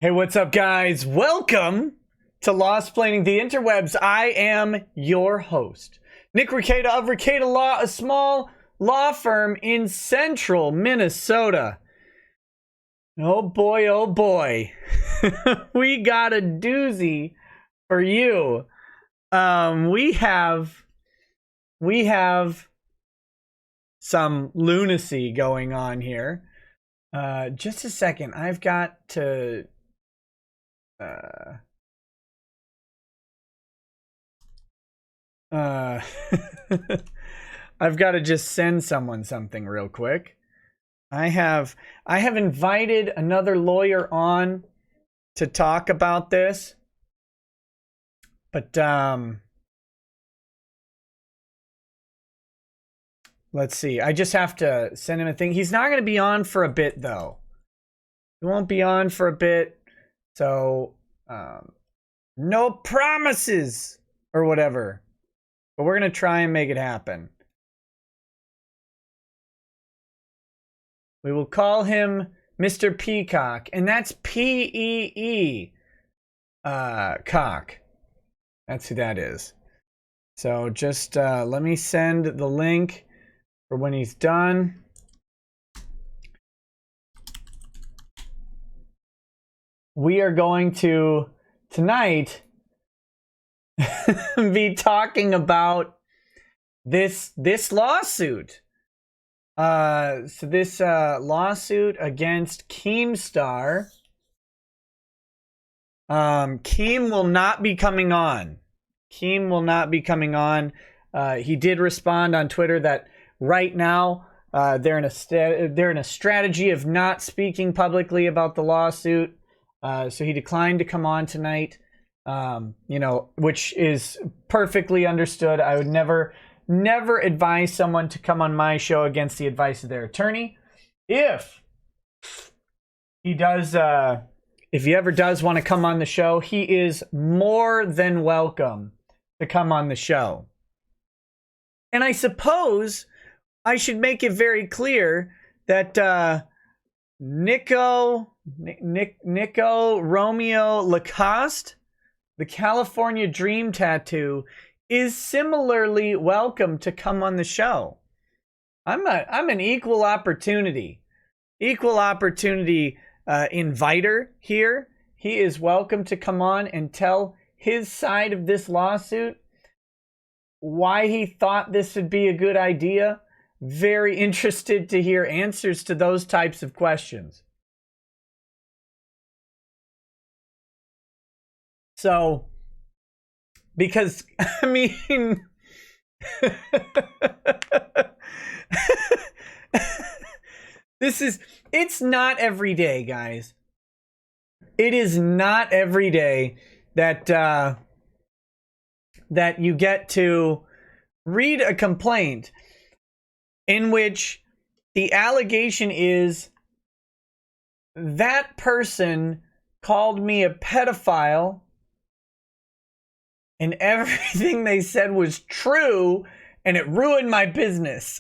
Hey, what's up, guys? Welcome to Lost-Planning the Interwebs. I am your host, Nick Rekieta of Rekieta Law, a small law firm in central Minnesota. Oh boy, oh boy. We got a doozy for you. We have some lunacy going on here. Just a second. I've got to I've got to just send someone something real quick. I have invited another lawyer on to talk about this. But let's see. I just have to send him a thing. He's not going to be on for a bit though. He won't be on for a bit. So no promises or whatever. But we're going to try and make it happen. We will call him Mr. Peacock. And that's P-E-E. Cock. That's who that is. So just let me send the link for when he's done. We are going to, tonight, be talking about this lawsuit. So this lawsuit against Keemstar. Keem will not be coming on. Keem will not be coming on. He did respond on Twitter that right now they're in a strategy of not speaking publicly about the lawsuit. So he declined to come on tonight. Which is perfectly understood. I would never advise someone to come on my show against the advice of their attorney. If he does, if he ever does want to come on the show, he is more than welcome to come on the show. And I suppose I should make it very clear that Nico Romeo Lacoste, the California Dream Tattoo, is similarly welcome to come on the show. I'm an equal opportunity inviter here. He is welcome to come on and tell his side of this lawsuit, why he thought this would be a good idea. Very interested to hear answers to those types of questions. So, because, I mean, it's not every day, guys. It is not every day that, that you get to read a complaint in which the allegation is that person called me a pedophile and everything they said was true, and it ruined my business.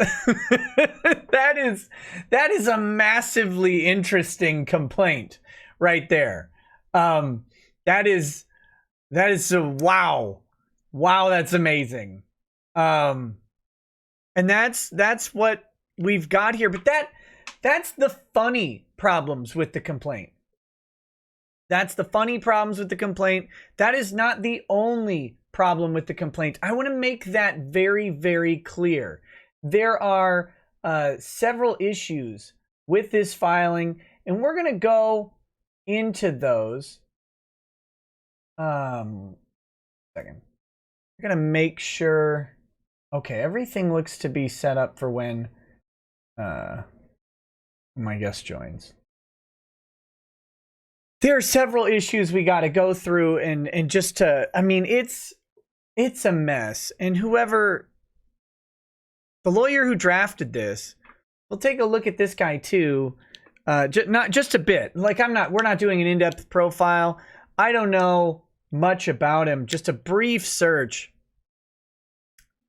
That is a massively interesting complaint right there. That is wow, that's amazing. And that's what we've got here. But that's the funny problems with the complaint. That's the funny problems with the complaint. That is not the only problem with the complaint. I want to make that very, very clear. There are several issues with this filing, and we're going to go into those. Second. We're going to make sure. Okay, everything looks to be set up for when my guest joins. There are several issues we got to go through, and just to, I mean, it's a mess. And whoever, the lawyer who drafted this, we'll take a look at this guy too. Not just a bit. Like we're not doing an in-depth profile. I don't know much about him. Just a brief search.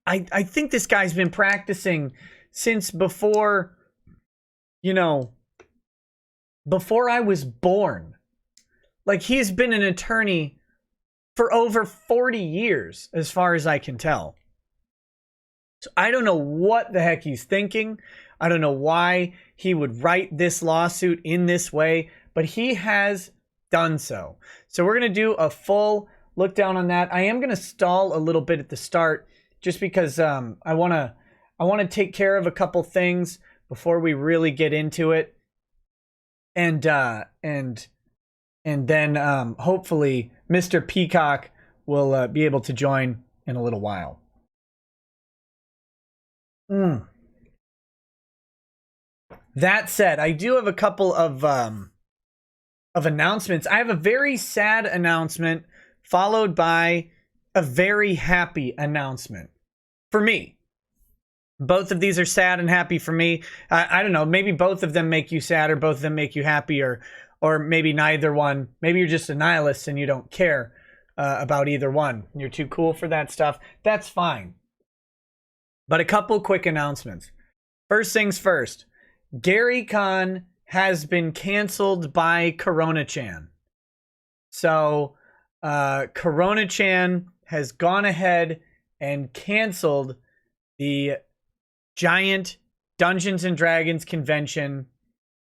I think this guy's been practicing since before, before I was born. Like, he's been an attorney for over 40 years, as far as I can tell. So I don't know what the heck he's thinking. I don't know why he would write this lawsuit in this way, but he has done so. So we're going to do a full look down on that. I am going to stall a little bit at the start just because I want to take care of a couple things before we really get into it. And then hopefully Mr. Peacock will be able to join in a little while. That said, I do have a couple of announcements. I have a very sad announcement followed by a very happy announcement for me. Both of these are sad and happy for me. I don't know. Maybe both of them make you sad or both of them make you happy, or maybe neither one. Maybe you're just a nihilist and you don't care about either one. You're too cool for that stuff. That's fine. But a couple quick announcements. First things first. Gary Con has been canceled by Corona-chan. So Corona-chan has gone ahead and canceled the giant Dungeons and Dragons convention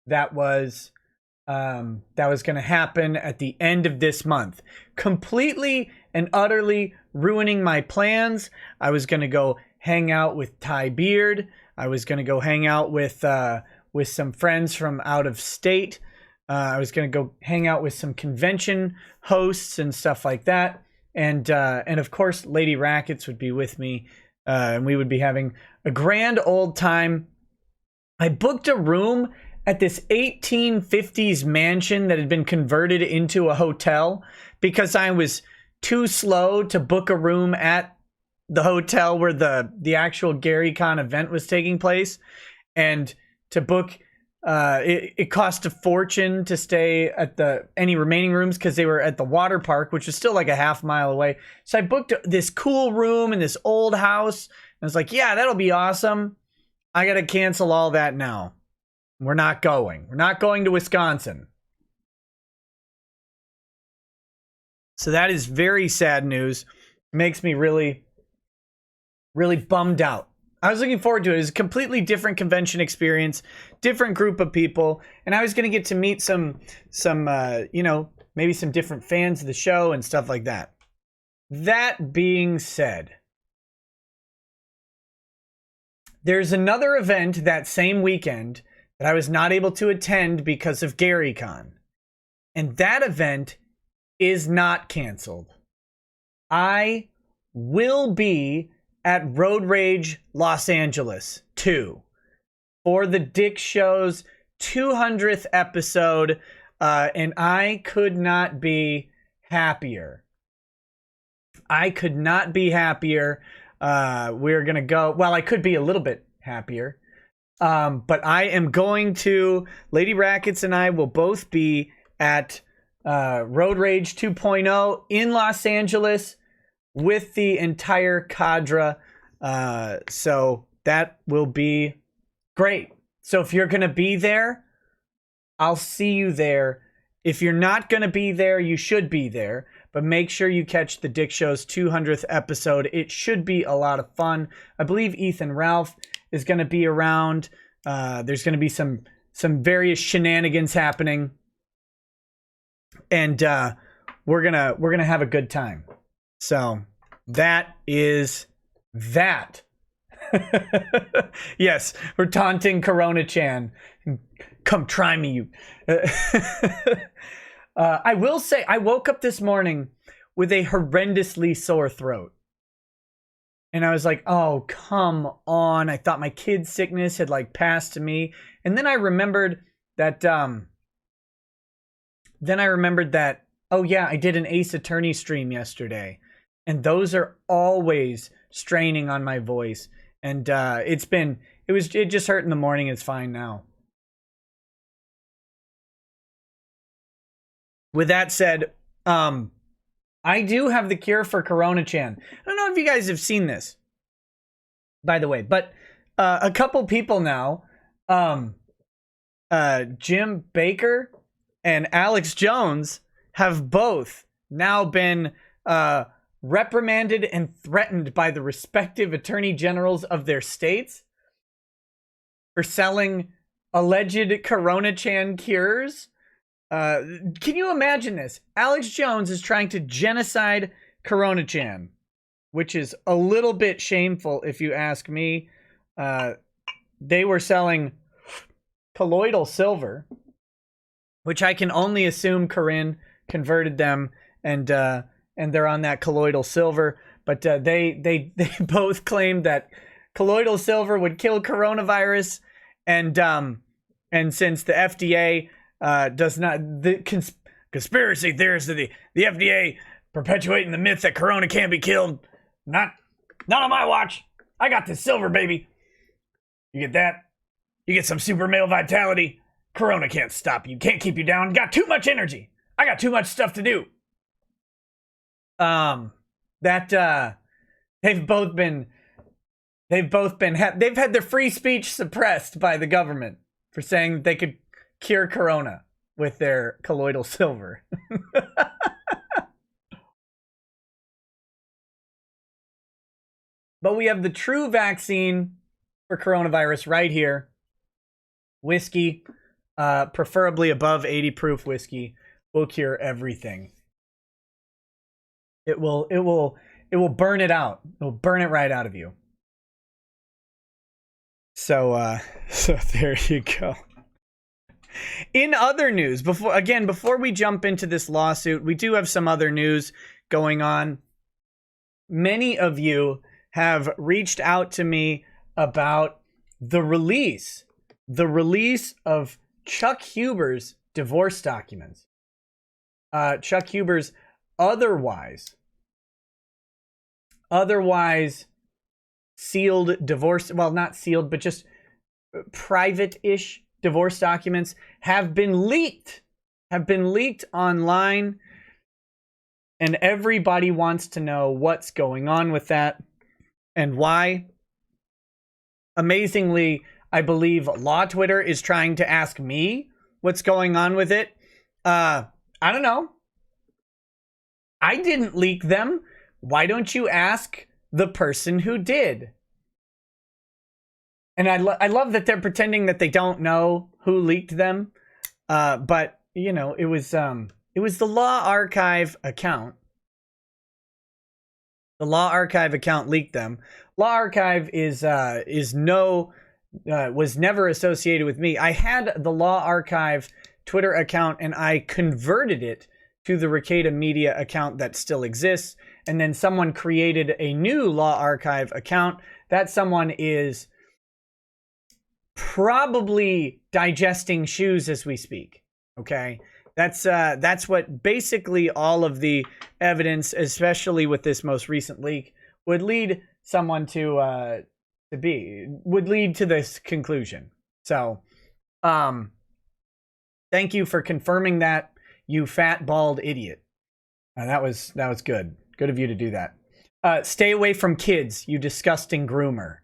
that was going to happen at the end of this month, completely and utterly ruining my plans. I was going to go hang out with Ty Beard. I was going to go hang out with some friends from out of state. I was going to go hang out with some convention hosts and stuff like that. And of course, Lady Rackets would be with me. And we would be having a grand old time. I booked a room at this 1850s mansion that had been converted into a hotel because I was too slow to book a room at the hotel where the actual GaryCon event was taking place. And to book, it cost a fortune to stay at any remaining rooms because they were at the water park, which was still like a half mile away. So I booked this cool room in this old house. And I was like, yeah, that'll be awesome. I got to cancel all that now. We're not going. We're not going to Wisconsin. So that is very sad news. It makes me really, really bummed out. I was looking forward to it. It was a completely different convention experience, different group of people, and I was going to get to meet some maybe some different fans of the show and stuff like that. That being said, there's another event that same weekend that I was not able to attend because of GaryCon, and that event is not canceled. I will be at Road Rage Los Angeles 2 for the Dick Show's 200th episode, and I could not be happier. I could not be happier. We're going to go... Well, I could be a little bit happier. But I am going to... Lady Rackets and I will both be at Road Rage 2.0 in Los Angeles with the entire cadre. So that will be great. So if you're going to be there, I'll see you there. If you're not going to be there, you should be there. But make sure you catch the Dick Show's 200th episode. It should be a lot of fun. I believe Ethan Ralph is going to be around. There's going to be some various shenanigans happening. And we're gonna have a good time. So that is that. Yes, we're taunting Corona-chan. Come try me, you. I will say, I woke up this morning with a horrendously sore throat. And I was like, oh, come on. I thought my kid's sickness had like passed to me. And then I remembered that, oh yeah, I did an Ace Attorney stream yesterday. And those are always straining on my voice. And it just hurt in the morning. It's fine now. With that said, I do have the cure for Corona-chan. I don't know if you guys have seen this, by the way, but a couple people now, Jim Baker and Alex Jones, have both now been reprimanded and threatened by the respective attorney generals of their states for selling alleged Corona-Chan cures. Can you imagine this? Alex Jones is trying to genocide Corona-Chan, which is a little bit shameful if you ask me. They were selling colloidal silver, which I can only assume Corinne converted them, and they're on that colloidal silver. But they both claimed that colloidal silver would kill coronavirus, and since the FDA does not, the conspiracy theorists of the FDA perpetuating the myth that corona can't be killed, not on my watch. I got this silver, baby. You get that? You get some super male vitality. Corona can't stop you. Can't keep you down. Got too much energy. I got too much stuff to do. They've had their free speech suppressed by the government for saying that they could cure corona with their colloidal silver. But we have the true vaccine for coronavirus right here. Whiskey, preferably above 80 proof whiskey, will cure everything. It will burn it out. It will burn it right out of you. So there you go. In other news, before we jump into this lawsuit, we do have some other news going on. Many of you have reached out to me about the release of Chuck Huber's divorce documents. Chuck Huber's otherwise sealed divorce, well, not sealed, but just private-ish divorce documents have been leaked online, and everybody wants to know what's going on with that and why. Amazingly, I believe Law Twitter is trying to ask me what's going on with it. I don't know. I didn't leak them. Why don't you ask the person who did? And I love that they're pretending that they don't know who leaked them. But you know, it was the Law Archive account. The Law Archive account leaked them. Law Archive was never associated with me. I had the Law Archive Twitter account and I converted it to the Rekieta Media account that still exists. And then someone created a new Law Archive account. That someone is probably digesting shoes as we speak. Okay, that's what basically all of the evidence, especially with this most recent leak, would lead someone to this conclusion. So, thank you for confirming that, you fat bald idiot. That was good. Good of you to do that. Stay away from kids, you disgusting groomer.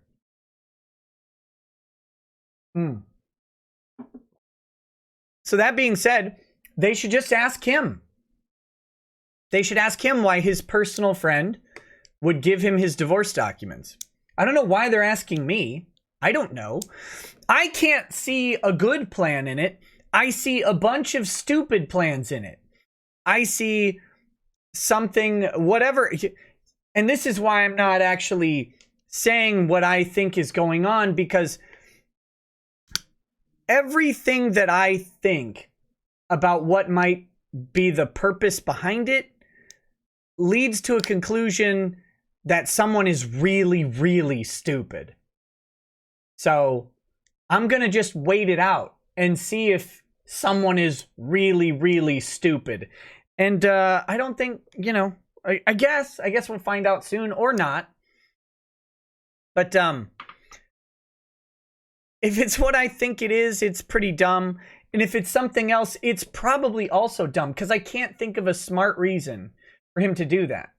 So that being said, they should just ask him. They should ask him why his personal friend would give him his divorce documents. I don't know why they're asking me. I don't know. I can't see a good plan in it. I see a bunch of stupid plans in it. I see something, whatever. And this is why I'm not actually saying what I think is going on, because everything that I think about what might be the purpose behind it leads to a conclusion that someone is really, really stupid. So I'm going to just wait it out and see if someone is really, really stupid. And I don't think, I guess we'll find out soon or not. But if it's what I think it is, it's pretty dumb. And if it's something else, it's probably also dumb, because I can't think of a smart reason for him to do that.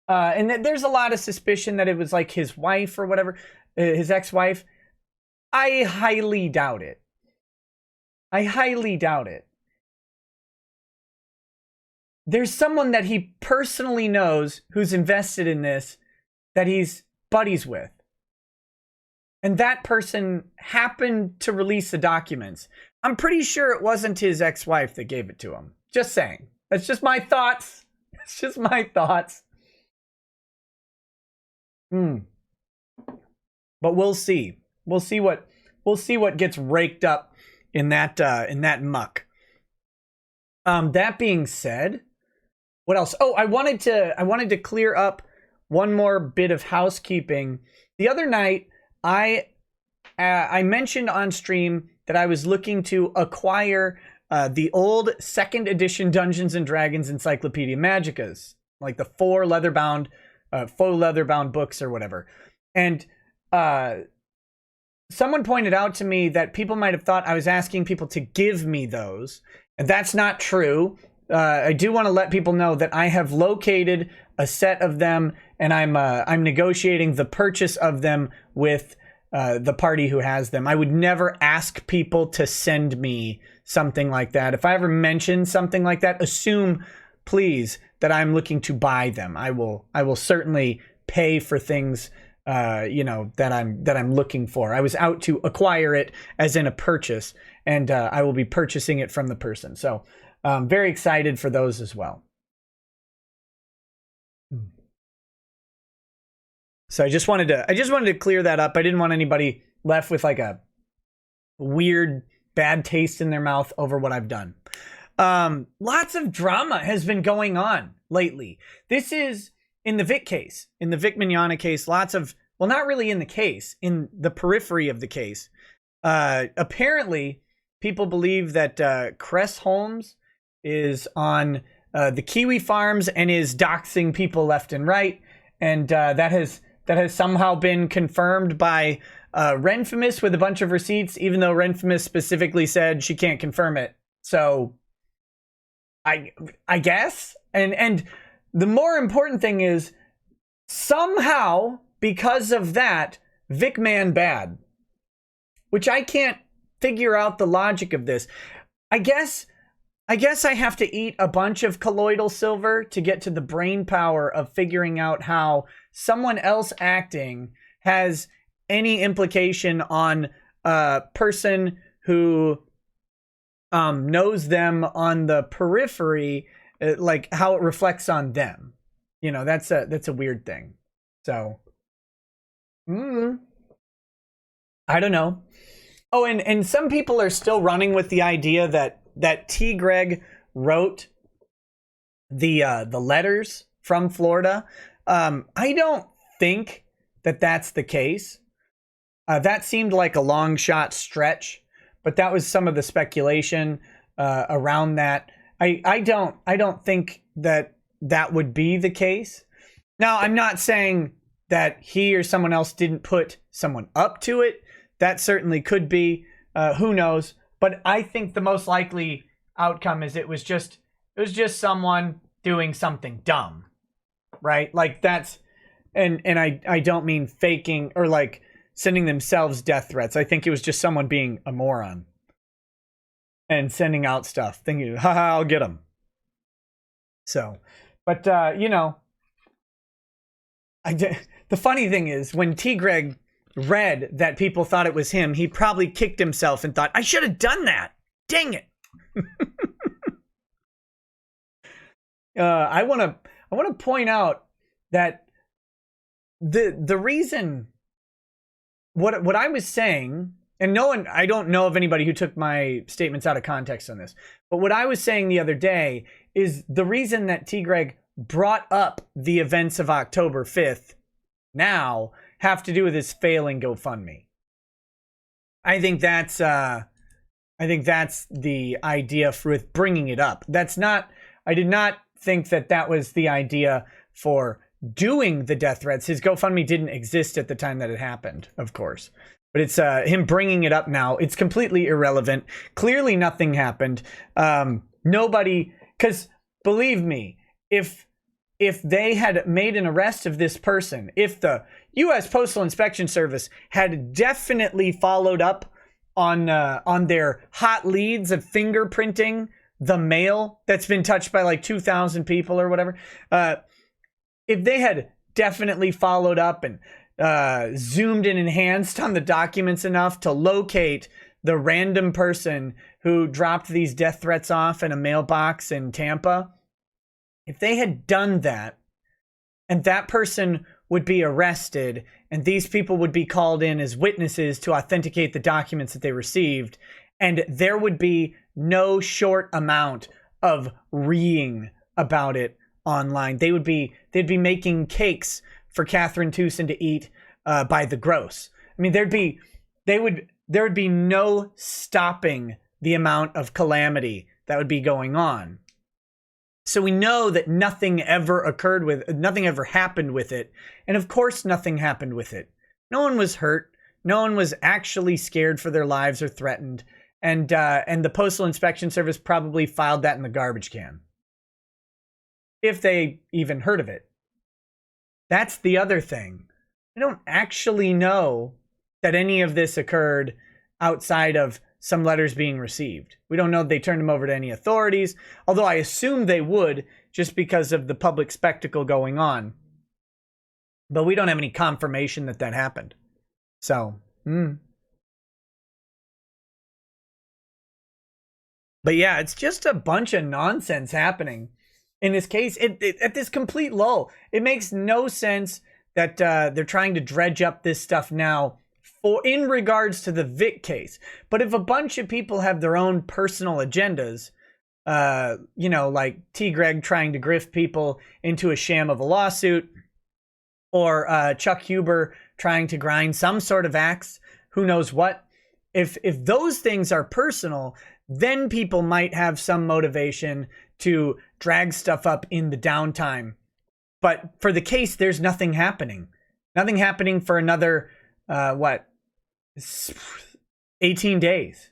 And there's a lot of suspicion that it was like his wife or whatever, his ex-wife. I highly doubt it. there's someone that he personally knows who's invested in this, that he's buddies with. And that person happened to release the documents. I'm pretty sure it wasn't his ex-wife that gave it to him. Just saying. That's just my thoughts. It's just my thoughts. But we'll see. We'll see what gets raked up in that muck. That being said, what else? Oh, I wanted to clear up one more bit of housekeeping. The other night, I mentioned on stream that I was looking to acquire the old 2nd edition Dungeons and Dragons Encyclopedia Magicas, like the faux leather-bound books or whatever. And someone pointed out to me that people might have thought I was asking people to give me those. And that's not true. I do want to let people know that I have located a set of them, and I'm negotiating the purchase of them with the party who has them. I would never ask people to send me something like that. If I ever mention something like that, assume, please, that I'm looking to buy them. I will certainly pay for things that I'm looking for. I was out to acquire it, as in a purchase, and I will be purchasing it from the person. So I'm very excited for those as well. So I just wanted to clear that up. I didn't want anybody left with like a weird bad taste in their mouth over what I've done. Lots of drama has been going on lately. This is in the Vic case, in the Vic Mignogna case, well, not really in the case, in the periphery of the case. Apparently, people believe that Cress Holmes is on the Kiwi farms and is doxing people left and right. And that has somehow been confirmed by Renfamous with a bunch of receipts, even though Renfamous specifically said she can't confirm it. So I guess. And the more important thing is, somehow, because of that, Vic Man bad. Which I can't figure out the logic of this. I guess I have to eat a bunch of colloidal silver to get to the brain power of figuring out how someone else acting has any implication on a person who knows them on the periphery, like how it reflects on them. You know, that's a weird thing. So, I don't know. Oh, and some people are still running with the idea that T. Greg wrote the letters from Florida. I don't think that that's the case. That seemed like a long shot stretch, but that was some of the speculation around that. I don't think that would be the case. Now, I'm not saying that he or someone else didn't put someone up to it. That certainly could be. Who knows? But I think the most likely outcome is it was just someone doing something dumb, right? Like that's, and I don't mean faking or like sending themselves death threats. I think it was just someone being a moron and sending out stuff, thinking, haha, I'll get them. So, but the funny thing is when T. Greg read that people thought it was him, he probably kicked himself and thought, I should have done that. Dang it. I want to point out that the reason what I was saying, and I don't know of anybody who took my statements out of context on this, but what I was saying the other day is the reason that T. Greg brought up the events of October 5th now have to do with his failing GoFundMe. I think that's the idea with bringing it up. I did not think that was the idea for doing the death threats. His GoFundMe didn't exist at the time that it happened, of course. But it's him bringing it up now. It's completely irrelevant. Clearly nothing happened. Nobody, because believe me, if they had made an arrest of this person, if the U.S. Postal Inspection Service had definitely followed up on their hot leads of fingerprinting the mail that's been touched by like 2,000 people or whatever, if they had definitely followed up and zoomed and enhanced on the documents enough to locate the random person who dropped these death threats off in a mailbox in Tampa, if they had done that, and that person would be arrested, and these people would be called in as witnesses to authenticate the documents that they received, and there would be no short amount of reeing about it online. They'd be making cakes for Catherine Tewson to eat by the gross. I mean, there would be no stopping the amount of calamity that would be going on. So we know that nothing ever happened with it. And of course, nothing happened with it. No one was hurt. No one was actually scared for their lives or threatened. And the Postal Inspection Service probably filed that in the garbage can, if they even heard of it. That's the other thing. I don't actually know that any of this occurred outside of some letters being received. We don't know if they turned them over to any authorities, although I assume they would, just because of the public spectacle going on. But we don't have any confirmation that that happened. So, But yeah, it's just a bunch of nonsense happening in this case. At this complete lull. It makes no sense that they're trying to dredge up this stuff now in regards to the Vic case. But if a bunch of people have their own personal agendas, like T. Greg trying to grift people into a sham of a lawsuit, or Chuck Huber trying to grind some sort of axe, who knows what. If those things are personal, then people might have some motivation to drag stuff up in the downtime. But for the case, there's nothing happening. Nothing happening for another, 18 days.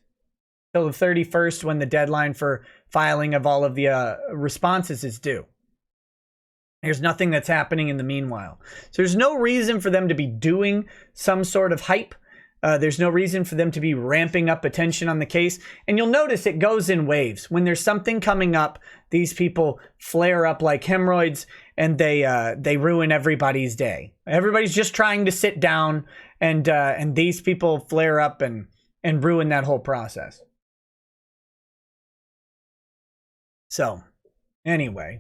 Till the 31st, when the deadline for filing of all of the responses is due. There's nothing that's happening in the meanwhile. So there's no reason for them to be doing some sort of hype. There's no reason for them to be ramping up attention on the case. And you'll notice it goes in waves. When there's something coming up, these people flare up like hemorrhoids, and they ruin everybody's day. Everybody's just trying to sit down, and these people flare up and ruin that whole process. So, anyway.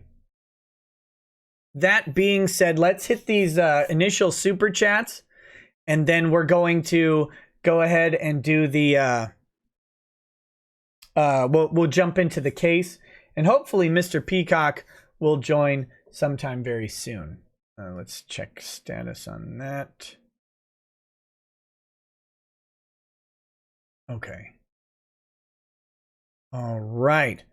That being said, let's hit these initial super chats. And then we're going to go ahead and do the, we'll jump into the case. And hopefully Mr. Peacock will join sometime very soon. Let's check status on that. Okay. All right.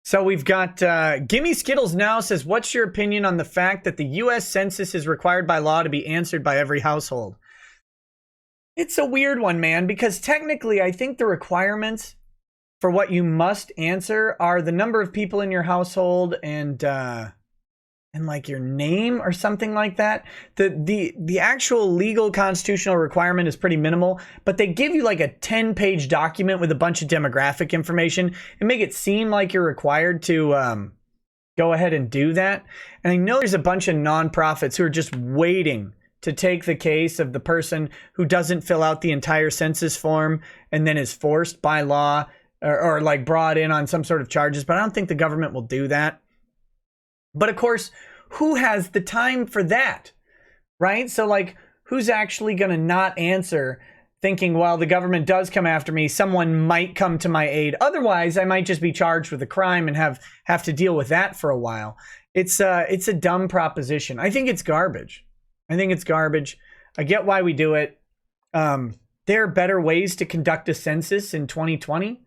So we've got Gimme Skittles Now says, what's your opinion on the fact that the U.S. Census is required by law to be answered by every household? It's a weird one, man, because technically I think the requirements for what you must answer are the number of people in your household and like your name or something like that. The actual legal constitutional requirement is pretty minimal, but they give you like a 10-page document with a bunch of demographic information and make it seem like you're required to go ahead and do that. And I know there's a bunch of nonprofits who are just waiting to take the case of the person who doesn't fill out the entire census form and then is forced by law or like brought in on some sort of charges. But I don't think the government will do that. But of course, who has the time for that, right? So like, who's actually going to not answer thinking, well, the government does come after me, someone might come to my aid. Otherwise, I might just be charged with a crime and have to deal with that for a while. It's a dumb proposition. I think it's garbage. I get why we do it. There are better ways to conduct a census in 2020.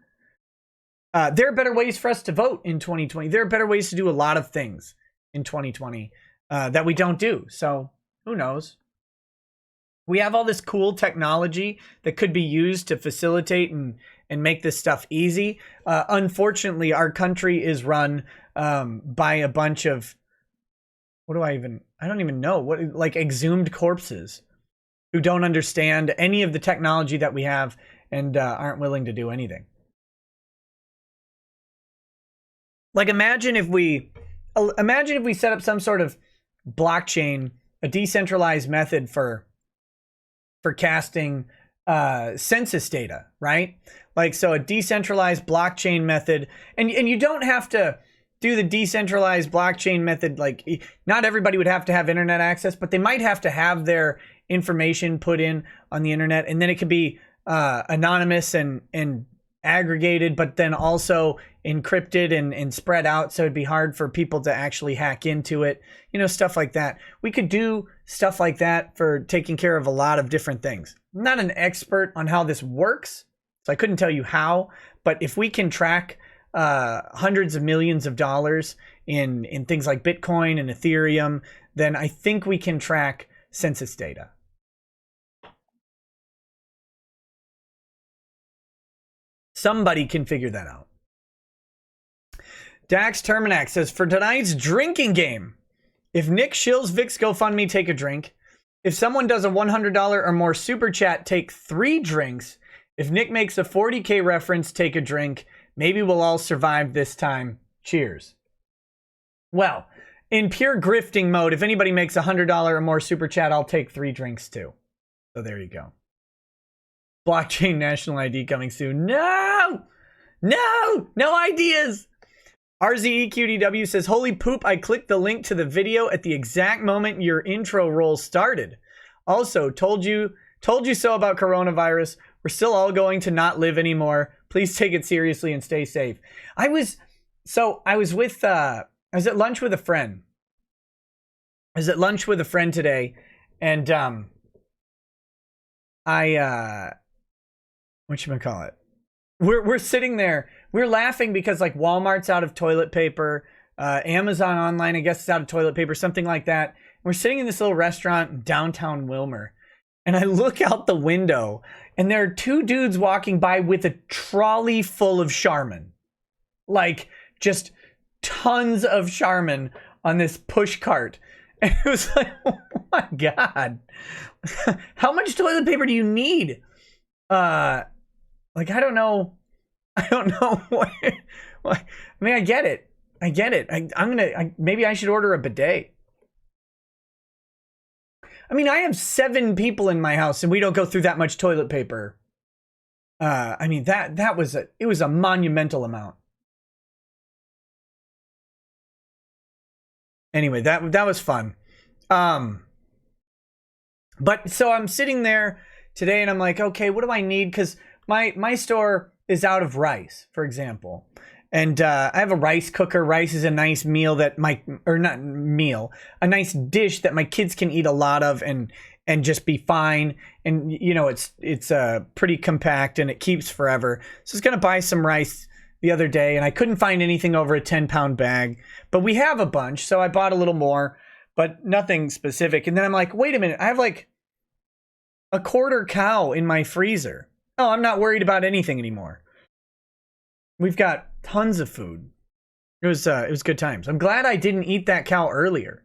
There are better ways for us to vote in 2020. There are better ways to do a lot of things in 2020 that we don't do. So who knows? We have all this cool technology that could be used to facilitate and make this stuff easy. Unfortunately, our country is run by a bunch of, I don't even know, like exhumed corpses who don't understand any of the technology that we have and aren't willing to do anything. Like imagine if we set up some sort of blockchain, a decentralized method for casting census data, right? Like, so a decentralized blockchain method, and you don't have to do the decentralized blockchain method. Like, not everybody would have to have internet access, but they might have to have their information put in on the internet, and then it could be anonymous and aggregated, but then also encrypted and spread out, so it'd be hard for people to actually hack into it, you know, stuff like that. We could do stuff like that for taking care of a lot of different things. I'm not an expert on how this works, so I couldn't tell you how, but if we can track hundreds of millions of dollars in things like Bitcoin and Ethereum, then I think we can track census data. Somebody can figure that out. Dax Terminax says, for tonight's drinking game, if Nick shills Vic's GoFundMe, take a drink. If someone does a $100 or more super chat, take 3 drinks. If Nick makes a 40K reference, take a drink. Maybe we'll all survive this time. Cheers. Well, in pure grifting mode, if anybody makes a $100 or more super chat, I'll take 3 drinks too. So there you go. Blockchain national ID coming soon. No ideas. RZEQDW says, holy poop, I clicked the link to the video at the exact moment your intro roll started. Also, told you so about coronavirus. We're still all going to not live anymore. Please take it seriously and stay safe. I was at lunch with a friend. Today, and whatchamacallit? We're sitting there. We're laughing because like Walmart's out of toilet paper. Amazon online, I guess, is out of toilet paper, something like that. We're sitting in this little restaurant in downtown Wilmer. And I look out the window and there are 2 dudes walking by with a trolley full of Charmin. Like just tons of Charmin on this push cart. And it was like, oh my God. How much toilet paper do you need? Like, I don't know what. I mean, I get it. Maybe I should order a bidet. I mean, I have 7 people in my house and we don't go through that much toilet paper. I mean, it was a monumental amount. Anyway, that was fun. But so I'm sitting there today and I'm like, okay, what do I need? Because my store is out of rice, for example. And I have a rice cooker. Rice is a nice meal that a nice dish that my kids can eat a lot of and just be fine. And you know, it's pretty compact and it keeps forever. So I was gonna buy some rice the other day and I couldn't find anything over a 10-pound bag, but we have a bunch, so I bought a little more, but nothing specific. And then I'm like, wait a minute, I have like a quarter cow in my freezer. Oh, I'm not worried about anything anymore. We've got tons of food. It was good times. I'm glad I didn't eat that cow earlier.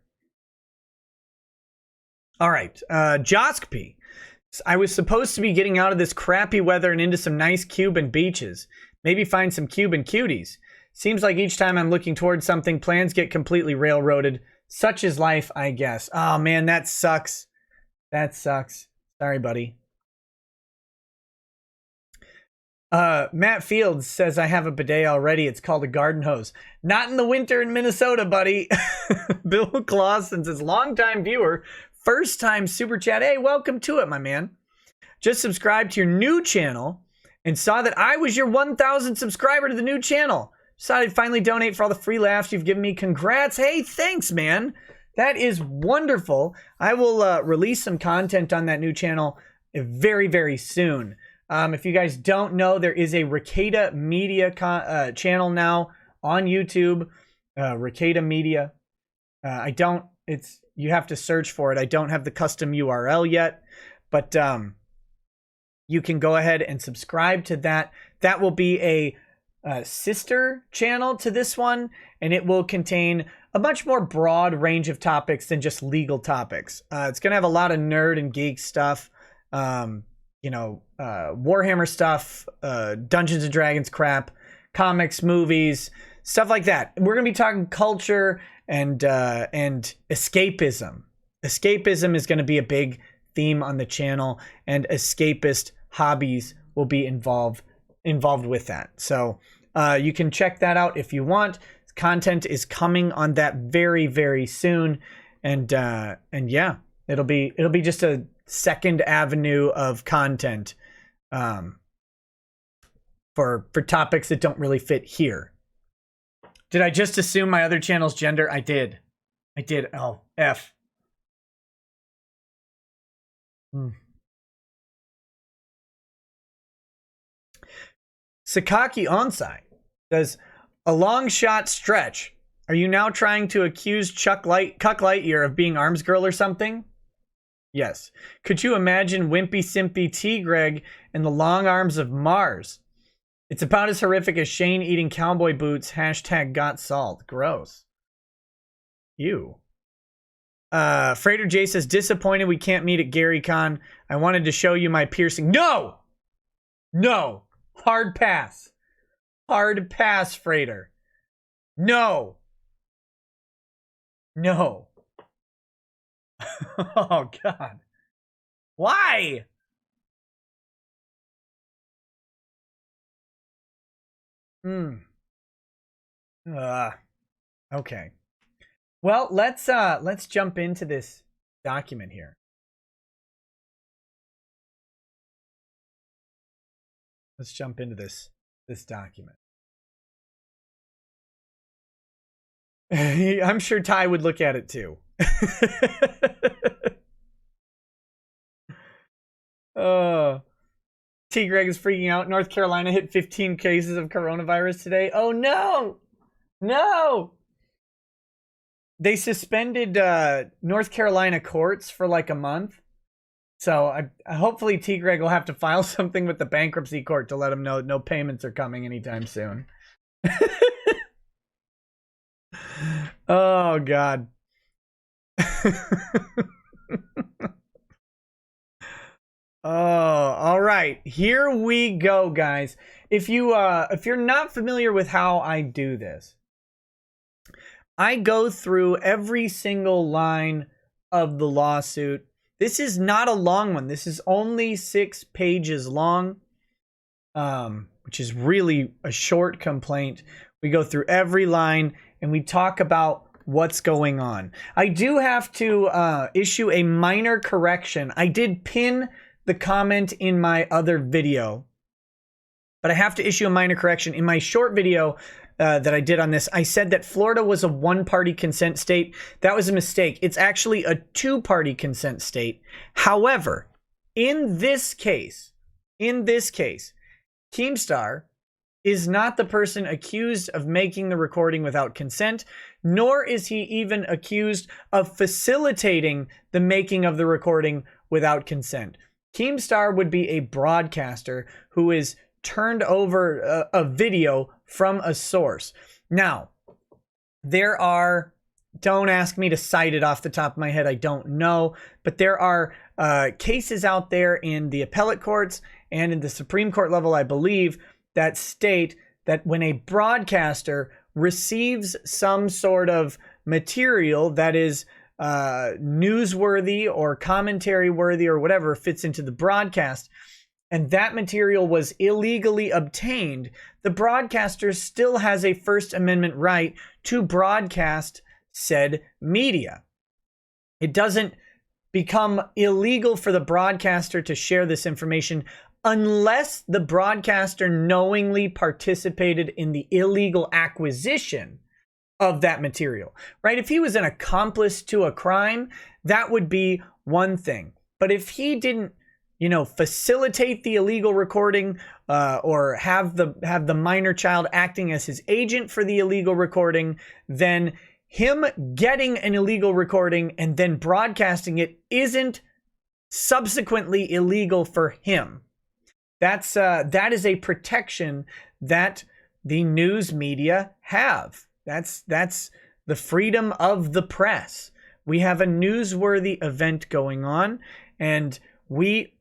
All right, Joskp. I was supposed to be getting out of this crappy weather and into some nice Cuban beaches. Maybe find some Cuban cuties. Seems like each time I'm looking towards something, plans get completely railroaded. Such is life, I guess. Oh man, that sucks. Sorry, buddy. Matt Fields says, I have a bidet already. It's called a garden hose. Not in the winter in Minnesota, buddy. Bill Clausen says, longtime viewer, first time super chat. Hey, welcome to it, my man. Just subscribed to your new channel and saw that I was your 1,000 subscriber to the new channel. Decided to finally donate for all the free laughs you've given me. Congrats. Hey, thanks, man. That is wonderful. I will release some content on that new channel very, very soon. If you guys don't know, there is a Rekieta Media channel now on YouTube. Rekieta Media. You have to search for it. I don't have the custom URL yet, but you can go ahead and subscribe to that. That will be a sister channel to this one, and it will contain a much more broad range of topics than just legal topics. It's going to have a lot of nerd and geek stuff. Warhammer stuff, Dungeons and Dragons crap, comics, movies, stuff like that. We're going to be talking culture and escapism. Escapism is going to be a big theme on the channel, and escapist hobbies will be involved with that. So you can check that out if you want. Content is coming on that very, very soon, and yeah, it'll be just a second avenue of content for topics that don't really fit here. Did I just assume my other channel's gender? I did. Oh, F. Sakaki Onsai says, a long shot stretch. Are you now trying to accuse Cuck Lightyear of being Arms Girl or something? Yes. Could you imagine Wimpy Simpy T. Greg in the long arms of Mars? It's about as horrific as Shane eating cowboy boots. # got salt. Gross. Ew. Freighter J says, disappointed we can't meet at GaryCon. I wanted to show you my piercing. No! No! Hard pass. Hard pass, Freighter. No. No. Oh, God. Why? Okay. Well, let's jump into this document here. Let's jump into this document. I'm sure Ty would look at it too. T. Greg is freaking out. North Carolina hit 15 cases of coronavirus today. Oh no! No! They suspended North Carolina courts for like a month. So hopefully T. Greg will have to file something with the bankruptcy court to let them know no payments are coming anytime soon. Oh, God. Oh, all right. Here we go, guys. If you're not familiar with how I do this, I go through every single line of the lawsuit. This is not a long one. This is only 6 pages long, which is really a short complaint. We go through every line and we talk about what's going on. I do have to issue a minor correction. I did pin the comment in my other video, but I have to issue a minor correction. In my short video that I did on this, I said that Florida was a one-party consent state. That was a mistake. It's actually a two-party consent state. However, in this case, Keemstar is not the person accused of making the recording without consent, nor is he even accused of facilitating the making of the recording without consent. Keemstar would be a broadcaster who is turned over a video from a source. Now, there are, don't ask me to cite it off the top of my head, I don't know, but there are cases out there in the appellate courts and in the Supreme Court level, I believe, that state that when a broadcaster receives some sort of material that is newsworthy or commentary worthy or whatever fits into the broadcast, and that material was illegally obtained, the broadcaster still has a First Amendment right to broadcast said media. It doesn't become illegal for the broadcaster to share this information unless the broadcaster knowingly participated in the illegal acquisition of that material, right? If he was an accomplice to a crime, that would be one thing. But if he didn't, facilitate the illegal recording or have the minor child acting as his agent for the illegal recording, then him getting an illegal recording and then broadcasting it isn't subsequently illegal for him. That is a protection that the news media have. That's the freedom of the press. We have a newsworthy event going on, and we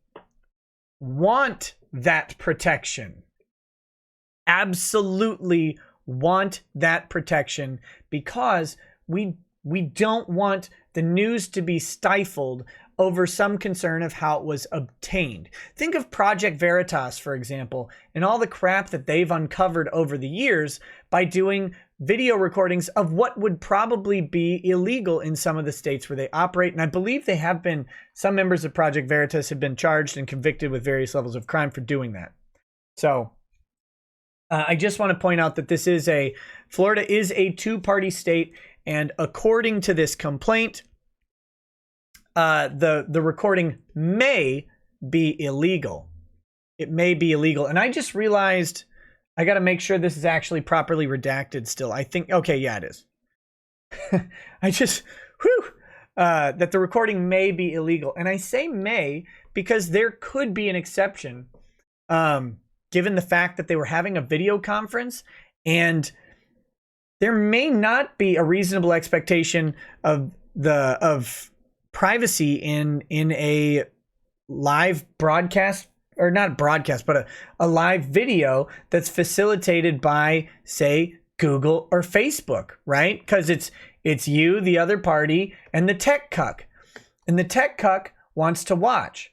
want that protection. Absolutely want that protection because we don't want the news to be stifled over some concern of how it was obtained. Think of Project Veritas, for example, and all the crap that they've uncovered over the years by doing video recordings of what would probably be illegal in some of the states where they operate. And I believe they have been, some members of Project Veritas have been charged and convicted with various levels of crime for doing that. So I just want to point out that Florida is a two-party state. And according to this complaint, the recording may be illegal. It may be illegal. And I just realized I got to make sure this is actually properly redacted still. I think, okay, yeah, it is. That the recording may be illegal. And I say may because there could be an exception, given the fact that they were having a video conference and there may not be a reasonable expectation of privacy in a live broadcast, or not broadcast, but a live video that's facilitated by, say, Google or Facebook, right? Because it's you, the other party, and the tech cuck. And the tech cuck wants to watch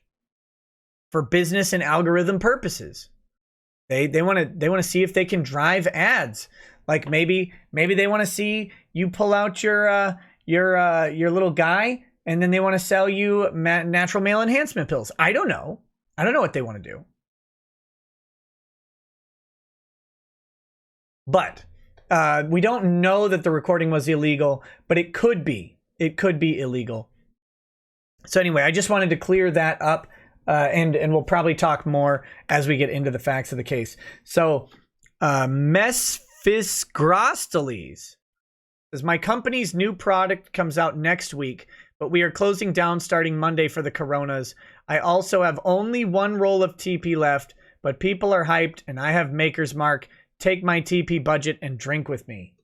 for business and algorithm purposes. They want to see if they can drive ads. Like maybe they want to see you pull out your little guy, and then they want to sell you natural male enhancement pills. I don't know what they want to do. But we don't know that the recording was illegal, but it could be. It could be illegal. So anyway, I just wanted to clear that up, and we'll probably talk more as we get into the facts of the case. So, Mesfisgrosteles says, my company's new product comes out next week, but we are closing down starting Monday for the coronas. I also have only one roll of TP left, but people are hyped and I have Maker's Mark. Take my TP budget and drink with me.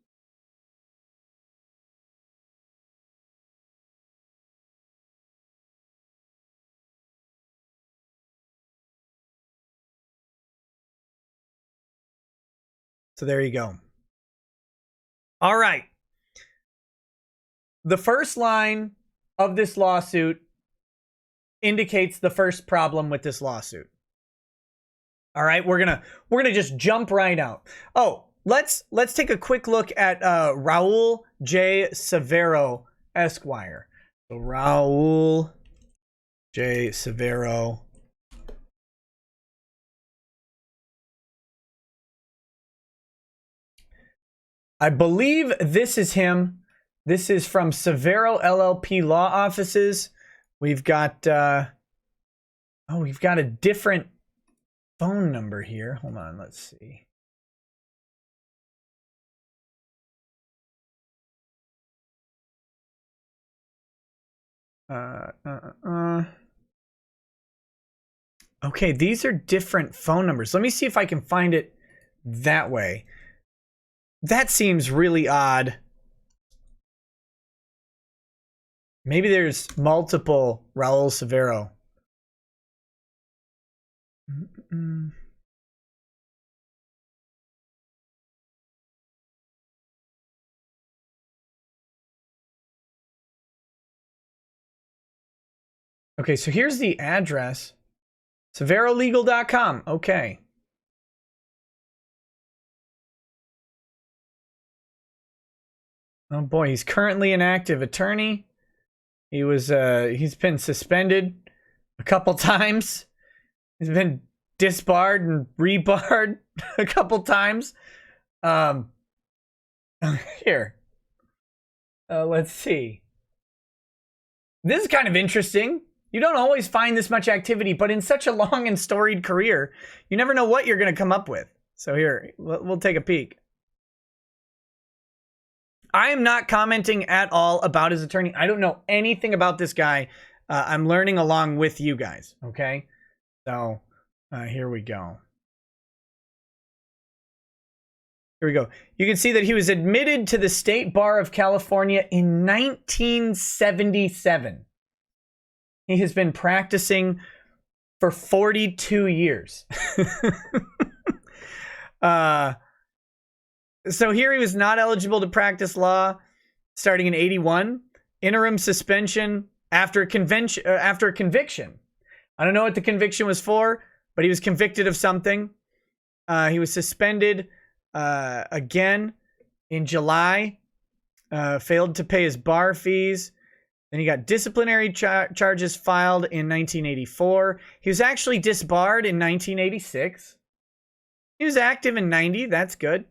So there you go. All right. The first line of this lawsuit indicates the first problem with this lawsuit. All right, we're gonna just jump right out. Oh, let's take a quick look at Raul J. Severo, Esquire. So Raul J. Severo. I believe this is him. This is from Severo LLP Law Offices. We've got we've got a different phone number here. Hold on, let's see. Okay, these are different phone numbers. Let me see if I can find it that way. That seems really odd. Maybe there's multiple Raul Severo. Okay, so here's the address. SeveroLegal.com. Okay. Oh boy, he's currently an active attorney. He's been suspended a couple times. He's been disbarred and rebarred a couple times. Here. Let's see. This is kind of interesting. You don't always find this much activity, but in such a long and storied career, you never know what you're going to come up with. So here, we'll take a peek. I am not commenting at all about his attorney. I don't know anything about this guy. I'm learning along with you guys, okay? So, here we go. Here we go. You can see that he was admitted to the State Bar of California in 1977. He has been practicing for 42 years. So here he was not eligible to practice law starting in 81. Interim suspension after a conviction. I don't know what the conviction was for, but he was convicted of something. He was suspended again in July. Failed to pay his bar fees. Then he got disciplinary charges filed in 1984. He was actually disbarred in 1986. He was active in 90. That's good.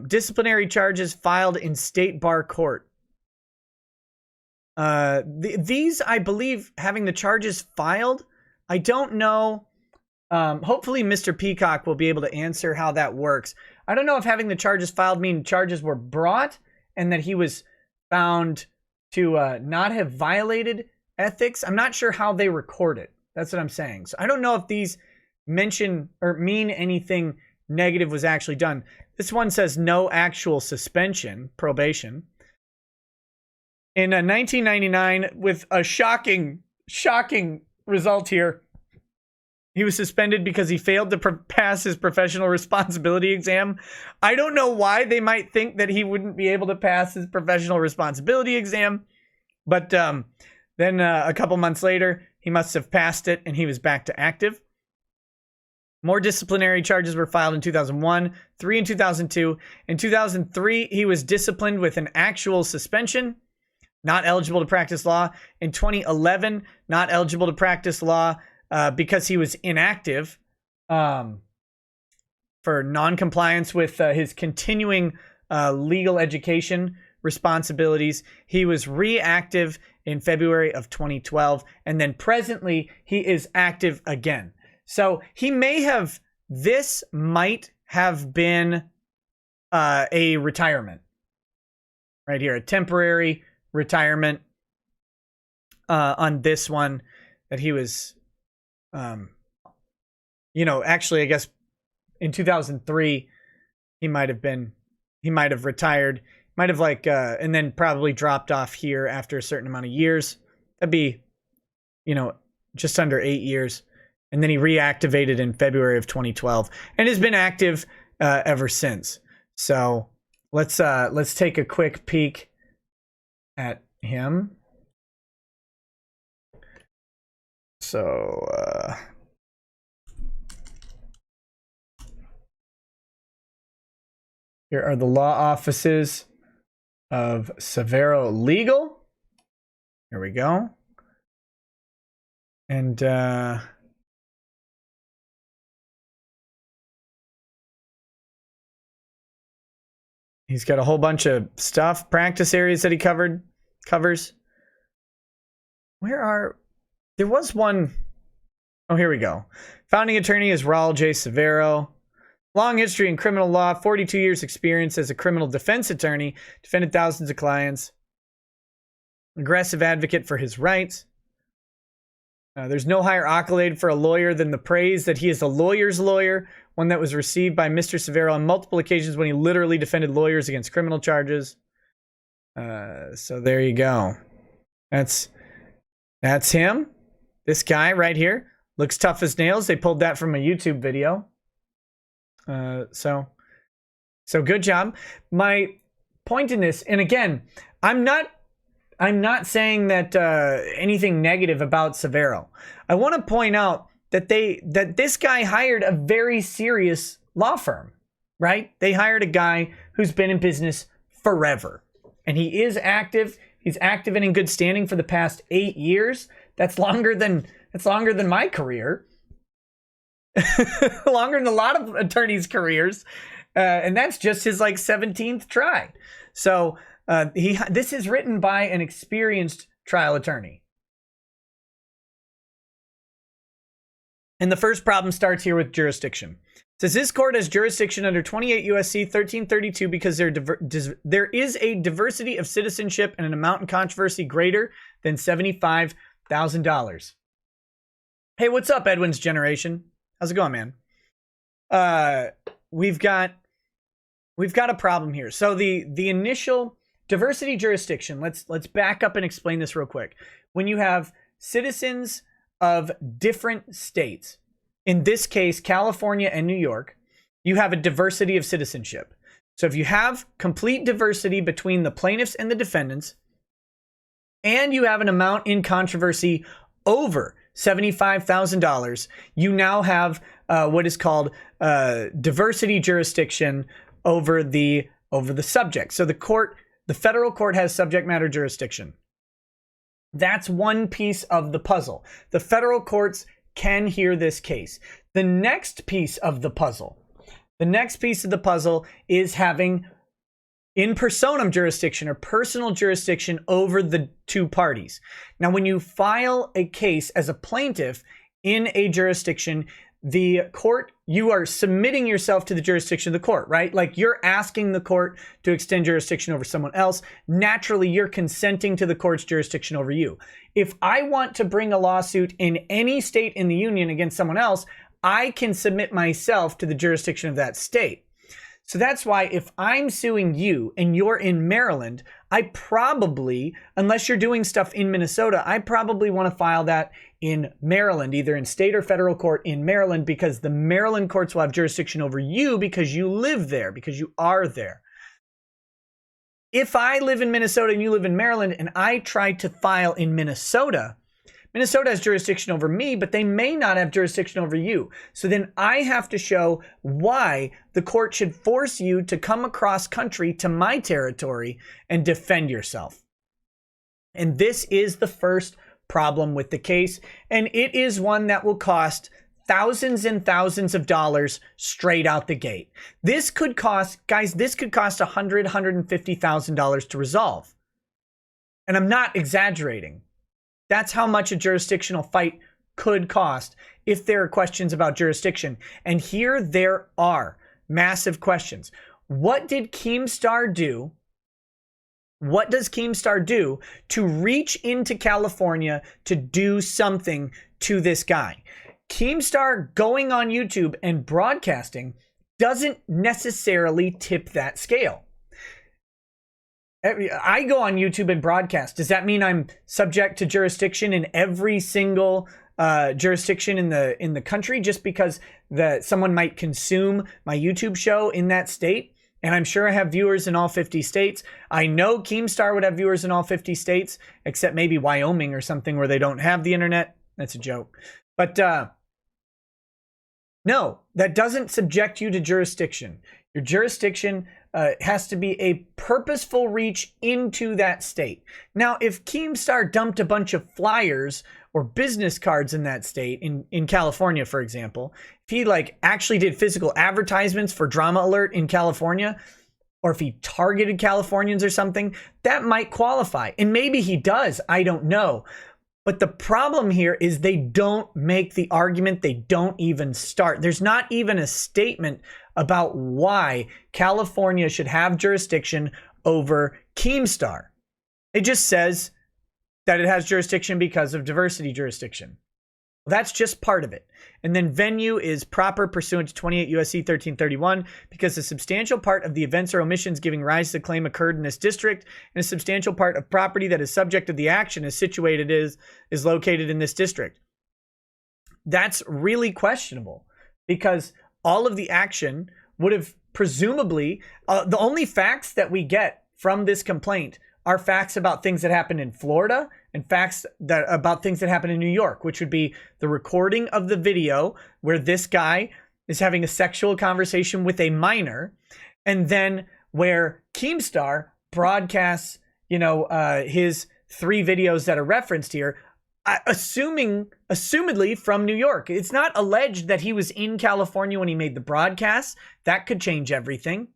Disciplinary charges filed in state bar court. These, I believe, having the charges filed, I don't know. Hopefully Mr. Peacock will be able to answer how that works. I don't know if having the charges filed mean charges were brought and that he was found to not have violated ethics. I'm not sure how they record it. That's what I'm saying. So I don't know if these mention or mean anything negative was actually done. This one says no actual suspension, probation. In 1999, with a shocking result here, he was suspended because he failed to pass his professional responsibility exam. I don't know why they might think that he wouldn't be able to pass his professional responsibility exam. But then a couple months later, he must have passed it and he was back to active. More disciplinary charges were filed in 2001, 3 in 2002. In 2003, he was disciplined with an actual suspension, not eligible to practice law. In 2011, not eligible to practice law because he was inactive for non-compliance with his continuing legal education responsibilities. He was reactive in February of 2012, and then presently he is active again. So he may have, this might have been a retirement right here, a temporary retirement on this one that he was, actually, I guess in 2003, he might have retired, might have and then probably dropped off here after a certain amount of years. That'd be, just under 8 years. And then he reactivated in February of 2012 and has been active ever since. So let's take a quick peek at him. So here are the law offices of Severo Legal. Here we go. And he's got a whole bunch of stuff, practice areas that he covers. There was one. Oh, here we go. Founding attorney is Raul J. Severo. Long history in criminal law, 42 years experience as a criminal defense attorney, defended thousands of clients. Aggressive advocate for his rights. There's no higher accolade for a lawyer than the praise that he is a lawyer's lawyer, one that was received by Mr. Severo on multiple occasions when he literally defended lawyers against criminal charges. So there you go. That's him. This guy right here looks tough as nails. They pulled that from a YouTube video. So good job. My point in this, and again, I'm not saying that anything negative about Severo. I want to point out that this guy hired a very serious law firm, right? They hired a guy who's been in business forever, and he is active. He's active and in good standing for the past 8 years. That's longer than my career. Longer than a lot of attorneys' careers, and that's just his 17th try. So this is written by an experienced trial attorney. And the first problem starts here with jurisdiction. It says this court has jurisdiction under 28 USC 1332 because there is a diversity of citizenship and an amount in controversy greater than $75,000. Hey, what's up, Edwin's Generation? How's it going, man? We've got a problem here. So the initial diversity jurisdiction, let's back up and explain this real quick. When you have citizens of different states, in this case, California and New York, you have a diversity of citizenship. So if you have complete diversity between the plaintiffs and the defendants, and you have an amount in controversy over $75,000, you now have what is called diversity jurisdiction over the subject. So the federal court has subject matter jurisdiction. That's one piece of the puzzle. The federal courts can hear this case. The next piece of the puzzle is having in personam jurisdiction or personal jurisdiction over the two parties. Now, when you file a case as a plaintiff in a jurisdiction, the court, you are submitting yourself to the jurisdiction of the court, right? Like you're asking the court to extend jurisdiction over someone else. Naturally, you're consenting to the court's jurisdiction over you. If I want to bring a lawsuit in any state in the union against someone else, I can submit myself to the jurisdiction of that state. So that's why if I'm suing you and you're in Maryland, I probably, unless you're doing stuff in Minnesota, I probably want to file that in Maryland, either in state or federal court in Maryland, because the Maryland courts will have jurisdiction over you because you live there, because you are there. If I live in Minnesota and you live in Maryland and I try to file in Minnesota, Minnesota has jurisdiction over me, but they may not have jurisdiction over you. So then I have to show why the court should force you to come across country to my territory and defend yourself. And this is the first problem with the case. And it is one that will cost thousands and thousands of dollars straight out the gate. This could cost, guys, $100,000, $150,000 to resolve. And I'm not exaggerating. That's how much a jurisdictional fight could cost if there are questions about jurisdiction. And here there are massive questions. What did Keemstar do? What does Keemstar do to reach into California to do something to this guy? Keemstar going on YouTube and broadcasting doesn't necessarily tip that scale. I go on YouTube and broadcast. Does that mean I'm subject to jurisdiction in every single jurisdiction in the country just because someone might consume my YouTube show in that state? And I'm sure I have viewers in all 50 states. I know Keemstar would have viewers in all 50 states, except maybe Wyoming or something where they don't have the internet. That's a joke. But no, that doesn't subject you to jurisdiction. Your jurisdiction has to be a purposeful reach into that state. Now, if Keemstar dumped a bunch of flyers or business cards in that state, in California, for example, if he actually did physical advertisements for Drama Alert in California, or if he targeted Californians or something, that might qualify. And maybe he does, I don't know. But the problem here is they don't make the argument. They don't even start. There's not even a statement about why California should have jurisdiction over Keemstar. It just says that it has jurisdiction because of diversity jurisdiction. That's just part of it. And then venue is proper pursuant to 28 U.S.C. 1331 because a substantial part of the events or omissions giving rise to the claim occurred in this district, and a substantial part of property that is subject of the action is located in this district. That's really questionable because all of the action would have presumably, the only facts that we get from this complaint are facts about things that happened in Florida and facts about things that happened in New York, which would be the recording of the video where this guy is having a sexual conversation with a minor, and then where Keemstar broadcasts, his 3 videos that are referenced here, assumedly from New York. It's not alleged that he was in California when he made the broadcast. That could change everything.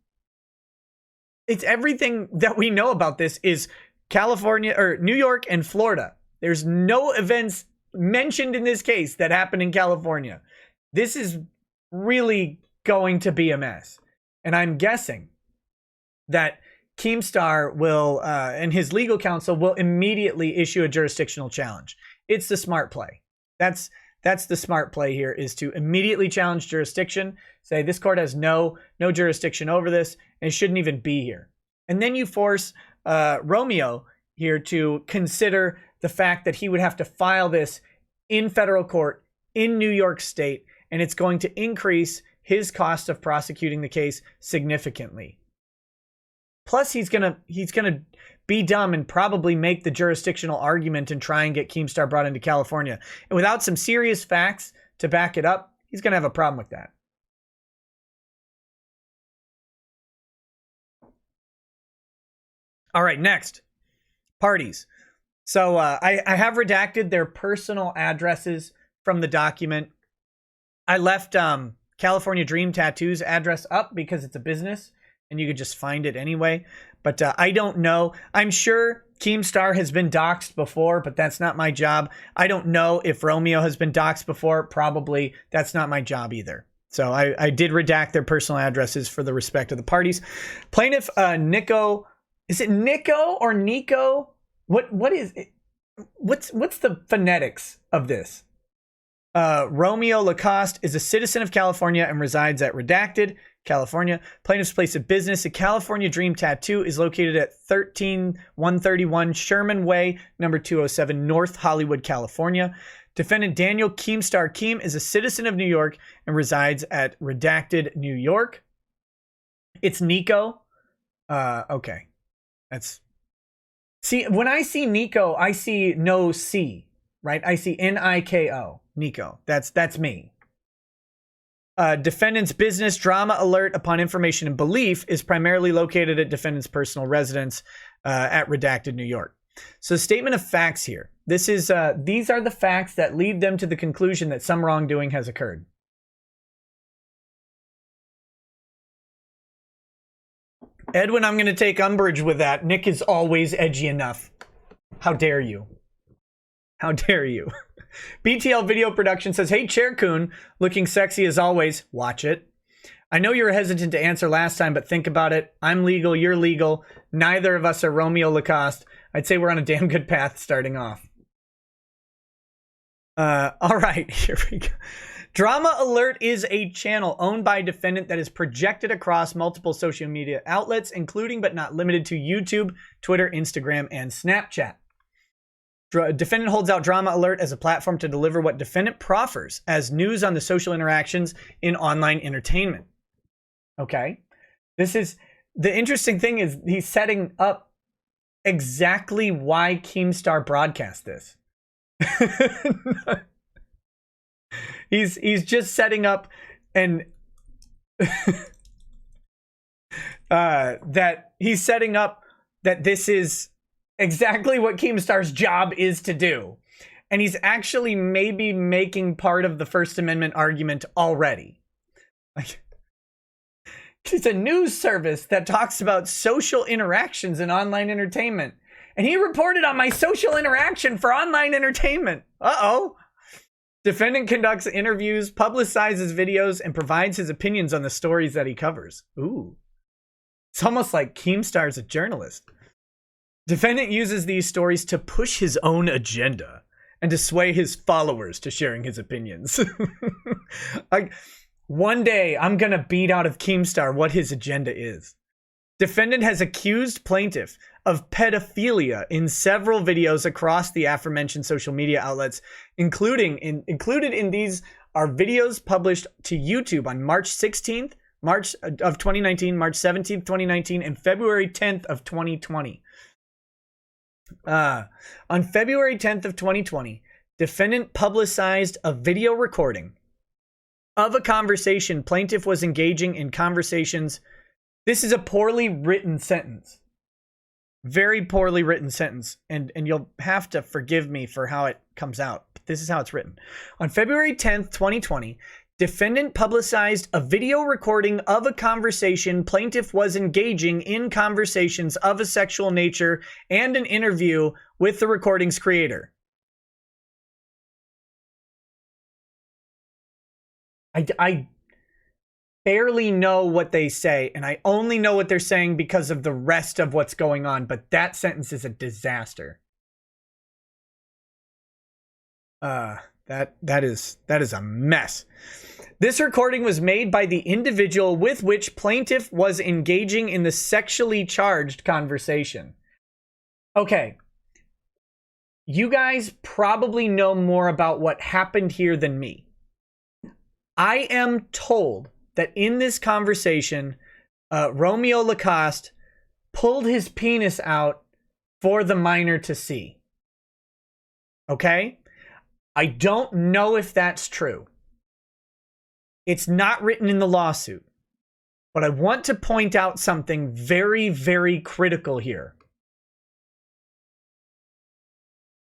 It's everything that we know about this is California or New York and Florida. There's no events mentioned in this case that happened in California. This is really going to be a mess. And I'm guessing that Keemstar will, and his legal counsel will immediately issue a jurisdictional challenge. It's the smart play. That's the smart play here, is to immediately challenge jurisdiction, say this court has no jurisdiction over this, and it shouldn't even be here. And then you force Romeo here to consider the fact that he would have to file this in federal court in New York State, and it's going to increase his cost of prosecuting the case significantly. Plus, he's gonna be dumb and probably make the jurisdictional argument and try and get Keemstar brought into California. And without some serious facts to back it up, he's gonna have a problem with that. All right, next, parties. So I have redacted their personal addresses from the document. I left California Dream Tattoo's address up because it's a business and you could just find it anyway. But I don't know. I'm sure Keemstar has been doxxed before, but that's not my job. I don't know if Romeo has been doxxed before. Probably. That's not my job either. So I did redact their personal addresses for the respect of the parties. Plaintiff Nico, is it Nico or Nico? What is it? What's the phonetics of this? Romeo Lacoste is a citizen of California and resides at Redacted, California. Plaintiff's place of business, a California Dream Tattoo, is located at 13131 Sherman Way, number 207, North Hollywood, California. Defendant Daniel Keemstar Keem is a citizen of New York and resides at Redacted, New York. It's Nico. Okay. See, when I see Nico, I see no C, right? I see Niko, Nico. That's me. Defendant's business, Drama Alert Upon Information and Belief, is primarily located at defendant's personal residence at Redacted, New York. So statement of facts here. These are the facts that lead them to the conclusion that some wrongdoing has occurred. Edwin, I'm going to take umbrage with that. Nick is always edgy enough. How dare you? How dare you? BTL Video Production says, hey, Chair Coon, looking sexy as always. Watch it. I know you were hesitant to answer last time, but think about it. I'm legal. You're legal. Neither of us are Romeo Lacoste. I'd say we're on a damn good path starting off. All right, here we go. Drama Alert is a channel owned by a defendant that is projected across multiple social media outlets, including but not limited to YouTube, Twitter, Instagram, and Snapchat. Defendant holds out Drama Alert as a platform to deliver what defendant proffers as news on the social interactions in online entertainment. Okay. This is the interesting thing is he's setting up exactly why Keemstar broadcast this. He's just setting up and that he's setting up that this is exactly what Keemstar's job is to do. And he's actually maybe making part of the First Amendment argument already. Like, it's a news service that talks about social interactions in online entertainment. And he reported on my social interaction for online entertainment. Uh-oh. Defendant conducts interviews, publicizes videos, and provides his opinions on the stories that he covers. Ooh. It's almost like Keemstar's a journalist. Defendant uses these stories to push his own agenda and to sway his followers to sharing his opinions. Like, one day I'm going to beat out of Keemstar what his agenda is. Defendant has accused plaintiff of pedophilia in several videos across the aforementioned social media outlets, included in these are videos published to YouTube on March 16th, March of 2019, March 17th, 2019, and February 10th of 2020. On February 10th of 2020, defendant publicized a video recording of a conversation plaintiff was engaging in conversations. This is a poorly written sentence. Very poorly written sentence. And you'll have to forgive me for how it comes out. But this is how it's written. On February 10th, 2020, defendant publicized a video recording of a conversation plaintiff was engaging in conversations of a sexual nature and an interview with the recording's creator. I barely know what they say, and I only know what they're saying because of the rest of what's going on, but that sentence is a disaster. That is a mess. This recording was made by the individual with which plaintiff was engaging in the sexually charged conversation. Okay. You guys probably know more about what happened here than me. I am told that in this conversation, Romeo Lacoste pulled his penis out for the minor to see. Okay? I don't know if that's true. It's not written in the lawsuit. But I want to point out something very, very critical here.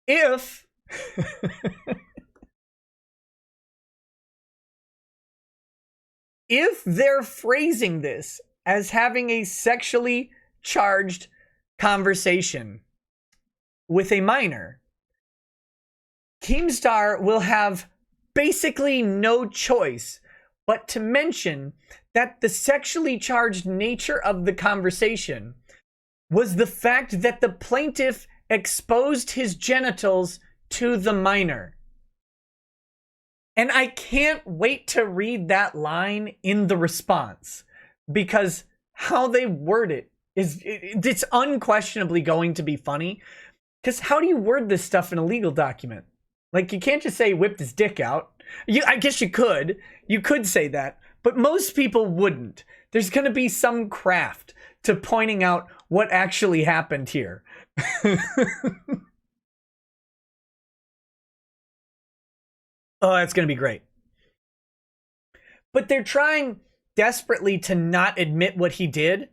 If if they're phrasing this as having a sexually charged conversation with a minor, Keemstar will have basically no choice but to mention that the sexually charged nature of the conversation was the fact that the plaintiff exposed his genitals to the minor. And I can't wait to read that line in the response, because how they word it is, it's unquestionably going to be funny. Because how do you word this stuff in a legal document? Like, you can't just say whipped his dick out. I guess you could. You could say that. But most people wouldn't. There's going to be some craft to pointing out what actually happened here. Oh, that's going to be great. But they're trying desperately to not admit what he did.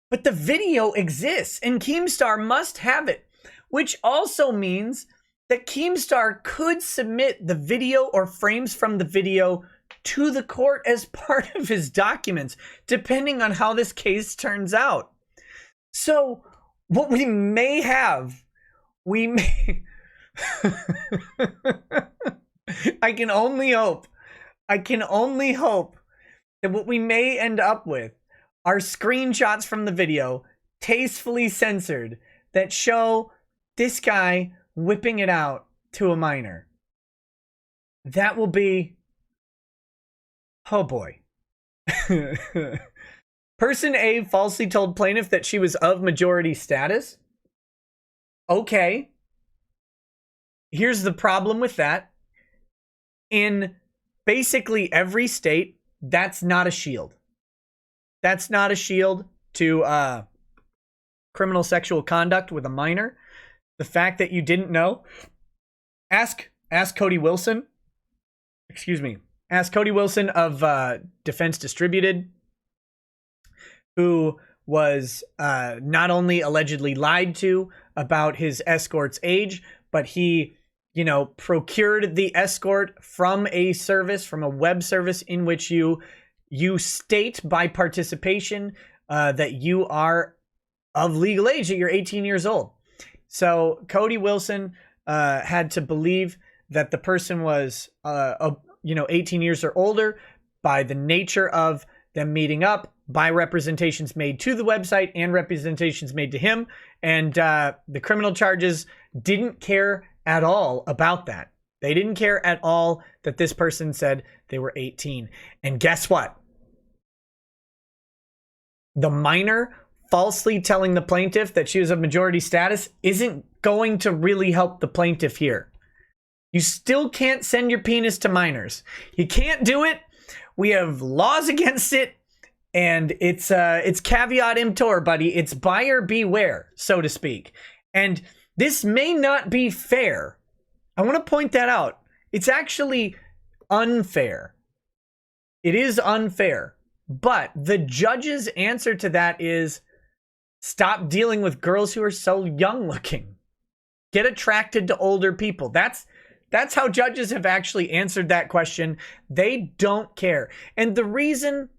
But the video exists, and Keemstar must have it, which also means that Keemstar could submit the video or frames from the video to the court as part of his documents, depending on how this case turns out. So what we may have, I can only hope that what we may end up with are screenshots from the video, tastefully censored, that show this guy whipping it out to a minor. That will be, oh boy. Person A falsely told plaintiff that she was of majority status. Okay. Here's the problem with that. In basically every state, that's not a shield. That's not a shield to criminal sexual conduct with a minor. The fact that you didn't know. Ask Cody Wilson. Excuse me. Ask Cody Wilson of Defense Distributed, who was not only allegedly lied to about his escort's age, but he, procured the escort from a service, from a web service in which you state by participation that you are of legal age, that you're 18 years old. So Cody Wilson had to believe that the person was 18 years or older by the nature of them meeting up, by representations made to the website and representations made to him. And the criminal charges didn't care at all about that. They didn't care at all that this person said they were 18. And guess what? The minor falsely telling the plaintiff that she was of majority status isn't going to really help the plaintiff here. You still can't send your penis to minors. You can't do it. We have laws against it. And it's caveat emptor, buddy. It's buyer beware, so to speak. And this may not be fair. I want to point that out. It's actually unfair. It is unfair. But the judge's answer to that is stop dealing with girls who are so young looking. Get attracted to older people. That's how judges have actually answered that question. They don't care. And the reason,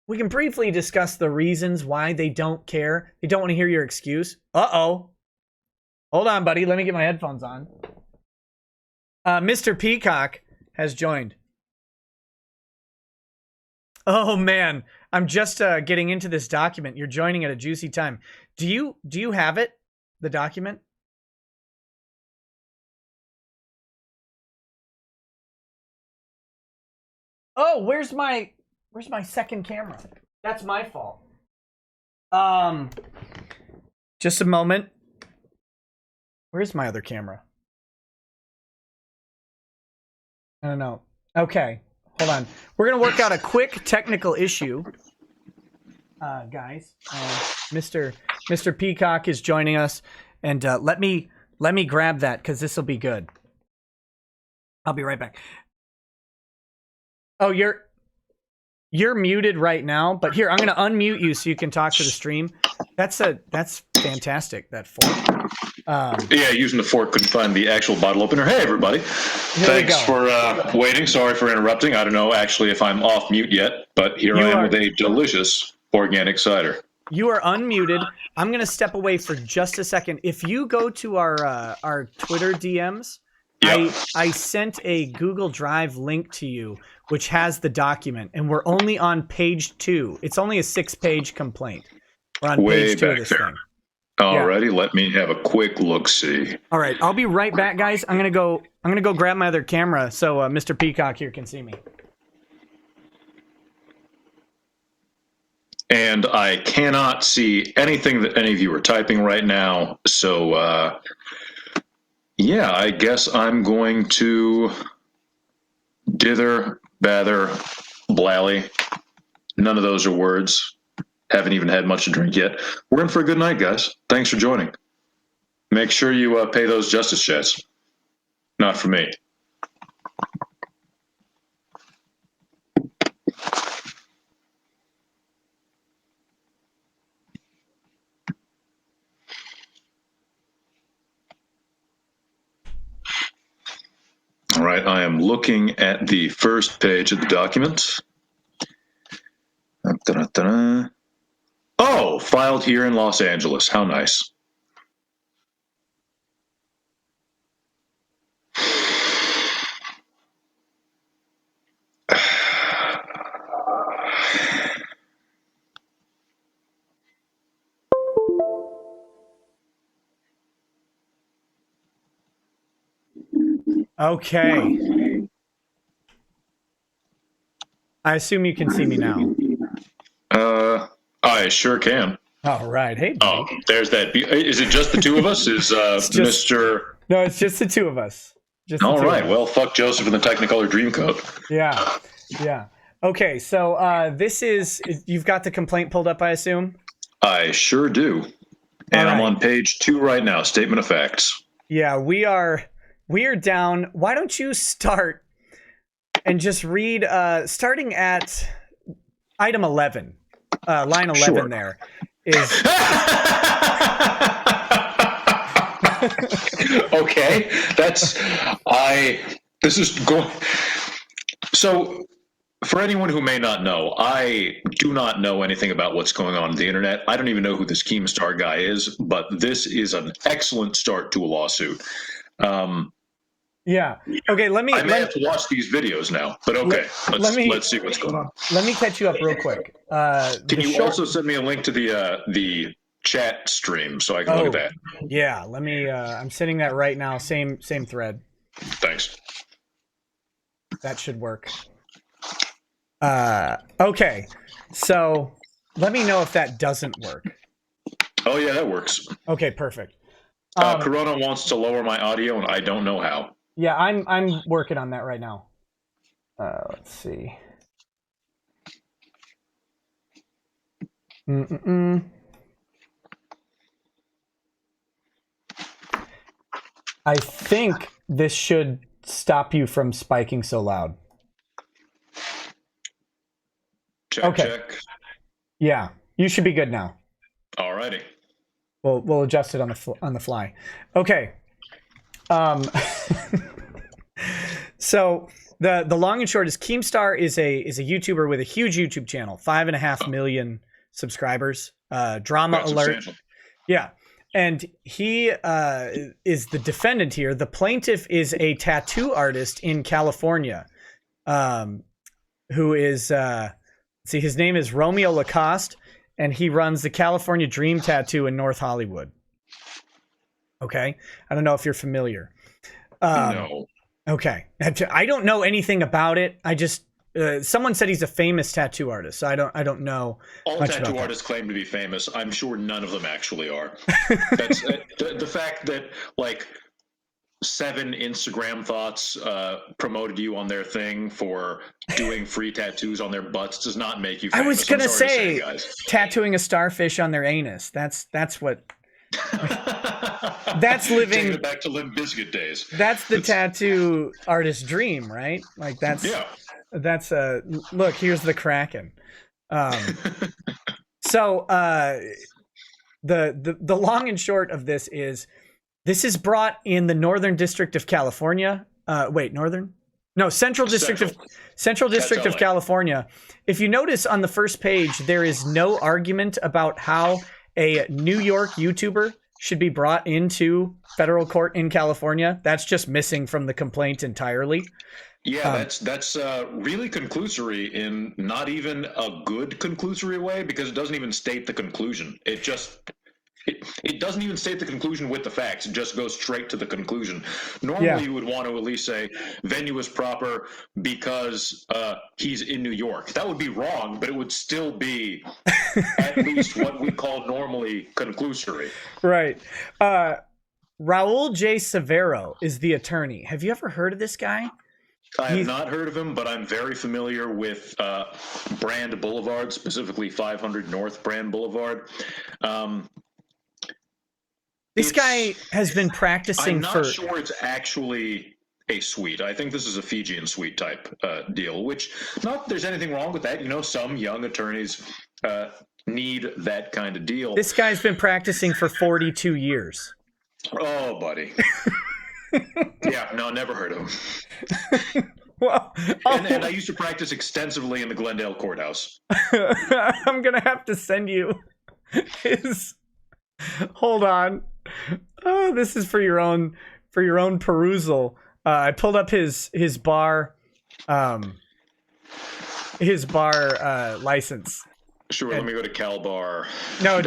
we can briefly discuss the reasons why they don't care. They don't want to hear your excuse. Uh-oh. Hold on, buddy. Let me get my headphones on. Mr. Peacock has joined. Oh, man. I'm just getting into this document. You're joining at a juicy time. Do you have it? The document? Oh, where's my second camera? That's my fault. Just a moment. Where's my other camera? I don't know. Okay, hold on. We're gonna work out a quick technical issue. guys. Mr. Peacock is joining us, and let me grab that because this will be good. I'll be right back. Oh, you're muted right now, but here I'm going to unmute you so you can talk to the stream. That's fantastic. That fork. Yeah, using the fork, couldn't find the actual bottle opener. Hey, everybody. Thanks for waiting. Sorry for interrupting. I don't know actually if I'm off mute yet, but here I am with a delicious organic cider. You are unmuted. I'm going to step away for just a second. If you go to our Twitter DMs, yep. I sent a Google Drive link to you, which has the document, and we're only on page 2. It's only a 6-page complaint. We're on page 2 of this thing. Alrighty, Let me have a quick look-see. All right, I'll be right back, guys. I'm gonna go grab my other camera so Mr. Peacock here can see me. And I cannot see anything that any of you are typing right now, so yeah, I guess I'm going to dither, bather, blally. None of those are words. Haven't even had much to drink yet. We're in for a good night, guys. Thanks for joining. Make sure you pay those justice checks. Not for me. All right, I am looking at the first page of the document. Da-da-da-da. Oh, filed here in Los Angeles. How nice. Okay. I assume you can see me now. I sure can. All right. Hey, buddy. Oh, there's that. Is it just the two of us? Is Mr. No, it's just the two of us. All right. Well, fuck Joseph in the Technicolor Dreamcoat. Yeah. Yeah. Okay. So this is, you've got the complaint pulled up, I assume? I sure do. And I'm on page 2 right now. Statement of facts. Yeah, we are down. Why don't you start and just read, starting at item 11, line 11 sure. There is. Okay, this is going. So, for anyone who may not know, I do not know anything about what's going on the internet. I don't even know who this Keemstar guy is, but this is an excellent start to a lawsuit. Yeah. Okay. I may have to watch these videos now, but okay. Let's see what's going on. Let me catch you up real quick. Can you also send me a link to the chat stream so I can look at that? Yeah. Let me. I'm sending that right now. Same thread. Thanks. That should work. Okay. So let me know if that doesn't work. Oh yeah, that works. Okay. Perfect. Corona wants to lower my audio, and I don't know how. Yeah, I'm working on that right now. Let's see. I think this should stop you from spiking so loud. Check. Yeah, you should be good now. Alrighty. We'll adjust it on the fly. Okay. So the long and short is Keemstar is a YouTuber with a huge YouTube channel, 5.5 million subscribers. Drama alert. Yeah. And he is the defendant here. The plaintiff is a tattoo artist in California, who is his name is Romeo Lacoste, and he runs the California Dream Tattoo in North Hollywood. Okay. I don't know if you're familiar. No. Okay. I don't know anything about it. I just someone said he's a famous tattoo artist, so I don't know. All tattoo artists claim to be famous. I'm sure none of them actually are. That's the fact that 7 Instagram thoughts promoted you on their thing for doing free tattoos on their butts does not make you famous. I was going to say, guys. Tattooing a starfish on their anus. That's what... That's living... Taking it back to Limp Bizkit days. That's the tattoo artist's dream, right? Like, that's... Yeah. That's look, here's the Kraken. So the long and short of this is brought in the Northern District of California. Central District of California. If you notice on the first page, there is no argument about how a New York YouTuber should be brought into federal court in California. That's just missing from the complaint entirely. Yeah, that's really conclusory in not even a good conclusory way, because it doesn't even state the conclusion. It doesn't even state the conclusion with the facts. It just goes straight to the conclusion. Normally, you would want to at least say venue is proper because he's in New York. That would be wrong, but it would still be at least what we call normally conclusory. Right. Raul J. Severo is the attorney. Have you ever heard of this guy? I have not heard of him, but I'm very familiar with Brand Boulevard, specifically 500 North Brand Boulevard. This guy has been practicing I'm not sure it's actually a suite. I think this is a Fijian suite type deal, which not there's anything wrong with that. You know, some young attorneys need that kind of deal. This guy's been practicing for 42 years. Oh, buddy. Yeah, no, never heard of him. Well, and I used to practice extensively in the Glendale courthouse. I'm gonna have to send you his. Hold on. Oh, this is for your own perusal. I pulled up his bar license. Sure, let me go to CalBar. No,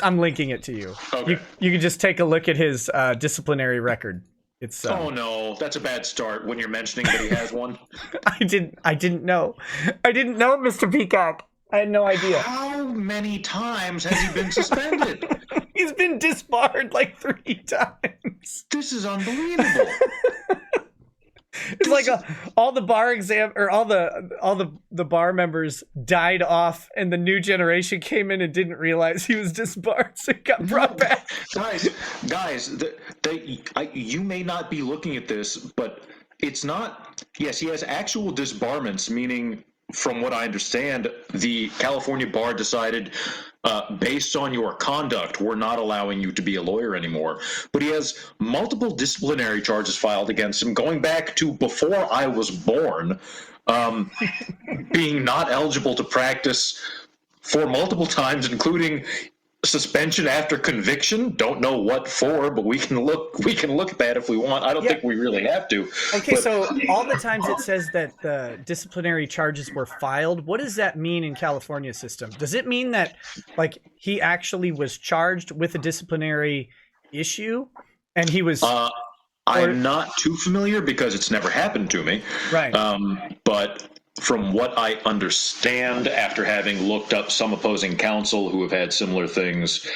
I'm linking it to you. Okay. You can just take a look at his disciplinary record. It's oh no, that's a bad start when you're mentioning that he has one. I didn't know, Mr. Peacock. I had no idea. How many times has he been suspended? He's been disbarred like 3 times. This is unbelievable. It's like all the bar exam or all the bar members died off, and the new generation came in and didn't realize he was disbarred, so he got brought back. Guys, you may not be looking at this, but it's not. Yes, he has actual disbarments, meaning, from what I understand, the California bar decided, based on your conduct, we're not allowing you to be a lawyer anymore. But he has multiple disciplinary charges filed against him, going back to before I was born, being not eligible to practice for multiple times, including suspension after conviction. Don't know what for, but we can look at that if we want. I don't think we really have to. Okay, so all the times it says that the disciplinary charges were filed, what does that mean in California system? Does it mean that, like, he actually was charged with a disciplinary issue and he was I'm not too familiar because it's never happened to me. Right. But from what I understand, after having looked up some opposing counsel who have had similar things,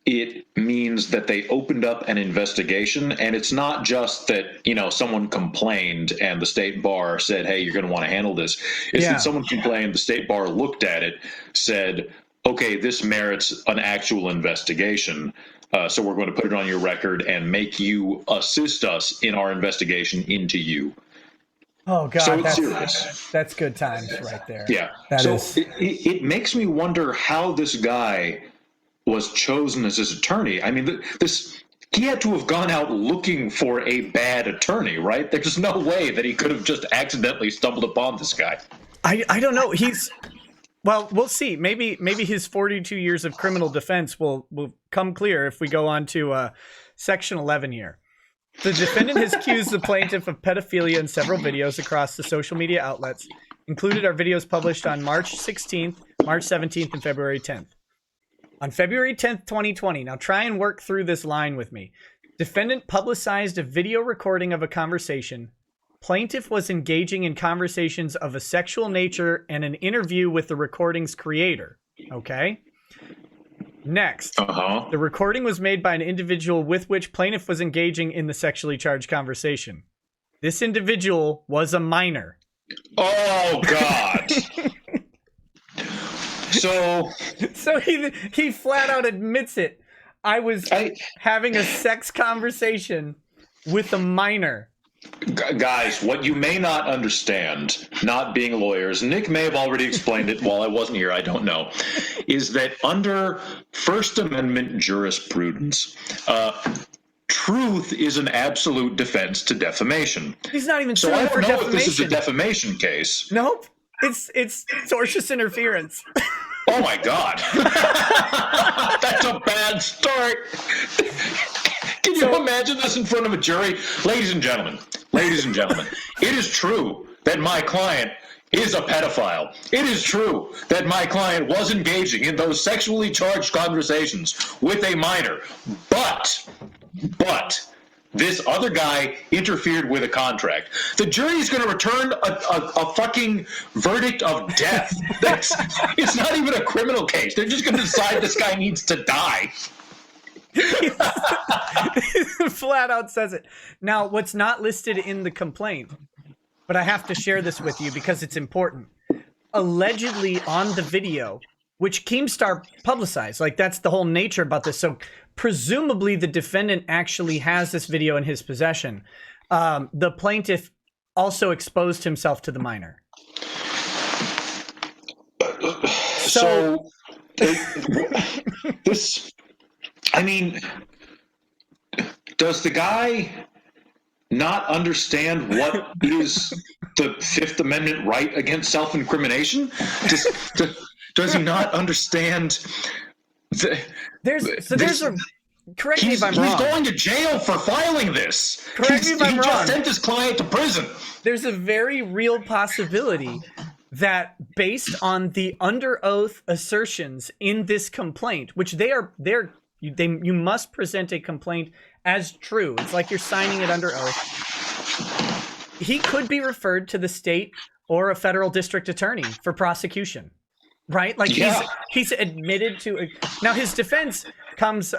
it means that they opened up an investigation, and it's not just that, someone complained and the state bar said, hey, you're going to want to handle this. It's that someone complained, the state bar looked at it, said, okay, this merits an actual investigation. So we're going to put it on your record and make you assist us in our investigation into you. Oh God, so it's serious. That's good times right there. Yeah. It makes me wonder how this guy was chosen as his attorney. I mean, he had to have gone out looking for a bad attorney, right? There's no way that he could have just accidentally stumbled upon this guy. I don't know. Well, we'll see. Maybe his 42 years of criminal defense will come clear if we go on to Section 11 here. The defendant has accused the plaintiff of pedophilia in several videos across the social media outlets. Included are videos published on March 16th, March 17th, and February 10th. On February 10th, 2020, now try and work through this line with me. Defendant publicized a video recording of a conversation. Plaintiff was engaging in conversations of a sexual nature and an interview with the recording's creator. Okay? Next, Uh-huh. the recording was made by an individual with which plaintiff was engaging in the sexually charged conversation. This individual was a minor. Oh, God. So he flat out admits it. I was having a sex conversation with a minor. Guys, what you may not understand, not being lawyers, Nick may have already explained it while I wasn't here, I don't know, is that under First Amendment jurisprudence, truth is an absolute defense to defamation. He's not even so suing I for don't know defamation. if this is a defamation case. Nope. It's tortious interference. Oh my God. That's a bad start. Can you imagine this in front of a jury? Ladies and gentlemen, it is true that my client is a pedophile. It is true that my client was engaging in those sexually charged conversations with a minor. But this other guy interfered with a contract. The jury is going to return a fucking verdict of death. It's not even a criminal case. They're just going to decide this guy needs to die. Flat out says it. Now, what's not listed in the complaint, but I have to share this with you because it's important. Allegedly on the video, which Keemstar publicized, like that's the whole nature about this. So presumably the defendant actually has this video in his possession. The plaintiff also exposed himself to the minor. So this, I mean, does the guy not understand what is the Fifth Amendment right against self-incrimination? Does he not understand? Correct me if I'm wrong. He's going to jail for filing this. Correct me if I'm wrong. He just sent his client to prison. There's a very real possibility that based on the under oath assertions in this complaint, which you must present a complaint as true. It's like you're signing it under oath. He could be referred to the state or a federal district attorney for prosecution, right? Like he's admitted to. Now his defense comes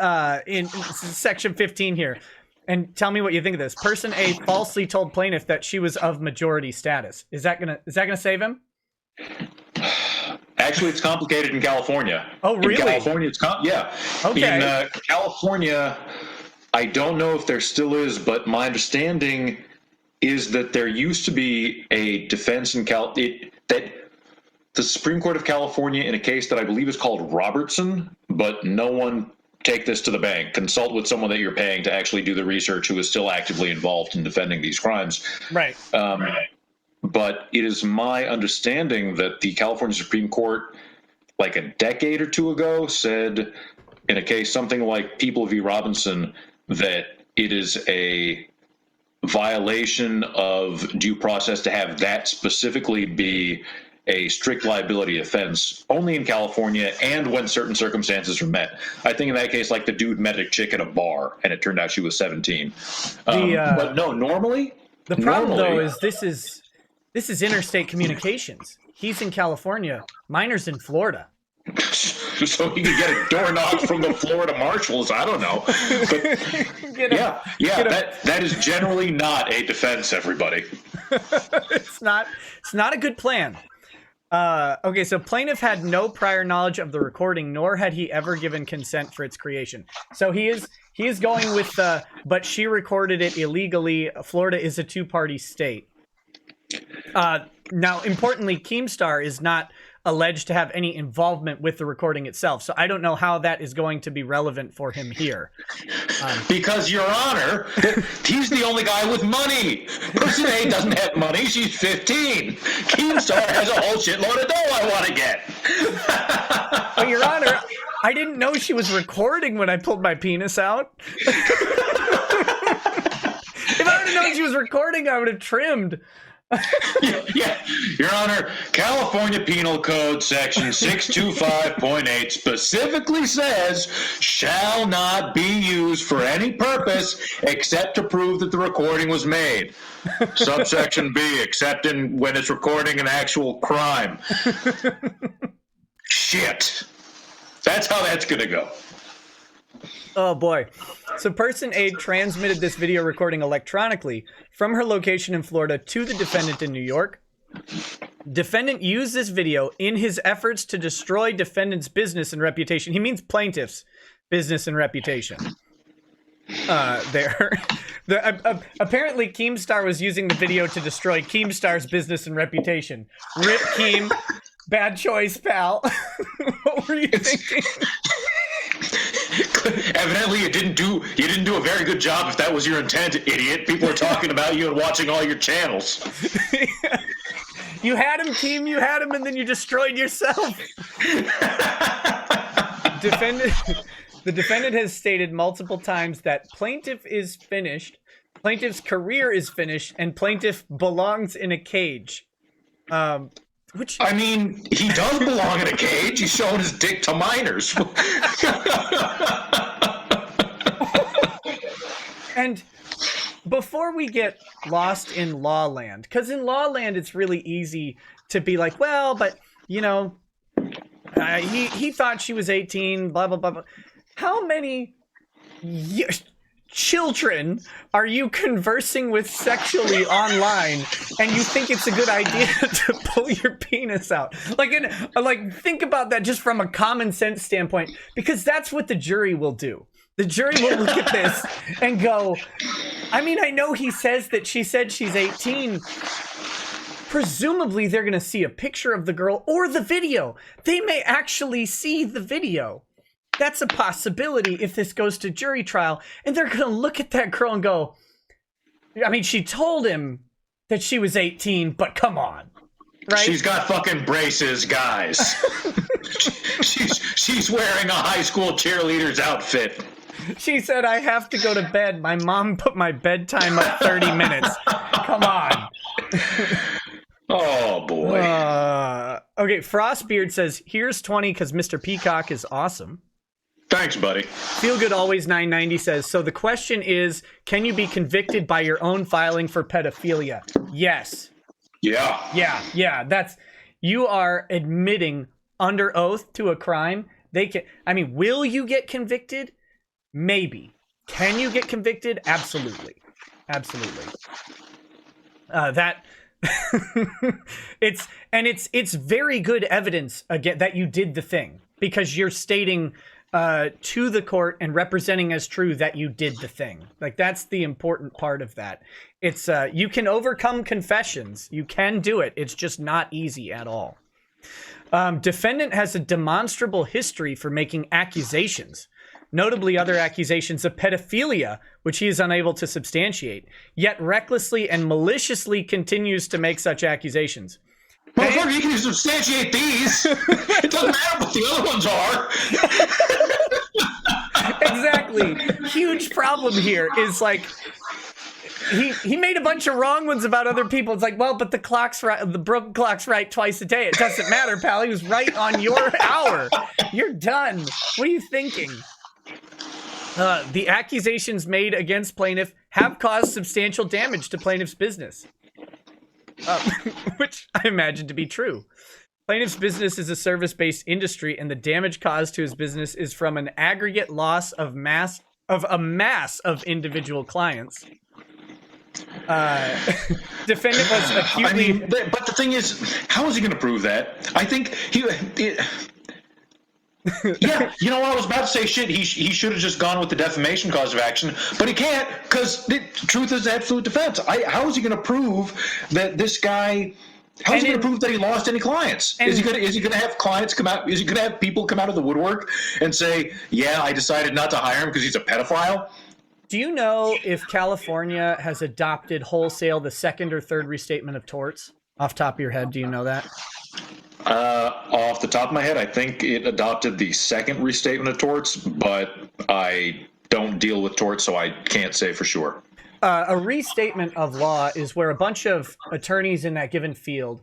in section 15 here. And tell me what you think of this. Person A falsely told plaintiff that she was of majority status. Is that gonna save him? Actually, it's complicated in California. Oh, really? In California, yeah. Okay. In California, I don't know if there still is, but my understanding is that there used to be a defense in that the Supreme Court of California, in a case that I believe is called Robertson, but no one take this to the bank. Consult with someone that you're paying to actually do the research who is still actively involved in defending these crimes. Right. But it is my understanding that the California Supreme Court, like a decade or two ago, said in a case something like People v. Robinson that it is a violation of due process to have that specifically be a strict liability offense only in California and when certain circumstances are met. I think in that case, like the dude met a chick at a bar and it turned out she was 17. But no, normally. The problem though is this is interstate communications. He's in California. Minor's in Florida. So he could get a door knock from the Florida marshals. I don't know. But that is generally not a defense, everybody. It's not a good plan. Okay, so plaintiff had no prior knowledge of the recording, nor had he ever given consent for its creation. So he is going with but she recorded it illegally. Florida is a two-party state. Now, importantly, Keemstar is not alleged to have any involvement with the recording itself. So I don't know how that is going to be relevant for him here. Because, Your Honor, he's the only guy with money. Person A doesn't have money. She's 15. Keemstar has a whole shitload of dough I want to get. But, Your Honor, I didn't know she was recording when I pulled my penis out. If I would have known she was recording, I would have trimmed. Yeah, Your Honor, California Penal Code Section 625.8 specifically says shall not be used for any purpose except to prove that the recording was made. Subsection B, except when it's recording an actual crime. Shit. That's how that's going to go. Oh boy. So person A transmitted this video recording electronically from her location in Florida to the defendant in New York. Defendant used this video in his efforts to destroy defendant's business and reputation. He means plaintiff's business and reputation. Apparently Keemstar was using the video to destroy Keemstar's business and reputation. Rip Keem. Bad choice, pal. What were you thinking? Evidently, you didn't do a very good job if that was your intent, idiot. People are talking about you and watching all your channels. You had him, Keem. You had him, and then you destroyed yourself. The defendant has stated multiple times that plaintiff is finished, plaintiff's career is finished, and plaintiff belongs in a cage. Which, I mean, he does belong in a cage. He's showing his dick to minors. And before we get lost in law land, because in law land it's really easy to be like, well, but, you know, he thought she was 18, blah, blah, blah, blah. How many children are you conversing with sexually online and you think it's a good idea to pull your penis out? Like think about that just from a common sense standpoint, because that's what the jury will do. The jury will look at this and go, I mean, I know he says that she said she's 18. Presumably they're going to see a picture of the girl or the video. They may actually see the video. That's a possibility if this goes to jury trial. And they're going to look at that girl and go, I mean, she told him that she was 18, but come on. Right? She's got fucking braces, guys. she's wearing a high school cheerleader's outfit. She said, I have to go to bed. My mom put my bedtime up 30 minutes. Come on. Oh, boy. Okay, Frostbeard says, here's 20 because Mr. Peacock is awesome. Thanks, buddy. Feel Good Always 990 says, so the question is, can you be convicted by your own filing for pedophilia? Yes. Yeah. That's, you are admitting under oath to a crime. They can, I mean, will you get convicted? Maybe. Can you get convicted? Absolutely. It's very good evidence again that you did the thing, because you're stating to the court and representing as true that you did the thing. Like, that's the important part of that. It's you can overcome confessions. You can do it. It's just not easy at all. Defendant has a demonstrable history for making accusations, notably other accusations of pedophilia, which he is unable to substantiate, yet recklessly and maliciously continues to make such accusations. Motherfucker, you can substantiate these. It doesn't matter what the other ones are. Exactly. Huge problem here is, like, he made a bunch of wrong ones about other people. It's like, well, but the clock's right, the broken clock's right twice a day. It doesn't matter, pal. He was right on your hour. You're done. What are you thinking? The accusations made against plaintiff have caused substantial damage to plaintiff's business, which I imagine to be true. Plaintiff's business is a service-based industry, and the damage caused to his business is from an aggregate loss of a mass of individual clients. Defendant was acutely... I mean, but the thing is, how is he going to prove that? I think yeah, you know what, I was about to say shit. He should have just gone with the defamation cause of action, but he can't, because the truth is absolute defense. How is he going to prove that this guy? How is he going to prove that he lost any clients? Is he going to have clients come out? Is he going to have people come out of the woodwork and say, "Yeah, I decided not to hire him because he's a pedophile"? Do you know if California has adopted wholesale the second or third restatement of torts? Off the top of your head, do you know that? Off the top of my head, I think it adopted the second restatement of torts, but I don't deal with torts, so I can't say for sure. A restatement of law is where a bunch of attorneys in that given field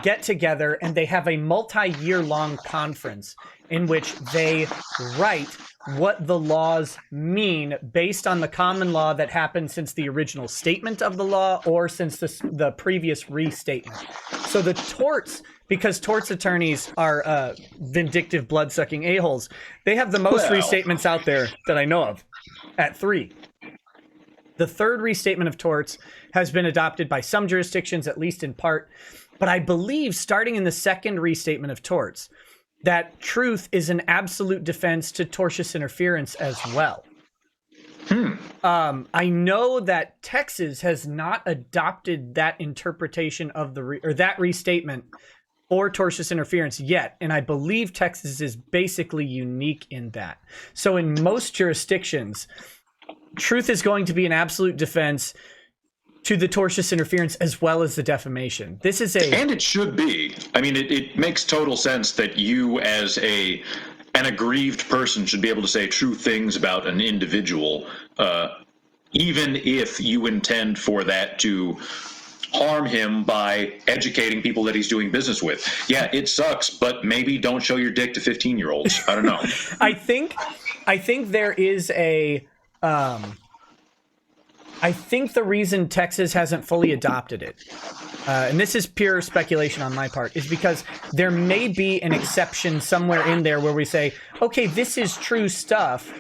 get together and they have a multi-year-long conference in which they write what the laws mean based on the common law that happened since the original statement of the law or since the previous restatement. So the torts because torts attorneys are vindictive, blood-sucking a-holes. They have the most restatements out there that I know of, at 3. The 3rd restatement of torts has been adopted by some jurisdictions, at least in part. But I believe, starting in the 2nd restatement of torts, that truth is an absolute defense to tortious interference as well. I know that Texas has not adopted that interpretation of that restatement for tortious interference yet, and I believe Texas is basically unique in that. So in most jurisdictions, truth is going to be an absolute defense to the tortious interference as well as the defamation. This is and it should be. I mean, it makes total sense that you, as an aggrieved person, should be able to say true things about an individual, even if you intend for that to harm him by educating people that he's doing business with. Yeah, it sucks, but maybe don't show your dick to 15-year-olds. I don't know. I think there is a I think the reason Texas hasn't fully adopted it, and this is pure speculation on my part, is because there may be an exception somewhere in there where we say, okay, this is true stuff,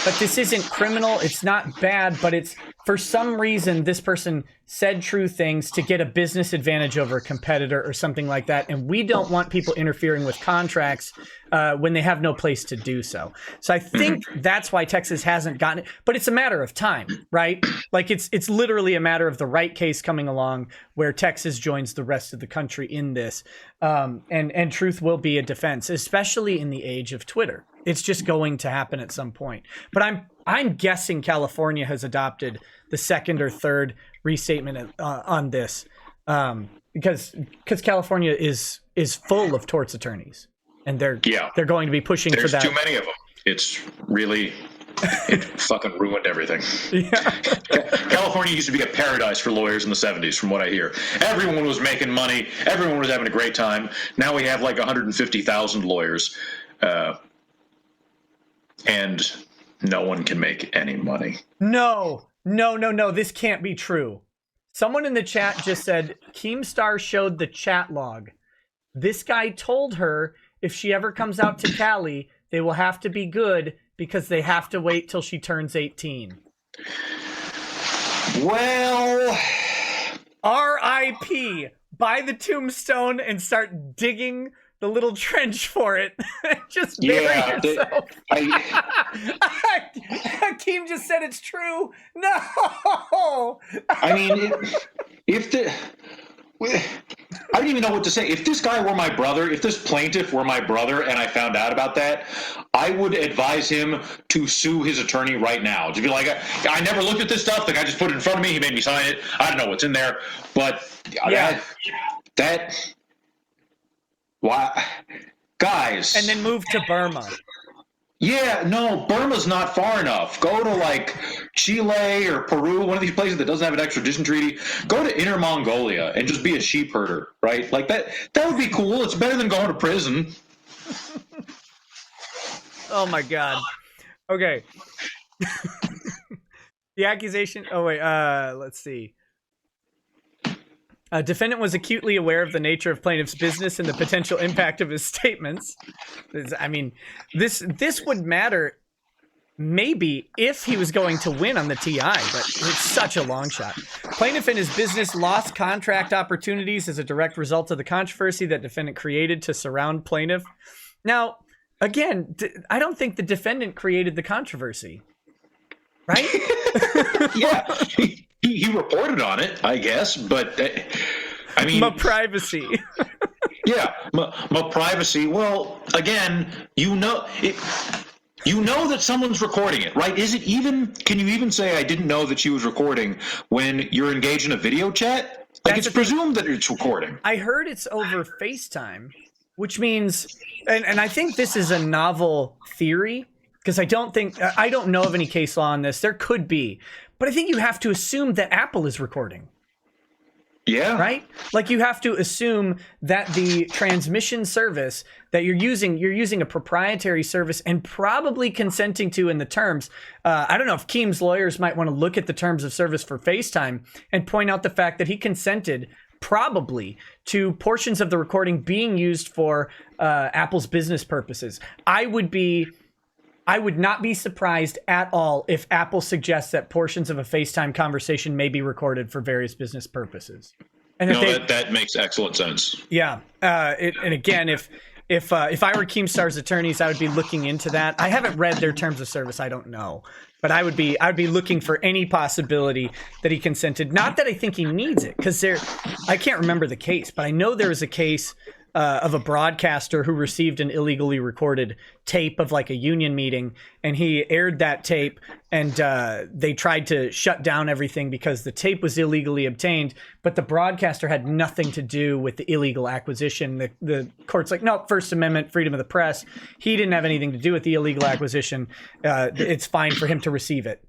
but this isn't criminal, it's not bad, but it's, for some reason, this person said true things to get a business advantage over a competitor or something like that, and we don't want people interfering with contracts when they have no place to do so. So I think that's why Texas hasn't gotten it, but it's a matter of time, right? Like it's literally a matter of the right case coming along where Texas joins the rest of the country in this, and truth will be a defense, especially in the age of Twitter. It's just going to happen at some point. But I'm guessing California has adopted the 2nd or 3rd restatement on this, because California is full of torts attorneys, and they're going to be pushing for that. There's too many of them. It's really, it fucking ruined everything. Yeah. California used to be a paradise for lawyers in the 70s, from what I hear. Everyone was making money. Everyone was having a great time. Now we have like 150,000 lawyers, and no one can make any money. No. This can't be true. Someone in the chat just said, Keemstar showed the chat log. This guy told her if she ever comes out to Cali, they will have to be good because they have to wait till she turns 18. Well, R.I.P. Buy the tombstone and start digging the little trench for it. Just bury yourself. Keem just said it's true. No. I mean, I don't even know what to say. If this guy were my brother, if this plaintiff were my brother and I found out about that, I would advise him to sue his attorney right now. To be like, I never looked at this stuff. The guy just put it in front of me. He made me sign it. I don't know what's in there. But why, guys. And then move to Burma. Yeah, no, Burma's not far enough. Go to like Chile or Peru, one of these places that doesn't have an extradition treaty. Go to Inner Mongolia and just be a sheep herder, right? Like that would be cool. It's better than going to prison. Oh my God. Okay. The accusation. Oh wait, let's see. A defendant was acutely aware of the nature of plaintiff's business and the potential impact of his statements. I mean, this would matter maybe if he was going to win on the TI, but it's such a long shot. Plaintiff and his business lost contract opportunities as a direct result of the controversy that defendant created to surround plaintiff. Now, again, I don't think the defendant created the controversy, right? Yeah. He reported on it, I guess, but I mean, my privacy. Yeah, my privacy. Well, again, you know that someone's recording it, right? Can you even say I didn't know that she was recording when you're engaged in a video chat? Like, it's presumed that it's recording. I heard it's over FaceTime, which means, and I think this is a novel theory, because I don't know of any case law on this. There could be. But I think you have to assume that Apple is recording. Yeah. Right? Like, you have to assume that the transmission service that you're using a proprietary service and probably consenting to in the terms. I don't know if Keem's lawyers might want to look at the terms of service for FaceTime and point out the fact that he consented probably to portions of the recording being used for Apple's business purposes. I would not be surprised at all if Apple suggests that portions of a FaceTime conversation may be recorded for various business purposes. And that makes excellent sense. Yeah. And again, if I were Keemstar's attorneys, I would be looking into that. I haven't read their terms of service. I don't know. But I would be looking for any possibility that he consented. Not that I think he needs it, because I can't remember the case, but I know there was a case of a broadcaster who received an illegally recorded tape of like a union meeting, and he aired that tape, and they tried to shut down everything because the tape was illegally obtained, but the broadcaster had nothing to do with the illegal acquisition. The court's like, no, First Amendment, freedom of the press. He didn't have anything to do with the illegal acquisition. It's fine for him to receive it.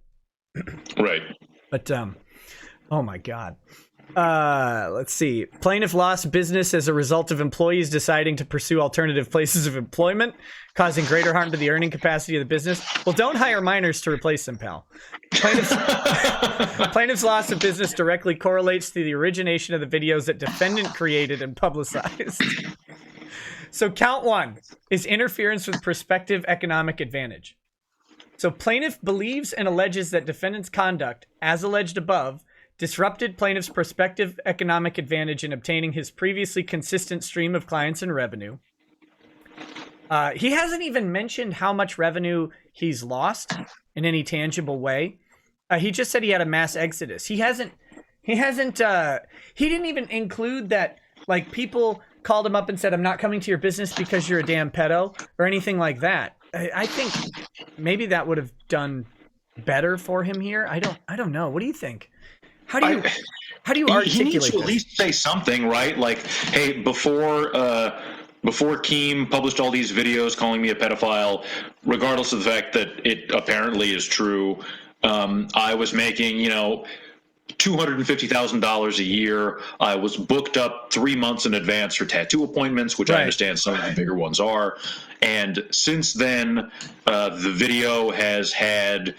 Right. But, oh my God. Let's see. Plaintiff lost business as a result of employees deciding to pursue alternative places of employment, causing greater harm to the earning capacity of the business. Well, don't hire minors to replace them, pal. Plaintiff's loss of business directly correlates to the origination of the videos that defendant created and publicized. So count one is interference with prospective economic advantage. So plaintiff believes and alleges that defendant's conduct, as alleged above, disrupted plaintiff's prospective economic advantage in obtaining his previously consistent stream of clients and revenue. He hasn't even mentioned how much revenue he's lost in any tangible way. He just said he had a mass exodus. He didn't even include that, like, people called him up and said, I'm not coming to your business because you're a damn pedo, or anything like that. I think maybe that would have done better for him here. I don't know. What do you think? How do you articulate he needs to this? at least say something, right? Like, hey, before Keem published all these videos calling me a pedophile, regardless of the fact that it apparently is true, I was making, $250,000 a year. I was booked up 3 months in advance for tattoo appointments, which I understand some of the bigger ones are. And since then, the video has had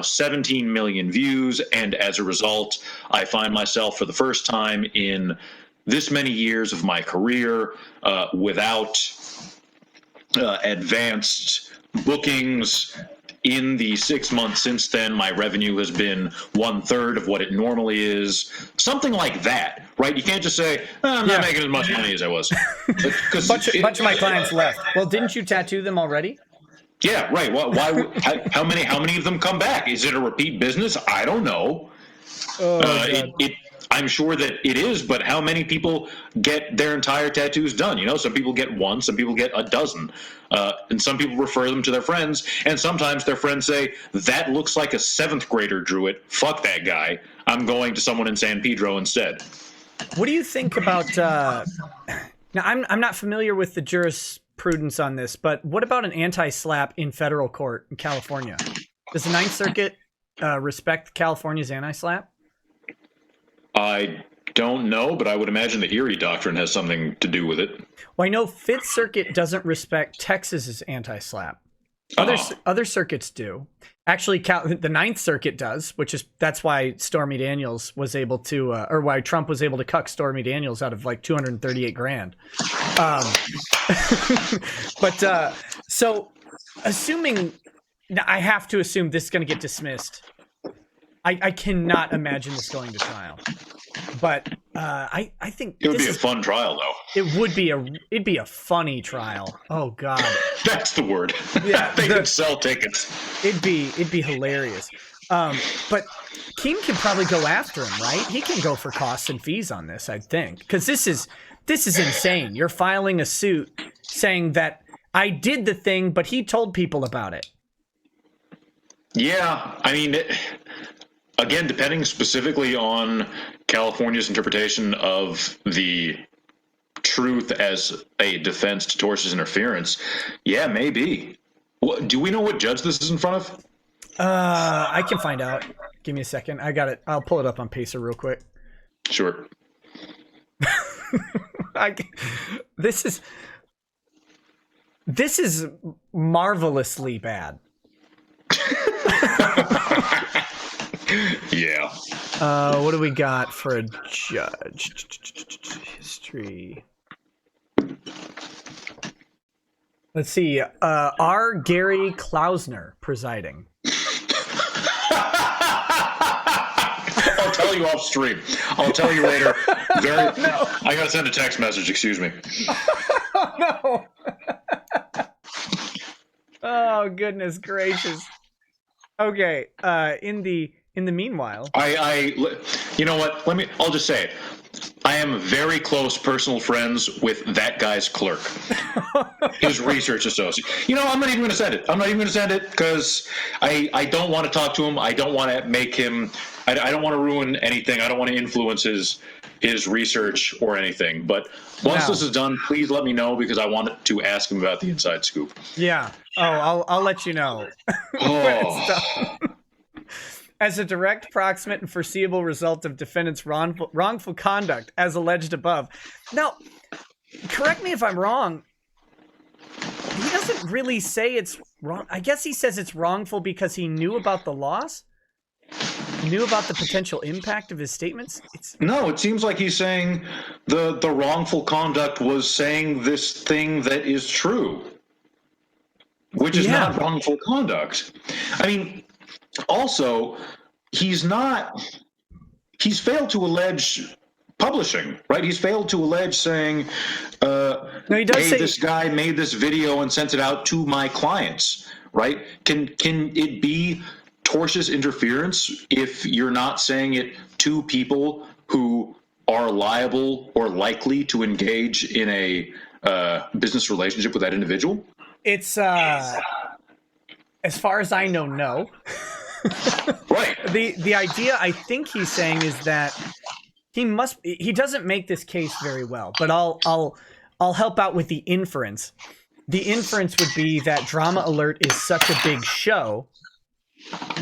17 million views, and as a result, I find myself for the first time in this many years of my career without advanced bookings. In the 6 months since then, my revenue has been 1/3 of what it normally is. Something like that, right? You can't just say, I'm not making as much money as I was. Bunch of my clients left. Well, didn't you tattoo them already? Yeah, right. Why? How many of them come back? Is it a repeat business? I don't know. I'm sure that it is, but how many people get their entire tattoos done? Some people get one, some people get a dozen, and some people refer them to their friends, and sometimes their friends say, that looks like a 7th grader drew it. Fuck that guy. I'm going to someone in San Pedro instead. What do you think about... now, I'm not familiar with the jurisprudence on this, but what about an anti-slap in federal court in California? Does the Ninth Circuit respect California's anti-slap? I don't know, but I would imagine the Erie Doctrine has something to do with it. Well, I know Fifth Circuit doesn't respect Texas's anti-slap. Other circuits do. Actually, the Ninth Circuit does, that's why Stormy Daniels was able to, or why Trump was able to cuck Stormy Daniels out of like $238,000. But so assuming, I have to assume this is going to get dismissed. I cannot imagine this going to trial, but I think it would be a fun trial, though. It'd be a funny trial. Oh God, that's the word. Yeah, they could sell tickets. It'd be hilarious. But Keem can probably go after him, right? He can go for costs and fees on this, I think, because this is insane. You're filing a suit saying that I did the thing, but he told people about it. Yeah, I mean. Again, depending specifically on California's interpretation of the truth as a defense to tortious interference, yeah, maybe. Do we know what judge this is in front of? I can find out. Give me a second. I got it. I'll pull it up on Pacer real quick. Sure. This is marvelously bad. Yeah. What do we got for a judge? History. Let's see. R. Gary Klausner presiding. I'll tell you off stream. I'll tell you later. No. I gotta send a text message. Excuse me. Oh, no. Oh, goodness gracious. Okay. In the meanwhile, you know what? I'll just say it. I am very close personal friends with that guy's clerk, his research associate. You know, I'm not even going to send it. I'm not even going to send it because I don't want to talk to him. I don't want to make him. I don't want to ruin anything. I don't want to influence his research or anything. But once this is done, please let me know because I want to ask him about the inside scoop. Yeah. Oh, I'll let you know. Oh. As a direct, proximate, and foreseeable result of defendant's wrongful conduct, as alleged above. Now, correct me if I'm wrong. He doesn't really say it's wrong. I guess he says it's wrongful because he knew about the loss, knew about the potential impact of his statements. No, it seems like he's saying the wrongful conduct was saying this thing that is true, which is not wrongful conduct. I mean, also, he's failed to allege publishing, right? He's failed to allege saying, no, he does say this guy made this video and sent it out to my clients, right? Can it be tortious interference if you're not saying it to people who are liable or likely to engage in a business relationship with that individual? It's, as far as I know, no. Right. The idea I think he's saying is that he doesn't make this case very well, but I'll help out with the inference. The inference would be that Drama Alert is such a big show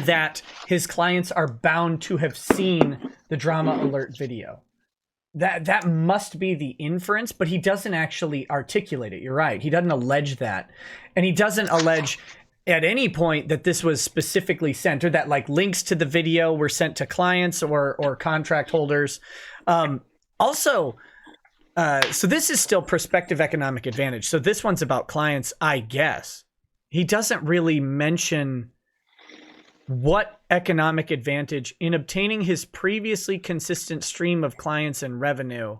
that his clients are bound to have seen the Drama Alert video. That must be the inference, but he doesn't actually articulate it. You're right. He doesn't allege that. And he doesn't allege at any point that this was specifically sent or that like links to the video were sent to clients or contract holders. So this is still prospective economic advantage. So this one's about clients, I guess. He doesn't really mention what economic advantage in obtaining his previously consistent stream of clients and revenue.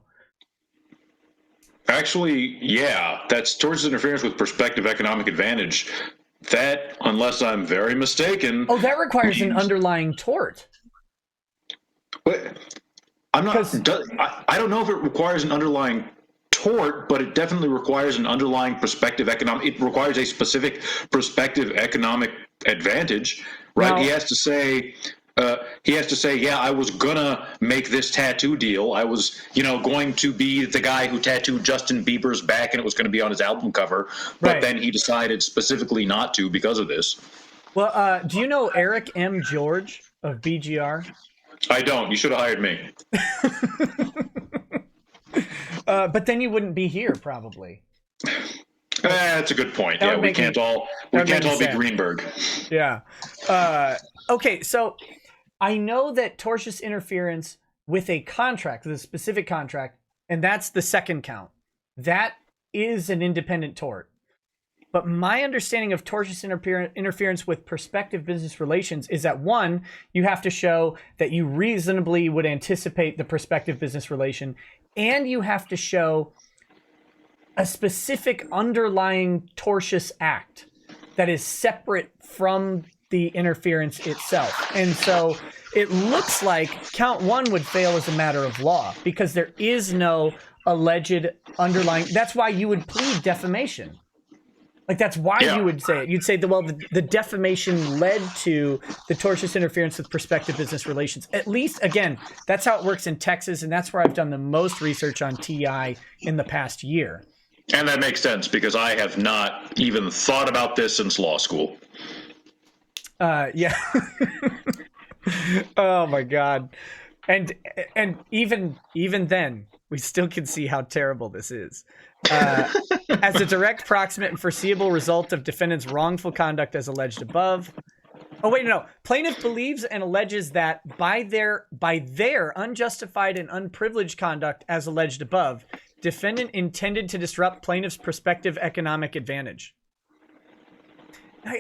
Actually, yeah, that's tortious interference with prospective economic advantage. That, unless I'm very mistaken... Oh, that requires an underlying tort. I'm not... I don't know if it requires an underlying tort, but it definitely requires an underlying prospective economic... It requires a specific prospective economic advantage, right? Now, he has to say, yeah, I was gonna make this tattoo deal. I was, going to be the guy who tattooed Justin Bieber's back, and it was going to be on his album cover. But then he decided specifically not to because of this. Well, do you know Eric M. George of BGR? I don't. You should have hired me. But then you wouldn't be here, probably. That's a good point. Yeah, we can't all be Greenberg. Yeah. Okay, so I know that tortious interference with a contract, with a specific contract, and that's the second count. That is an independent tort. But my understanding of tortious interference with prospective business relations is that, one, you have to show that you reasonably would anticipate the prospective business relation, and you have to show a specific underlying tortious act that is separate from the interference itself. And so it looks like count one would fail as a matter of law because there is no alleged underlying. That's why you would plead defamation. Like, that's why you would say it. You'd say, the defamation led to the tortious interference with prospective business relations. At least, again, that's how it works in Texas, and that's where I've done the most research on TI in the past year. And that makes sense because I have not even thought about this since law school. Yeah. Oh my God. And even then, we still can see how terrible this is. As a direct, proximate, and foreseeable result of defendant's wrongful conduct as alleged above. Oh wait, no. Plaintiff believes and alleges that by their unjustified and unprivileged conduct, as alleged above, defendant intended to disrupt plaintiff's prospective economic advantage.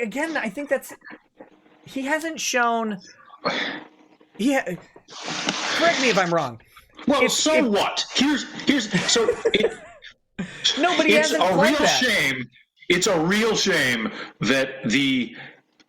Again, I think he hasn't shown. Correct me if I'm wrong. Well, what? Here's so. No, but he hasn't played that. It's a real shame that the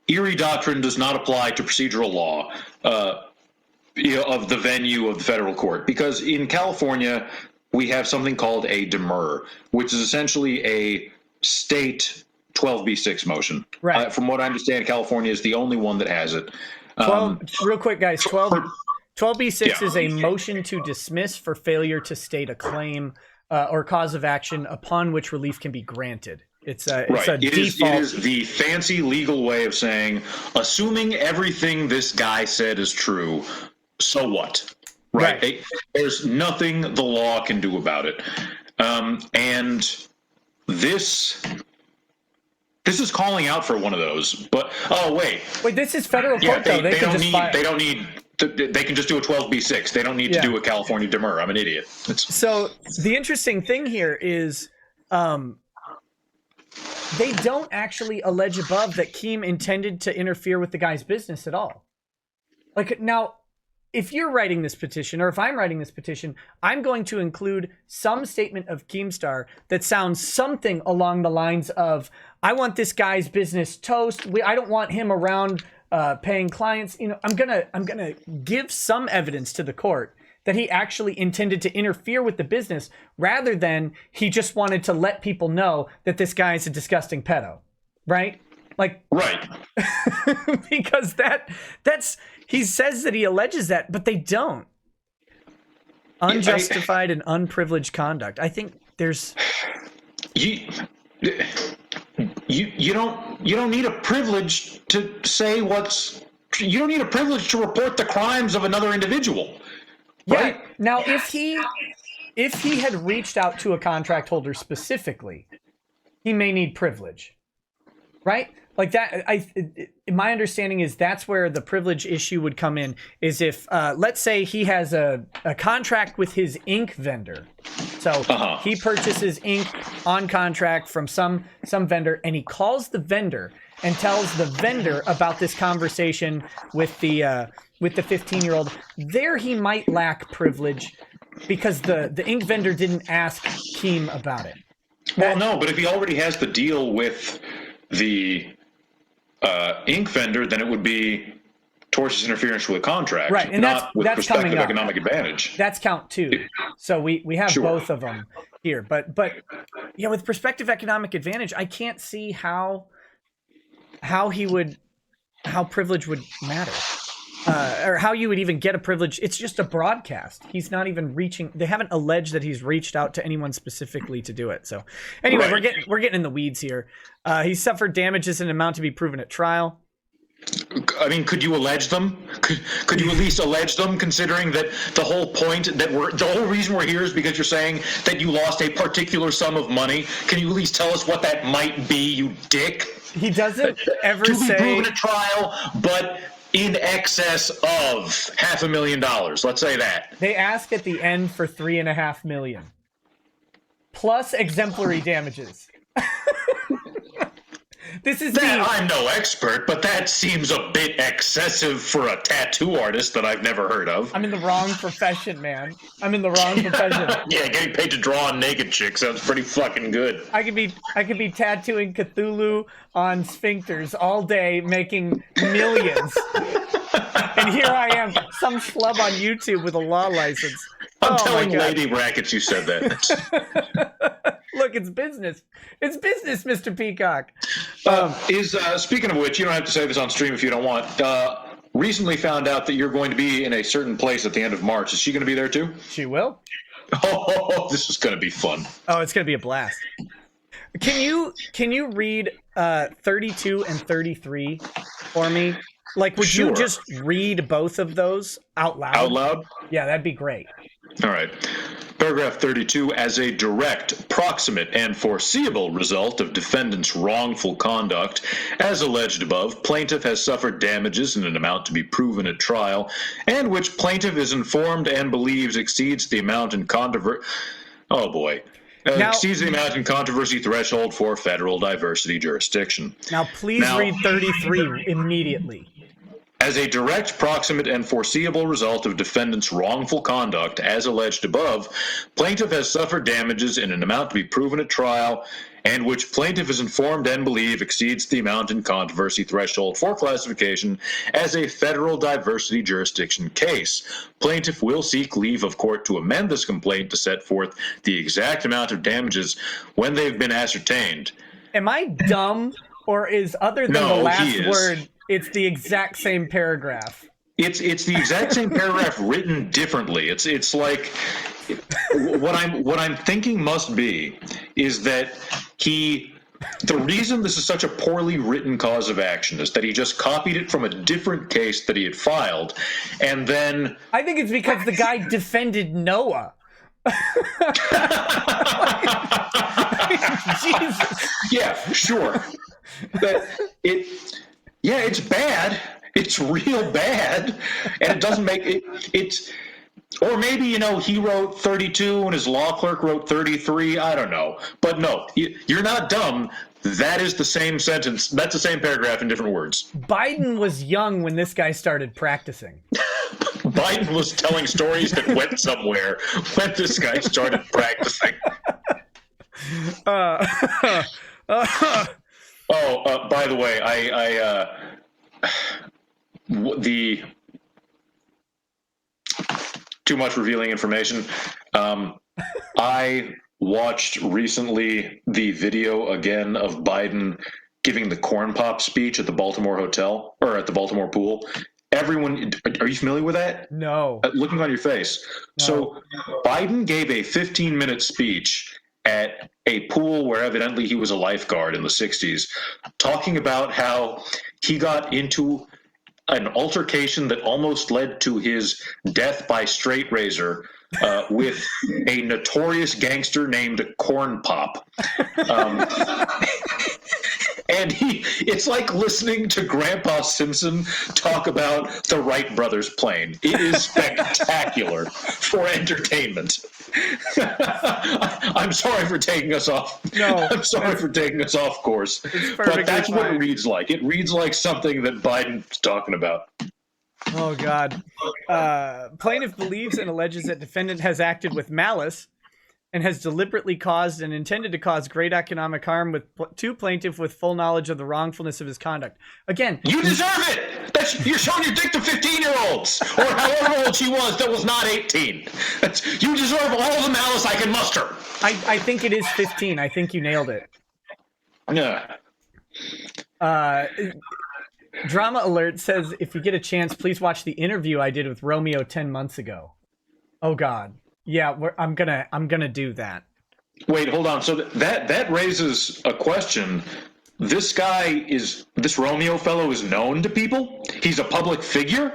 Erie Doctrine does not apply to procedural law of the venue of the federal court, because in California we have something called a demur, which is essentially a state 12b6 motion. Right. From what I understand, California is the only one that has it. Real quick, guys. 12b6 is a motion to dismiss for failure to state a claim or cause of action upon which relief can be granted. It's a default. It is the fancy legal way of saying, assuming everything this guy said is true, so what? Right. There's nothing the law can do about it. And this is calling out for one of those. But wait, this is federal court though. They can just do a 12b6. They don't need to do a California demur. I'm an idiot. So the interesting thing here is they don't actually allege above that Keem intended to interfere with the guy's business at all. Like, now, if you're writing this petition, or if I'm writing this petition, I'm going to include some statement of Keemstar that sounds something along the lines of, I want this guy's business toast. I don't want him around paying clients. I'm gonna give some evidence to the court that he actually intended to interfere with the business, rather than he just wanted to let people know that this guy is a disgusting pedo, right? Like, right. Because that's he says that he alleges that, but they don't. Unjustified and unprivileged conduct. I think there's you don't need a privilege to say you don't need a privilege to report the crimes of another individual. Right? Yeah. Now, if he had reached out to a contract holder specifically, he may need privilege, right? Like that. My understanding is that's where the privilege issue would come in. Is if let's say he has a contract with his ink vendor, so he purchases ink on contract from some vendor, and he calls the vendor and tells the vendor about this conversation with the 15-year-old, there he might lack privilege because the ink vendor didn't ask Keem about it. Well, no, but if he already has the deal with the ink vendor, then it would be tortious interference with a contract, right? And not with prospective economic advantage. That's count 2. So we have both of them here, but yeah, with prospective economic advantage, I can't see how privilege would matter. Or how you would even get a privilege. It's just a broadcast. He's not even reaching. They haven't alleged that he's reached out to anyone specifically to do it. So anyway, we're getting in the weeds here. He suffered damages in an amount to be proven at trial. I mean, could you allege them? Could you at least allege them, considering that the whole point the whole reason we're here is because you're saying that you lost a particular sum of money? Can you at least tell us what that might be, you dick? He doesn't ever say to be proven at trial, but in excess of $500,000. Let's say that. They ask at the end for $3.5 million. Plus exemplary damages. I'm no expert, but that seems a bit excessive for a tattoo artist that I've never heard of. I'm in the wrong profession, man. I'm in the wrong profession. Yeah, getting paid to draw on naked chicks sounds pretty fucking good. I could be tattooing Cthulhu on sphincters all day, making millions. And here I am, some schlub on YouTube with a law license. I'm telling Lady Brackets you said that. Look, it's business. It's business, Mr. Peacock. Speaking of which, you don't have to say this on stream if you don't want. Recently found out that you're going to be in a certain place at the end of March. Is she going to be there too? She will. Oh, this is going to be fun. Oh, it's going to be a blast. Can you read 32 and 33 for me? Like, would you just read both of those out loud? Out loud? Yeah, that'd be great. All right. Paragraph 32, as a direct, proximate, and foreseeable result of defendant's wrongful conduct, as alleged above, plaintiff has suffered damages in an amount to be proven at trial, and which plaintiff is informed and believes exceeds the amount in controversy. Oh boy. Exceeds the amount in controversy threshold for federal diversity jurisdiction. Now, please read 33 immediately. As a direct, proximate, and foreseeable result of defendant's wrongful conduct, as alleged above, plaintiff has suffered damages in an amount to be proven at trial, and which plaintiff is informed and believe exceeds the amount in controversy threshold for classification as a federal diversity jurisdiction case. Plaintiff will seek leave of court to amend this complaint to set forth the exact amount of damages when they've been ascertained. Am I dumb, or is other than the last word, it's the exact same paragraph? It's the exact same paragraph written differently. It's like what I'm thinking must be is that the reason this is such a poorly written cause of action is that he just copied it from a different case that he had filed, and then I think it's because the guy defended Noah. Jesus. Yeah, sure. But it's bad. It's real bad, and it doesn't make it. It's, or maybe he wrote 32 and his law clerk wrote 33. I don't know, but no, you're not dumb. That is the same sentence. That's the same paragraph in different words. Biden was young when this guy started practicing. Biden was telling stories that went somewhere when this guy started practicing. By the way, the too much revealing information. I watched recently the video again of Biden giving the corn pop speech at the Baltimore hotel, or at the Baltimore pool. Everyone, are you familiar with that? No. Looking on your face. No. So Biden gave a 15-minute speech at a pool where evidently he was a lifeguard in the 60s, talking about how he got into an altercation that almost led to his death by straight razor with a notorious gangster named Corn Pop. And it's like listening to Grandpa Simpson talk about the Wright brothers plane. It is spectacular for entertainment. I'm sorry for taking us off. No, I'm sorry for taking us off course. But that's what it reads like. It reads like something that Biden's talking about. Oh, God. Plaintiff believes and alleges that defendant has acted with malice and has deliberately caused and intended to cause great economic harm to plaintiff with full knowledge of the wrongfulness of his conduct. Again, you deserve it. You're showing your dick to 15-year-olds or however old she was that was not 18. You deserve all the malice I can muster. I think it is 15. I think you nailed it. Yeah. Drama Alert says, if you get a chance, please watch the interview I did with Romeo 10 months ago. Oh, God. Yeah, I'm gonna do that. Wait, hold on. So that raises a question. This Romeo fellow is known to people? He's a public figure?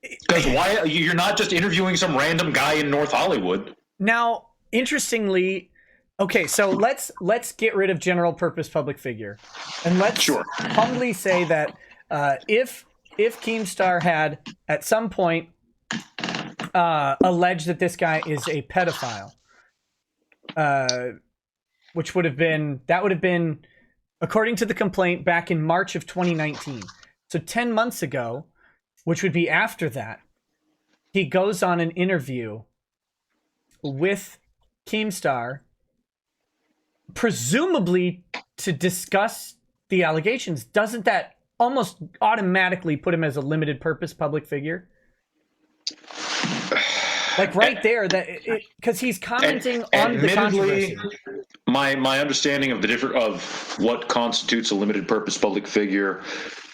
Because why you're not just interviewing some random guy in North Hollywood? Now, interestingly, okay, so let's get rid of general purpose public figure, and let's humbly say that if Keemstar had at some point alleged that this guy is a pedophile, which would have been, according to the complaint, back in March of 2019. So 10 months ago, which would be after that, he goes on an interview with Keemstar, presumably to discuss the allegations. Doesn't that almost automatically put him as a limited purpose public figure? Like right there, that because he's commenting on the controversy. My understanding of of what constitutes a limited purpose public figure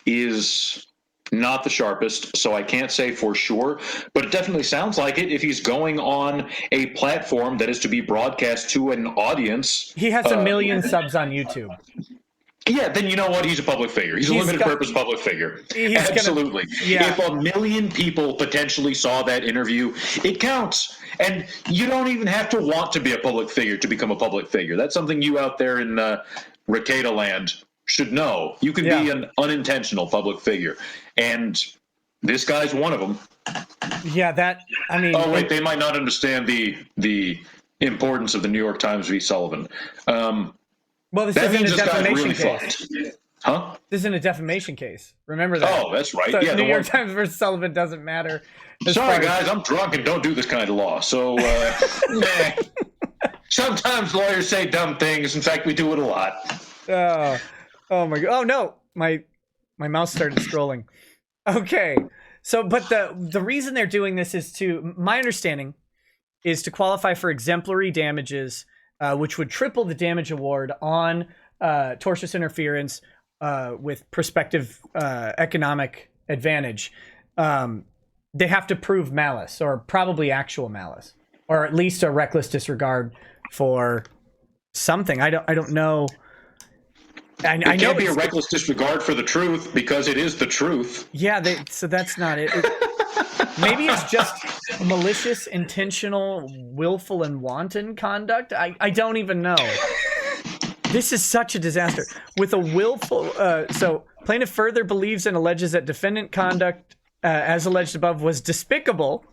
is not the sharpest, so I can't say for sure, but it definitely sounds like it if he's going on a platform that is to be broadcast to an audience. He has 1 million subs on YouTube. Yeah, then you know what? He's a public figure. He's a limited purpose public figure. Absolutely. If a million people potentially saw that interview, it counts. And you don't even have to want to be a public figure to become a public figure. That's something you out there in Rekieta land should know. You can be an unintentional public figure. And this guy's one of them. Yeah, Oh, wait, they might not understand the importance of the New York Times v. Sullivan. Well, this isn't a defamation case. Huh? This isn't a defamation case. Remember that. Oh, that's right. So New York Times versus Sullivan doesn't matter. Sorry, guys, I'm drunk and don't do this kind of law. So, sometimes lawyers say dumb things. In fact, we do it a lot. Oh my God. Oh no, my mouse started scrolling. Okay, so but the reason they're doing this is my understanding is to qualify for exemplary damages. Which would triple the damage award on tortious interference with prospective economic advantage. They have to prove malice, or probably actual malice, or at least a reckless disregard for something. I don't know. I know it can't be a reckless disregard for the truth because it is the truth. Yeah, so that's not it. Maybe it's just malicious, intentional, willful, and wanton conduct. I don't even know. This is such a disaster. With a willful, so plaintiff further believes and alleges that defendant conduct, as alleged above, was despicable,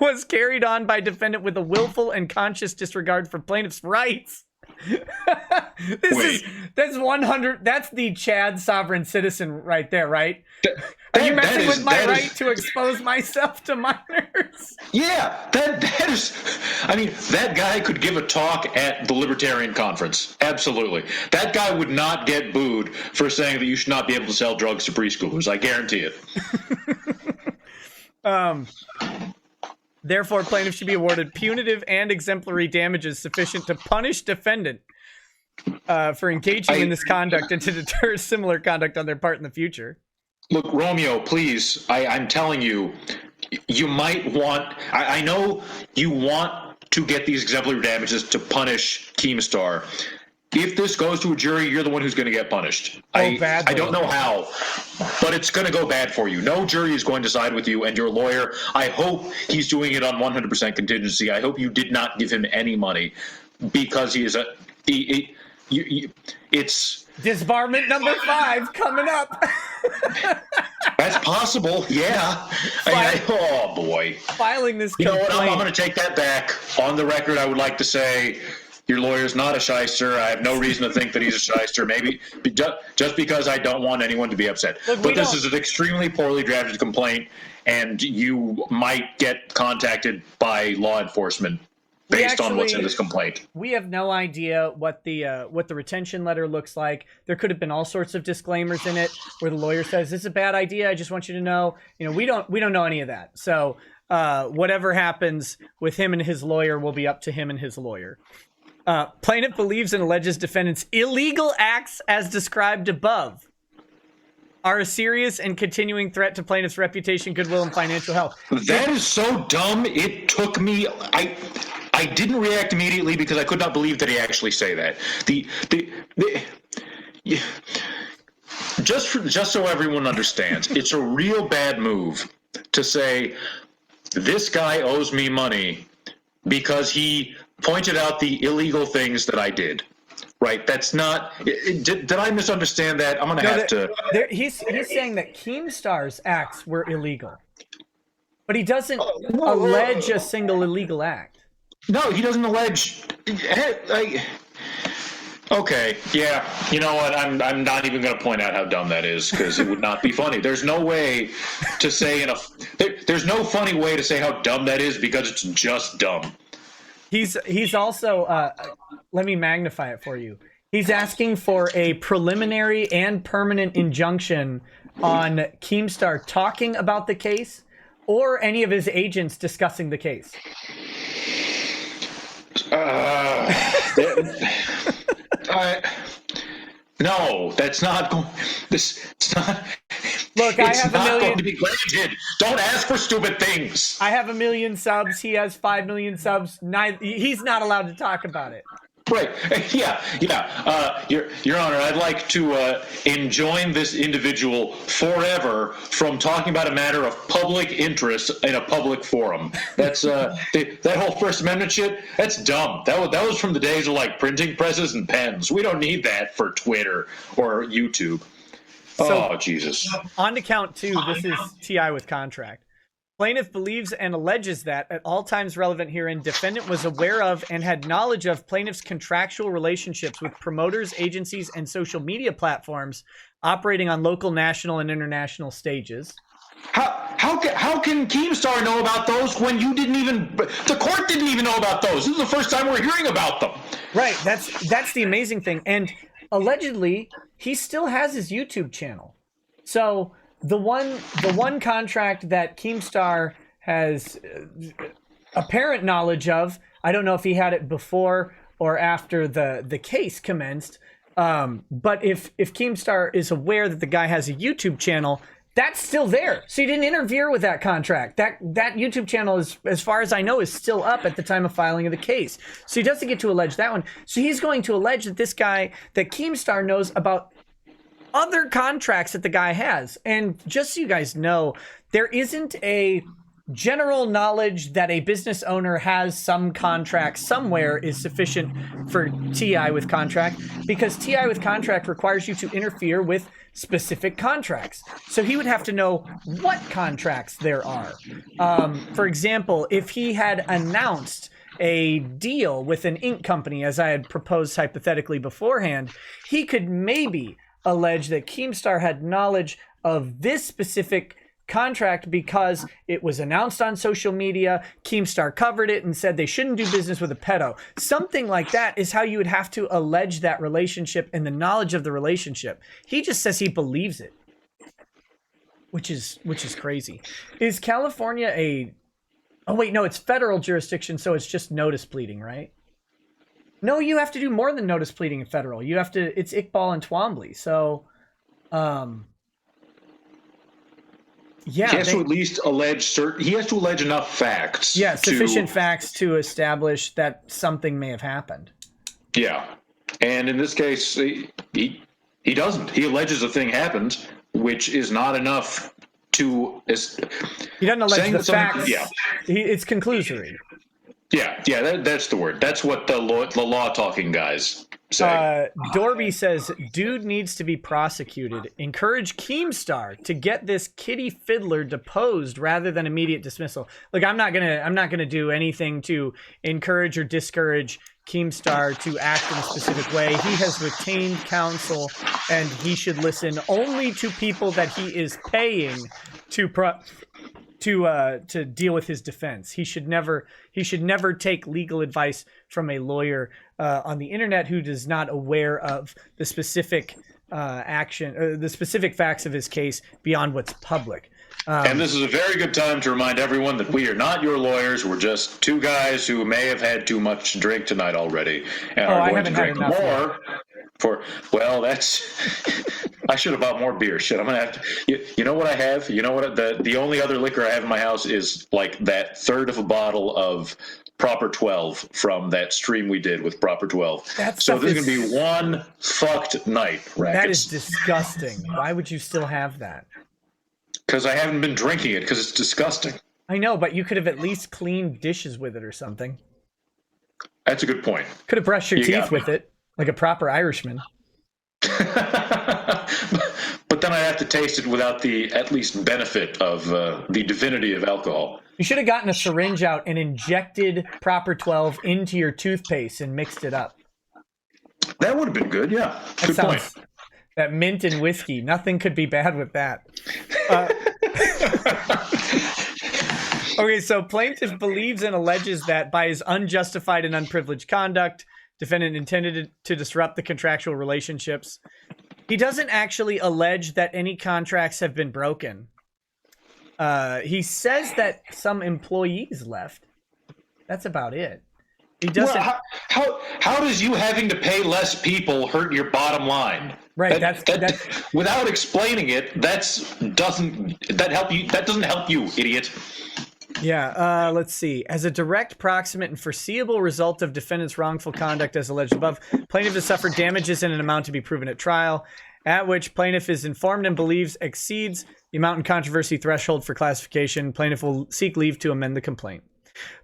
was carried on by defendant with a willful and conscious disregard for plaintiff's rights. That's 100. That's the Chad sovereign citizen right there, right? Are you messing with my right to expose myself to minors? Yeah, that is. I mean, that guy could give a talk at the Libertarian Conference. Absolutely, that guy would not get booed for saying that you should not be able to sell drugs to preschoolers. I guarantee it. Therefore, plaintiff should be awarded punitive and exemplary damages sufficient to punish defendant for engaging in this conduct and to deter similar conduct on their part in the future. Look, Romeo, please, I'm telling you, you might want, I know you want to get these exemplary damages to punish Keemstar. If this goes to a jury, you're the one who's going to get punished. I don't know how, but it's going to go bad for you. No jury is going to side with you and your lawyer. I hope he's doing it on 100% contingency. I hope you did not give him any money because he is it's disbarment number 5 coming up. That's possible, yeah. Oh boy. Filing this complaint. You know what? I'm going to take that back. On the record, I would like to say your lawyer's not a shyster. I have no reason to think that he's a shyster. Maybe just because I don't want anyone to be upset. Look, but this is an extremely poorly drafted complaint, and you might get contacted by law enforcement based on what's in this complaint. We have no idea what the retention letter looks like. There could have been all sorts of disclaimers in it where the lawyer says, "This is a bad idea. I just want you to know." You know, we don't know any of that. So whatever happens with him and his lawyer will be up to him and his lawyer. Plaintiff believes and alleges defendant's illegal acts as described above are a serious and continuing threat to plaintiff's reputation, goodwill, and financial health. That is so dumb. It took me. I didn't react immediately because I could not believe that he actually say that. Just so everyone understands, it's a real bad move to say this guy owes me money because he pointed out the illegal things that I did. Right? That's not. Did I misunderstand that? I'm going to have to. He's saying that Keemstar's acts were illegal, but he doesn't allege a single illegal act. No, he doesn't allege. Okay, yeah. You know what? I'm not even going to point out how dumb that is because it would not be funny. There's no way to say there's no funny way to say how dumb that is because it's just dumb. He's also let me magnify it for you. He's asking for a preliminary and permanent injunction on Keemstar talking about the case or any of his agents discussing the case. No, that's not going. It's not. Look, I have not going to be granted. Don't ask for stupid things. I have 1 million subs. He has 5 million subs. He's not allowed to talk about it. Right. Yeah. Your Honor, I'd like to enjoin this individual forever from talking about a matter of public interest in a public forum. That's that whole First Amendment shit. That's dumb. That was from the days of like printing presses and pens. We don't need that for Twitter or YouTube. So, oh Jesus. On to count 2. This is T.I. with contract. Plaintiff believes and alleges that, at all times relevant herein, defendant was aware of and had knowledge of plaintiff's contractual relationships with promoters, agencies, and social media platforms operating on local, national, and international stages. How can Keemstar know about those when you didn't even, the court didn't even know about those? This is the first time we're hearing about them. Right. That's the amazing thing. And allegedly, he still has his YouTube channel. So the one contract that Keemstar has apparent knowledge of, I don't know if he had it before or after the case commenced, but if Keemstar is aware that the guy has a YouTube channel, that's still there. So he didn't interfere with that contract. That YouTube channel is, as far as I know, is still up at the time of filing of the case. So he doesn't get to allege that one. So he's going to allege that that Keemstar knows about other contracts that the guy has. And just so you guys know, there isn't a general knowledge that a business owner has some contract somewhere is sufficient for TI with contract, because TI with contract requires you to interfere with specific contracts. So he would have to know what contracts there are. For example, if he had announced a deal with an ink company, as I had proposed hypothetically beforehand, he could maybe allege that Keemstar had knowledge of this specific contract because it was announced on social media. Keemstar covered it and said they shouldn't do business with a pedo. Something like that is how you would have to allege that relationship and the knowledge of the relationship. He just says he believes it, which is crazy. Is California oh wait, no, it's federal jurisdiction, so it's just notice pleading, right? No, you have to do more than notice pleading in federal. You have to, it's Iqbal and Twombly. So, yeah. He has to at least allege he has to allege enough facts. Yeah, sufficient facts to establish that something may have happened. Yeah. And in this case, he doesn't. He alleges a thing happened, which is not enough to... He doesn't allege the facts. Yeah. It's conclusory. Yeah, that's the word. That's what the law talking guys say. Dorby says, dude needs to be prosecuted. Encourage Keemstar to get this kitty fiddler deposed rather than immediate dismissal. Look, I'm not gonna do anything to encourage or discourage Keemstar to act in a specific way. He has retained counsel, and he should listen only to people that he is paying to deal with his defense. He should never take legal advice from a lawyer on the internet who is not aware of the specific the specific facts of his case beyond what's public. And this is a very good time to remind everyone that we are not your lawyers. We're just two guys who may have had too much to drink tonight already and are going to drink more. I should have bought more beer. Shit, I'm gonna have to. You know what I have? You know what? The only other liquor I have in my house is like that third of a bottle of Proper 12 from that stream we did with Proper 12. So this is gonna be one fucked night. Rackets. That is disgusting. Why would you still have that? Because I haven't been drinking it. Because it's disgusting. I know, but you could have at least cleaned dishes with it or something. That's a good point. Could have brushed your teeth with it. Like a proper Irishman. But then I have to taste it without the at least benefit of the divinity of alcohol. You should have gotten a syringe out and injected Proper 12 into your toothpaste and mixed it up. That would have been good, yeah. Good point. That mint and whiskey. Nothing could be bad with that. Okay, so plaintiff believes and alleges that by his unjustified and unprivileged conduct, defendant intended to disrupt the contractual relationships. He doesn't actually allege that any contracts have been broken. He says that some employees left. That's about it. He doesn't. Well, how does you having to pay less people hurt your bottom line? Right. That without explaining it, that doesn't help you. That doesn't help you, idiot. Yeah, let's see. As a direct, proximate, and foreseeable result of defendant's wrongful conduct as alleged above, plaintiff has suffered damages in an amount to be proven at trial, at which plaintiff is informed and believes exceeds the amount in controversy threshold for classification. Plaintiff will seek leave to amend the complaint.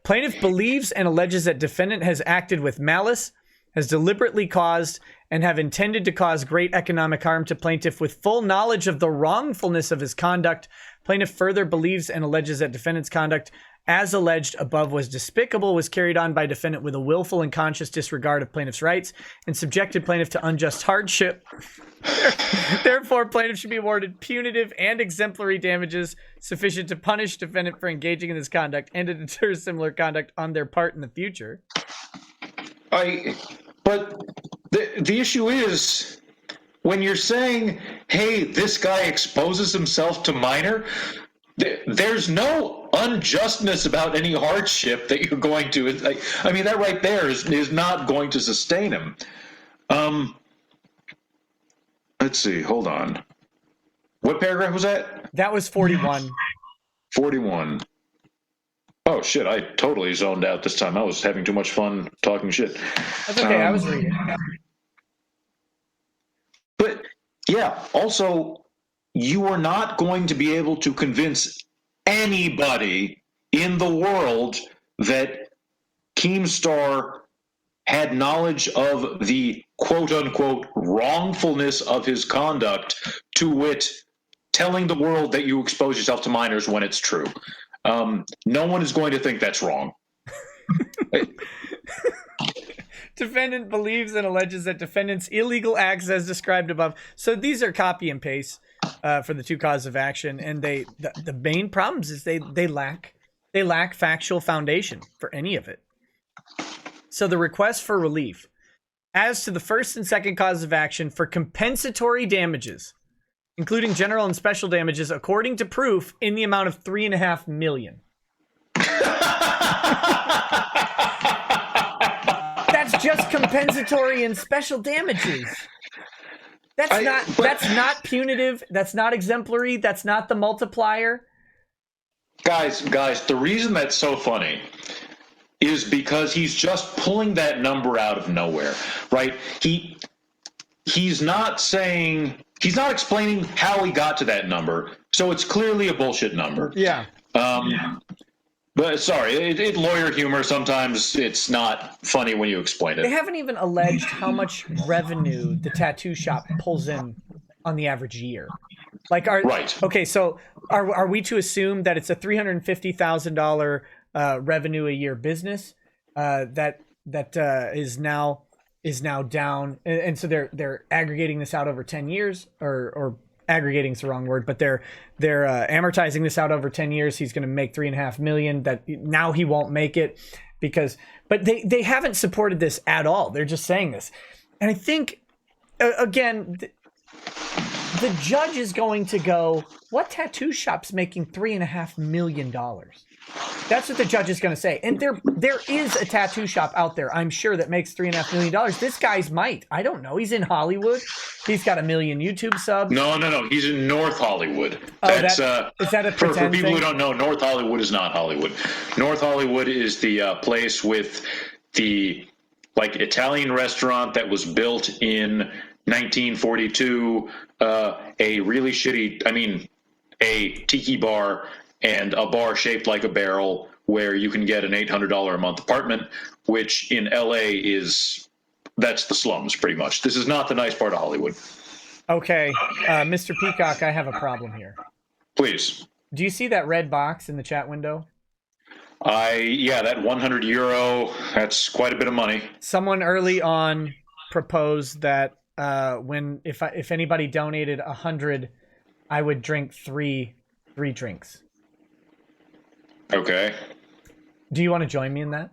Plaintiff believes and alleges that defendant has acted with malice, has deliberately caused, and have intended to cause great economic harm to plaintiff with full knowledge of the wrongfulness of his conduct. Plaintiff further believes and alleges that defendant's conduct, as alleged above, was despicable, was carried on by defendant with a willful and conscious disregard of plaintiff's rights, and subjected plaintiff to unjust hardship. Therefore, plaintiff should be awarded punitive and exemplary damages sufficient to punish defendant for engaging in this conduct and to deter similar conduct on their part in the future. But the issue is, when you're saying, hey, this guy exposes himself to minor, there's no unjustness about any hardship that you're going to. I mean, that right there is not going to sustain him. Let's see. Hold on. What paragraph was that? That was 41. 41. Oh, shit. I totally zoned out this time. I was having too much fun talking shit. That's okay. I was reading. But, yeah, also, you are not going to be able to convince anybody in the world that Keemstar had knowledge of the quote-unquote wrongfulness of his conduct, to wit, telling the world that you expose yourself to minors when it's true. No one is going to think that's wrong. Defendant believes and alleges that defendant's illegal acts as described above. So these are copy and paste for the two causes of action, and the main problems is they lack factual foundation for any of it. So the request for relief as to the first and second causes of action for compensatory damages, including general and special damages, according to proof, in the amount of $3.5 million. That's just compensatory and special damages. That's not punitive. That's not exemplary. That's not the multiplier. Guys, the reason that's so funny is because he's just pulling that number out of nowhere, right? He's not explaining how he got to that number, so it's clearly a bullshit number. Yeah. But sorry, lawyer humor, sometimes it's not funny when you explain it. They haven't even alleged how much revenue the tattoo shop pulls in on the average year. Right. Okay, so are we to assume that it's a $350,000 revenue a year business that is now down, and so they're aggregating this out over 10 years, or aggregating is the wrong word, but they're amortizing this out over 10 years. He's going to make $3.5 million. That now he won't make it but they haven't supported this at all. They're just saying this, and I think again, the judge is going to go, what tattoo shop's making $3.5 million? That's what the judge is going to say. And there is a tattoo shop out there, I'm sure, that makes $3.5 million. This guy's might. I don't know. He's in Hollywood. He's got 1 million YouTube subs. No. He's in North Hollywood. Is that a pretend for people thing? who don't know, North Hollywood is not Hollywood. North Hollywood is the place with the Italian restaurant that was built in 1942. A really shitty, a tiki bar, and a bar shaped like a barrel where you can get an $800 a month apartment, which in LA that's the slums pretty much. This is not the nice part of Hollywood. Okay, Mr. Peacock, I have a problem here. Please. Do you see that red box in the chat window? That €100, that's quite a bit of money. Someone early on proposed that if anybody donated 100, I would drink three drinks. Okay. Do you want to join me in that?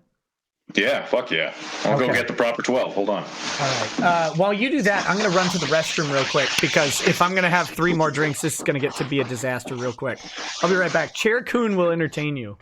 Yeah, fuck yeah. I'll go get the proper 12. Hold on. All right. While you do that, I'm going to run to the restroom real quick, because if I'm going to have 3 more drinks, this is going to get to be a disaster real quick. I'll be right back. Chair Coon will entertain you.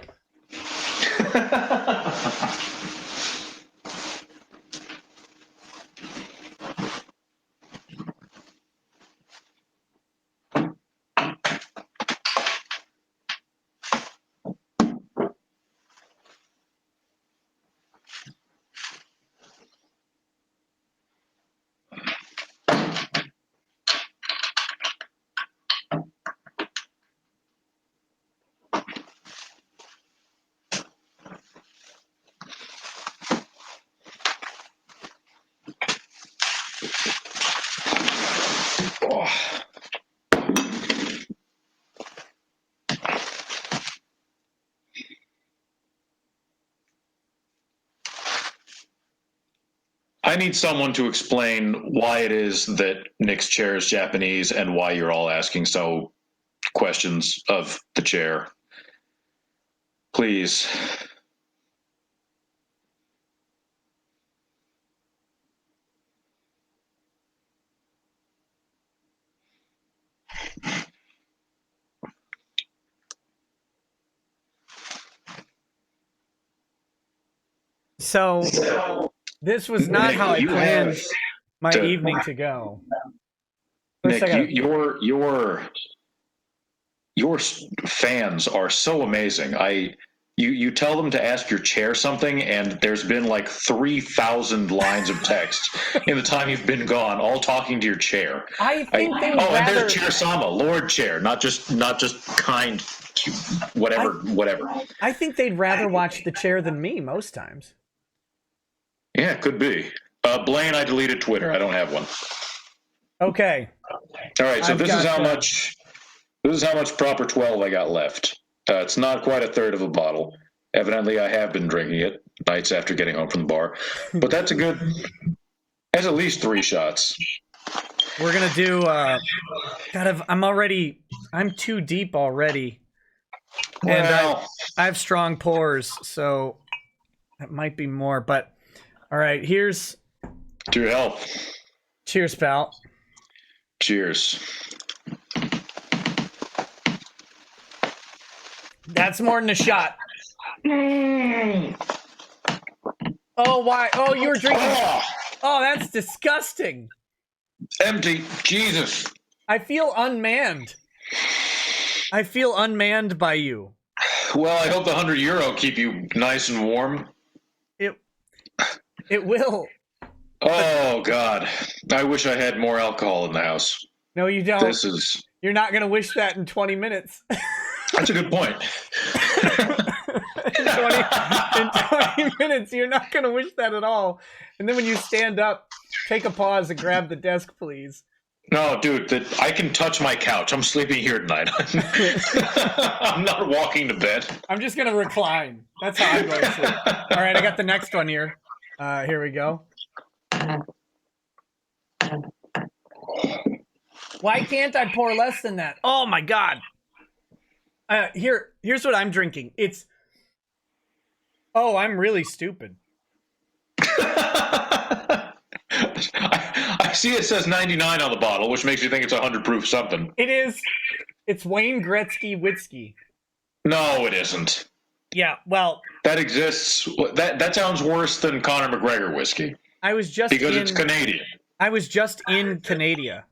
I need someone to explain why it is that Nick's chair is Japanese and why you're all asking so questions of the chair. Please. So this was not Nick, how I you planned have my to- evening to go. First, Nick, your fans are so amazing. You tell them to ask your chair something, and there's been like 3,000 lines of text in the time you've been gone, all talking to your chair. I think they would and rather. there's Chair Sama, Lord Chair, not just kind, whatever. I think they'd rather watch the chair than me most times. Yeah, it could be. Blaine, I deleted Twitter. I don't have one. Okay. All right, so I've this is got, how much. This is how much proper 12 I got left. It's not quite a third of a bottle. Evidently, I have been drinking it nights after getting home from the bar. But that's a good. That's at least 3 shots. We're gonna do. I'm too deep already, and Well, I have strong pores, so that might be more. But all right, here's. to your help. Cheers, pal. Cheers. That's more than a shot. Oh, why? Oh, you were drinking. Oh, that's disgusting. Empty. Jesus. I feel unmanned. I feel unmanned by you. Well, I hope the €100 keep you nice and warm. It will. Oh, God. I wish I had more alcohol in the house. No, you don't. You're not going to wish that in 20 minutes. That's a good point. in 20 minutes, you're not going to wish that at all. And then when you stand up, take a pause and grab the desk, please. No, dude, I can touch my couch. I'm sleeping here tonight. I'm not walking to bed. I'm just going to recline. That's how I'm going to sleep. All right, I got the next one here. Here we go. Why can't I pour less than that? Oh, my God. Here's what I'm drinking. I'm really stupid. I see it says 99 on the bottle, which makes you think it's 100 proof something. It is. It's Wayne Gretzky whiskey. No, it isn't. Yeah, well, that exists. That sounds worse than Conor McGregor whiskey. It's Canadian. I was just in Canada.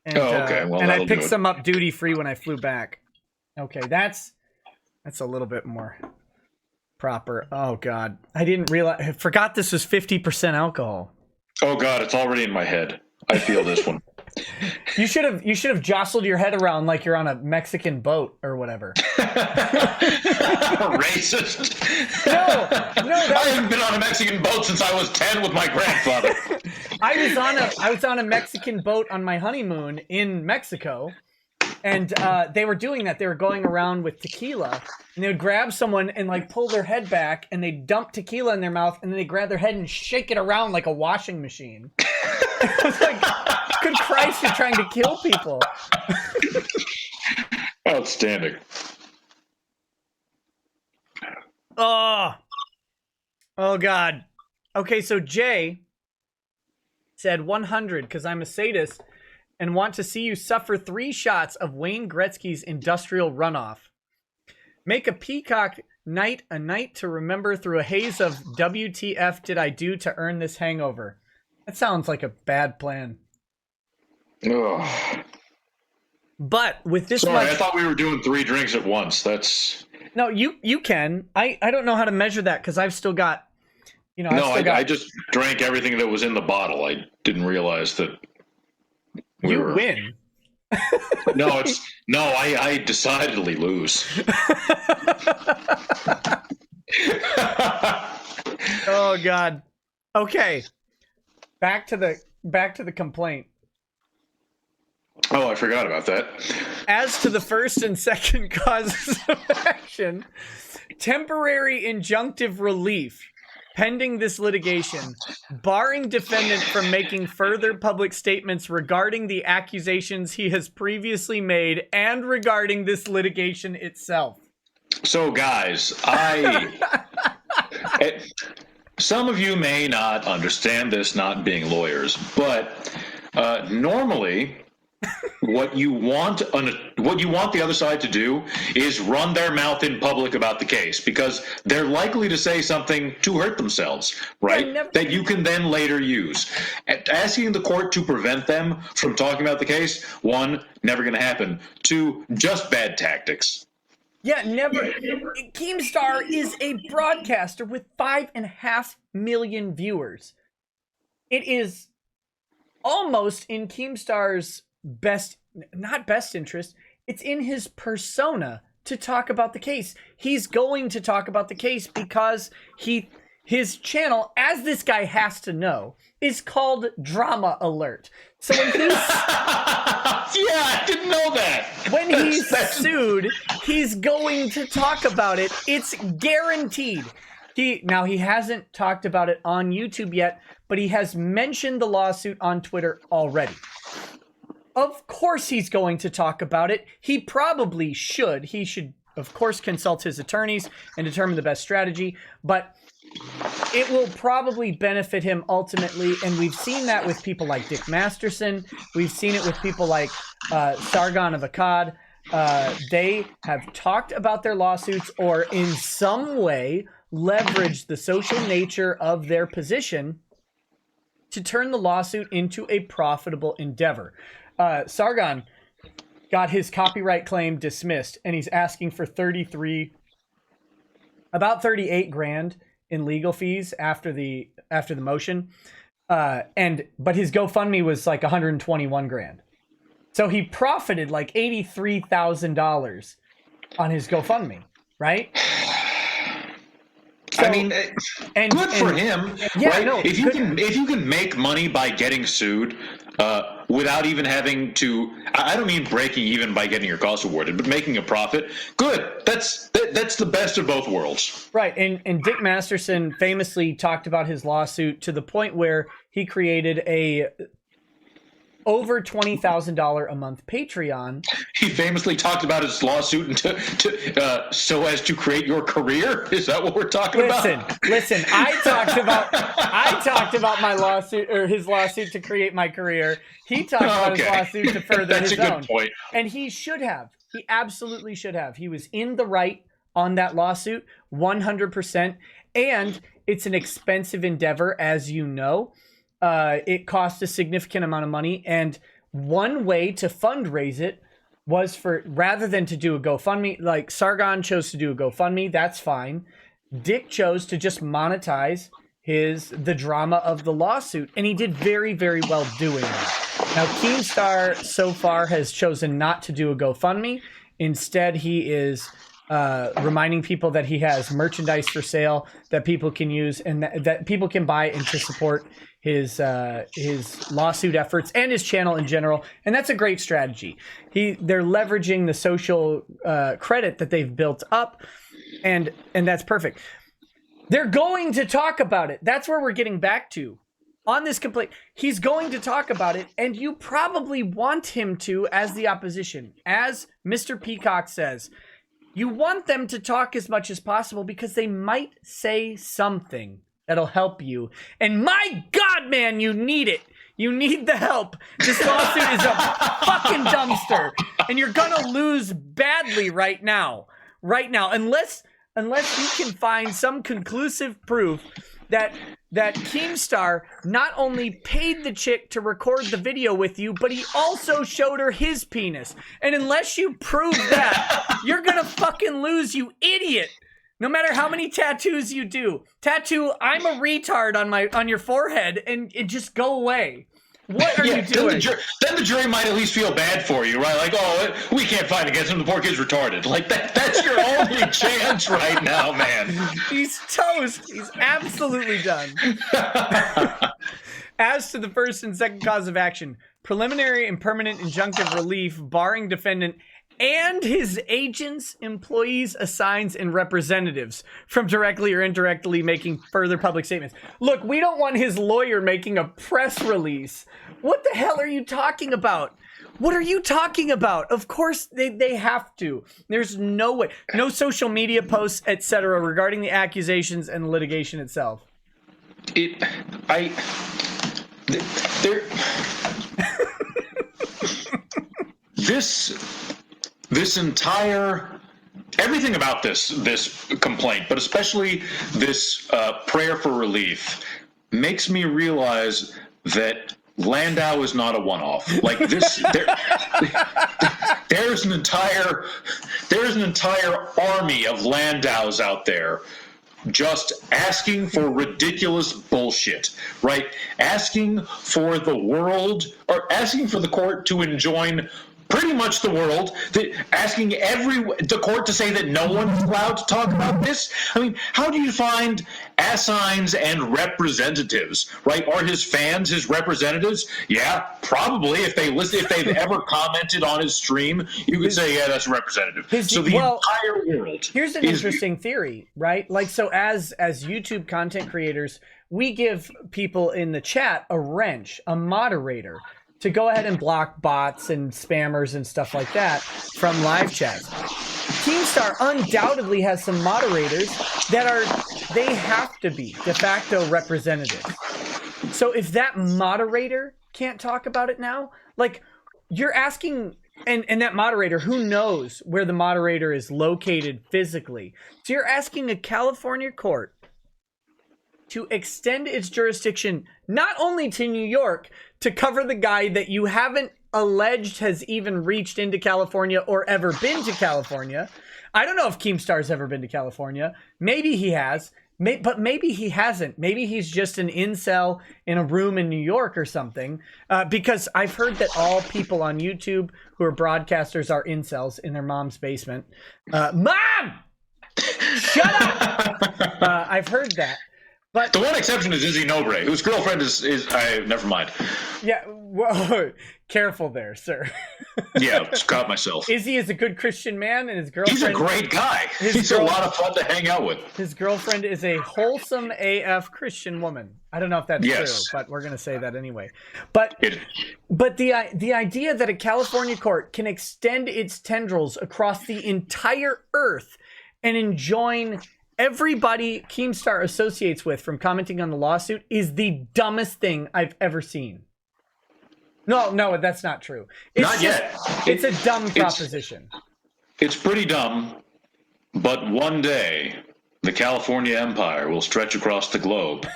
And, okay. Well, and I picked some up duty free when I flew back. Okay, that's a little bit more proper. Oh God, I didn't realize. I forgot this was 50% alcohol. Oh God, it's already in my head. I feel this one. You should have jostled your head around like you're on a Mexican boat or whatever. Racist. No. I haven't been on a Mexican boat since I was 10 with my grandfather. I was on a Mexican boat on my honeymoon in Mexico, and they were doing that. They were going around with tequila, and they would grab someone and like pull their head back, and they dump tequila in their mouth, and then they grab their head and shake it around like a washing machine. I was like, good Christ, you're trying to kill people. Outstanding. Oh God. Okay, so Jay said 100 because I'm a sadist and want to see you suffer 3 shots of Wayne Gretzky's industrial runoff. Make a peacock night a night to remember through a haze of WTF did I do to earn this hangover. That sounds like a bad plan. Ugh. But with this Sorry, much... I thought we were doing 3 drinks at once. That's... No, you can. I don't know how to measure that because I've still got... I just drank everything that was in the bottle. I didn't realize that win. I decidedly lose. Oh God. Okay. Back to the complaint. Oh, I forgot about that. As to the first and second causes of action, temporary injunctive relief pending this litigation, barring defendant from making further public statements regarding the accusations he has previously made and regarding this litigation itself. So, guys, some of you may not understand this, not being lawyers, but normally what you want the other side to do is run their mouth in public about the case, because they're likely to say something to hurt themselves, right? That you can then later use. Asking the court to prevent them from talking about the case, one, never going to happen. Two, just bad tactics. Yeah, never. Keemstar is a broadcaster with 5.5 million viewers. It is almost in Keemstar's not best interest, it's in his persona to talk about the case. He's going to talk about the case because his channel, as this guy has to know, is called Drama Alert. So when he's yeah, I didn't know that. When he's sued, he's going to talk about it. It's guaranteed. He hasn't talked about it on YouTube yet, but he has mentioned the lawsuit on Twitter already. Of course he's going to talk about it. He probably should. He should, of course, consult his attorneys and determine the best strategy, but it will probably benefit him ultimately, and we've seen that with people like Dick Masterson. We've seen it with people like Sargon of Akkad. They have talked about their lawsuits or in some way leveraged the social nature of their position to turn the lawsuit into a profitable endeavor. Sargon got his copyright claim dismissed, and he's asking for about 38 grand in legal fees after the motion. But his GoFundMe was like 121 grand. So he profited like $83,000 on his GoFundMe, right? So, I mean, good for him, yeah, right? No, if you can make money by getting sued without even having to, I don't mean breaking even by getting your costs awarded, but making a profit, good. That's the best of both worlds. Right, and Dick Masterson famously talked about his lawsuit to the point where he created a over $20,000 a month Patreon. He famously talked about his lawsuit so as to create your career. Is that what we're talking about? Listen. I talked about my lawsuit, or his lawsuit, to create my career. He talked about his lawsuit to further his own. That's a good point. And he should have. He absolutely should have. He was in the right on that lawsuit, 100%. And it's an expensive endeavor, as you know. It cost a significant amount of money, and one way to fundraise it was rather than to do a GoFundMe, like Sargon chose to do a GoFundMe, that's fine. Dick chose to just monetize the drama of the lawsuit, and he did very, very well doing that. Now, Keemstar so far has chosen not to do a GoFundMe. Instead, he is reminding people that he has merchandise for sale that people can use and that people can buy and to support his lawsuit efforts and his channel in general, and that's a great strategy. They're leveraging the social credit that they've built up, and that's perfect. They're going to talk about it. That's where we're getting back to on this complaint. He's going to talk about it, and you probably want him to as the opposition. As Mr. Peacock says, you want them to talk as much as possible because they might say something that'll help you. And my God, man, you need it. You need the help. This lawsuit is a fucking dumpster, and you're gonna lose badly right now. Unless you can find some conclusive proof that Keemstar not only paid the chick to record the video with you, but he also showed her his penis. And unless you prove that, you're gonna fucking lose, you idiot. No matter how many tattoos you do. Tattoo, I'm a retard on your forehead, and it just go away. What are you doing? Then the jury might at least feel bad for you, right? Like, oh, we can't fight against him. The poor kid's retarded. Like, that's your only chance right now, man. He's toast. He's absolutely done. As to the first and second cause of action, preliminary and permanent injunctive relief barring defendant and his agents, employees, assigns, and representatives from directly or indirectly making further public statements. Look, we don't want his lawyer making a press release. What the hell are you talking about? What are you talking about? Of course they have to. There's no way. No social media posts, etc. regarding the accusations and litigation itself. This entire everything about this complaint, but especially this prayer for relief, makes me realize that Landau is not a one-off. Like this, there's an entire army of Landaus out there just asking for ridiculous bullshit, right? Asking for the world, or asking for the court to enjoin pretty much the world, asking the court to say that no one's allowed to talk about this. I mean, how do you find assigns and representatives, right? Are his fans his representatives? Yeah, probably. If they've ever commented on his stream, you could say, yeah, that's a representative. Entire world. Here's an interesting theory, right? Like, so as YouTube content creators, we give people in the chat a wrench, a moderator, to go ahead and block bots and spammers and stuff like that from live chats. Keemstar undoubtedly has some moderators they have to be de facto representatives. So if that moderator can't talk about it now, like you're asking, and that moderator, who knows where the moderator is located physically. So you're asking a California court to extend its jurisdiction not only to New York, to cover the guy that you haven't alleged has even reached into California or ever been to California. I don't know if Keemstar's ever been to California. Maybe he has, but maybe he hasn't. Maybe he's just an incel in a room in New York or something. Because I've heard that all people on YouTube who are broadcasters are incels in their mom's basement. Mom! Shut up! I've heard that. But the one exception is Izzy Nobre, whose girlfriend is never mind. Yeah, whoa, careful there, sir. Yeah, just caught myself. Izzy is a good Christian man, and his girlfriend... He's a great guy. He's a lot of fun to hang out with. His girlfriend is a wholesome AF Christian woman. I don't know if that's true, but we're going to say that anyway. But the idea that a California court can extend its tendrils across the entire earth and enjoin everybody Keemstar associates with from commenting on the lawsuit is the dumbest thing I've ever seen. No, that's not true. Not yet. It's a dumb proposition. It's pretty dumb, but one day the California empire will stretch across the globe,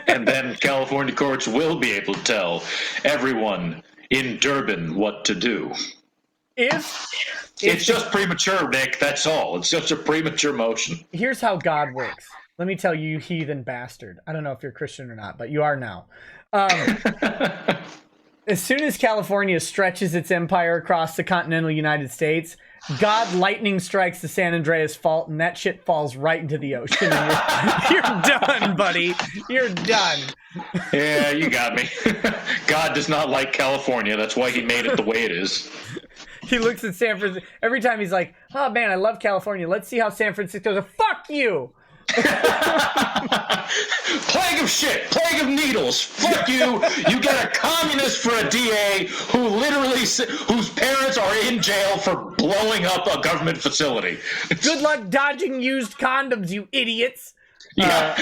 and then California courts will be able to tell everyone in Durban what to do. It's just premature, Nick. That's all. It's just a premature motion. Here's how God works. Let me tell you, heathen bastard. I don't know if you're Christian or not, but you are now. As soon as California stretches its empire across the continental United States, God lightning strikes the San Andreas Fault, and that shit falls right into the ocean. And you're done, buddy. You're done. Yeah, you got me. God does not like California. That's why he made it the way it is. He looks at San Francisco. Every time he's like, oh, man, I love California. Let's see how San Francisco goes. Fuck you. Plague of shit. Plague of needles. Fuck you. You get a communist for a DA whose parents are in jail for blowing up a government facility. Good luck dodging used condoms, you idiots. Yeah.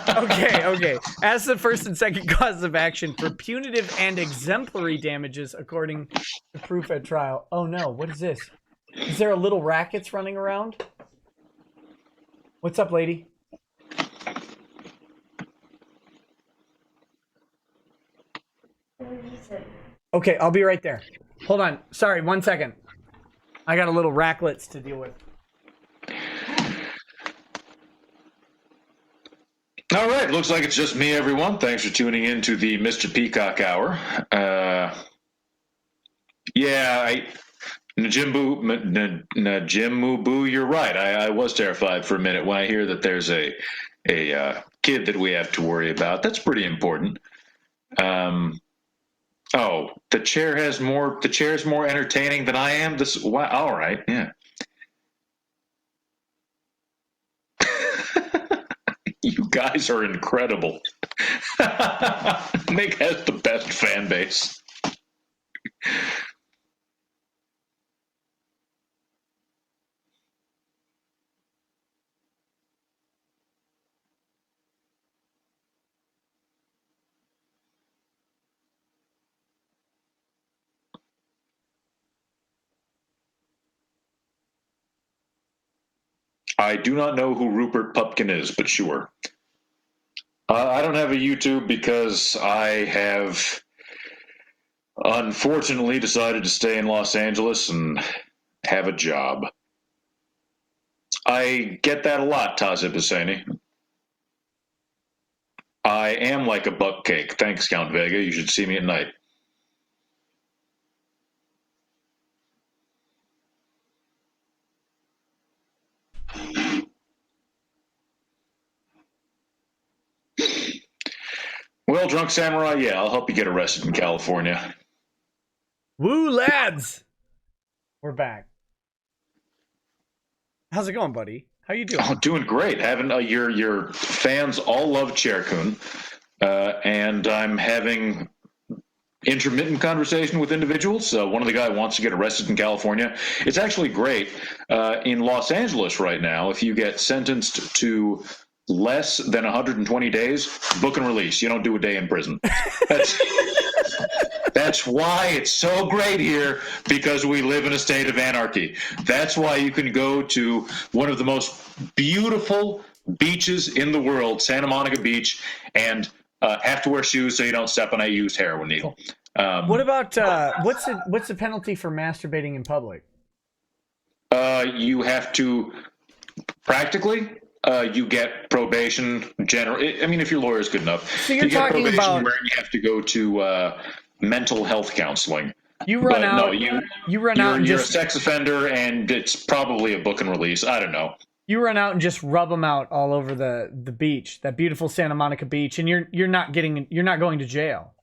Okay. As the first and second cause of action for punitive and exemplary damages, according to proof at trial. Oh no, what is this? Is there a little rackets running around? What's up, lady? Okay, I'll be right there. Hold on. Sorry, 1 second. I got a little racklets to deal with. All right, looks like it's just me, everyone. Thanks for tuning in to the Mr. Peacock Hour. Najimbu Boo, you're right. I was terrified for a minute when I hear that there's a kid that we have to worry about. That's pretty important. Oh, the chair has more. The chair's more entertaining than I am. This. Wow. All right. Yeah. You guys are incredible. Nick has the best fan base. I do not know who Rupert Pupkin is, but sure. I don't have a YouTube because I have unfortunately decided to stay in Los Angeles and have a job. I get that a lot, Tazib Husseini. I am like a buck cake. Thanks, Count Vega. You should see me at night. Well, Drunk Samurai, yeah, I'll help you get arrested in California. Woo, lads! We're back. How's it going, buddy? How you doing? Oh, doing great. Having your fans all love Chaircoon, and I'm having intermittent conversation with individuals. One of the guys wants to get arrested in California. It's actually great. In Los Angeles right now, if you get sentenced to less than 120 days, book and release. You don't do a day in prison. That's why it's so great here, because we live in a state of anarchy. That's why you can go to one of the most beautiful beaches in the world, Santa Monica Beach, and have to wear shoes so you don't step on a used heroin needle. What about what's the penalty for masturbating in public? You have to practically. You get probation. I mean, if your lawyer is good enough, so you're you get talking probation about where you have to go to mental health counseling. You run out. No, you run out and you're just a sex offender, and it's probably a book and release. I don't know. You run out and just rub them out all over the beach, that beautiful Santa Monica beach, and you're not going to jail.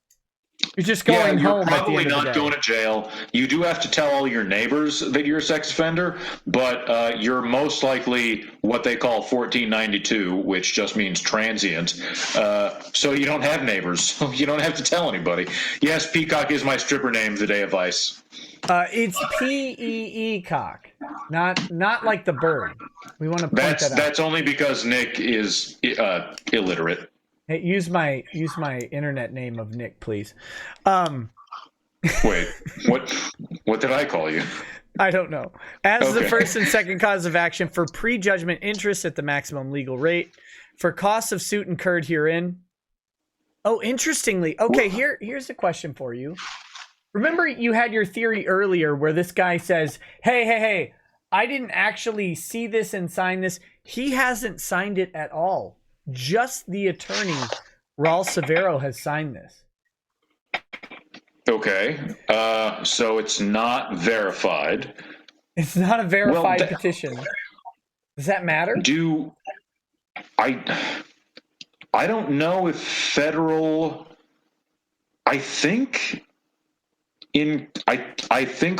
You're just going home. You're probably at the end not of the day. going to jail. You do have to tell all your neighbors that you're a sex offender, but you're most likely what they call 1492, which just means transient. So you don't have neighbors. You don't have to tell anybody. Yes, Peacock is my stripper name the day of Vice. It's P-E-E cock, not like the bird. We want to point that out. That's only because Nick is illiterate. Hey, use my internet name of Nick, please. Wait, what did I call you? I don't know. As the first and second cause of action for prejudgment interest at the maximum legal rate, for costs of suit incurred herein. Oh, interestingly, okay, here's a question for you. Remember you had your theory earlier where this guy says, hey, I didn't actually see this and sign this. He hasn't signed it at all. Just the attorney, Raul Severo, has signed this. Okay. So it's not verified. It's not a verified petition. Does that matter? I don't know if federal. I think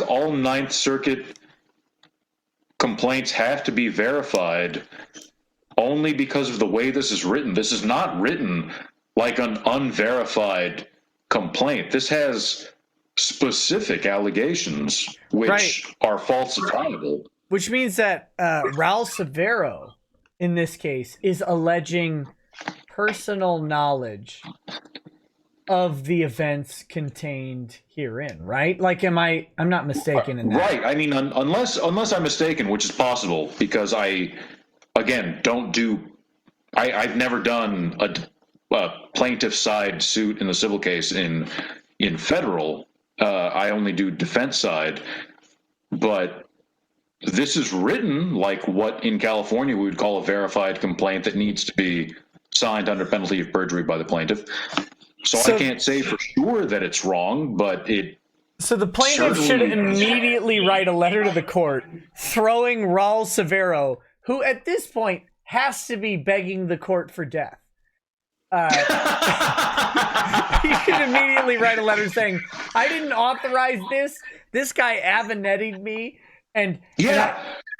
all Ninth Circuit complaints have to be verified. Only because of the way this is written. This is not written like an unverified complaint. This has specific allegations which are falsifiable. Which means that Raul Severo, in this case, is alleging personal knowledge of the events contained herein, right? Like, I'm not mistaken in that. Right. I mean, unless I'm mistaken, which is possible, because I've never done a plaintiff side suit in the civil case in federal. I only do defense side, but this is written like what in California we would call a verified complaint that needs to be signed under penalty of perjury by the plaintiff. So I can't say for sure that it's wrong, but it. So the plaintiff should immediately write a letter to the court throwing Raul Severo, who at this point has to be begging the court for death. He should immediately write a letter saying, I didn't authorize this. This guy avenetted me. And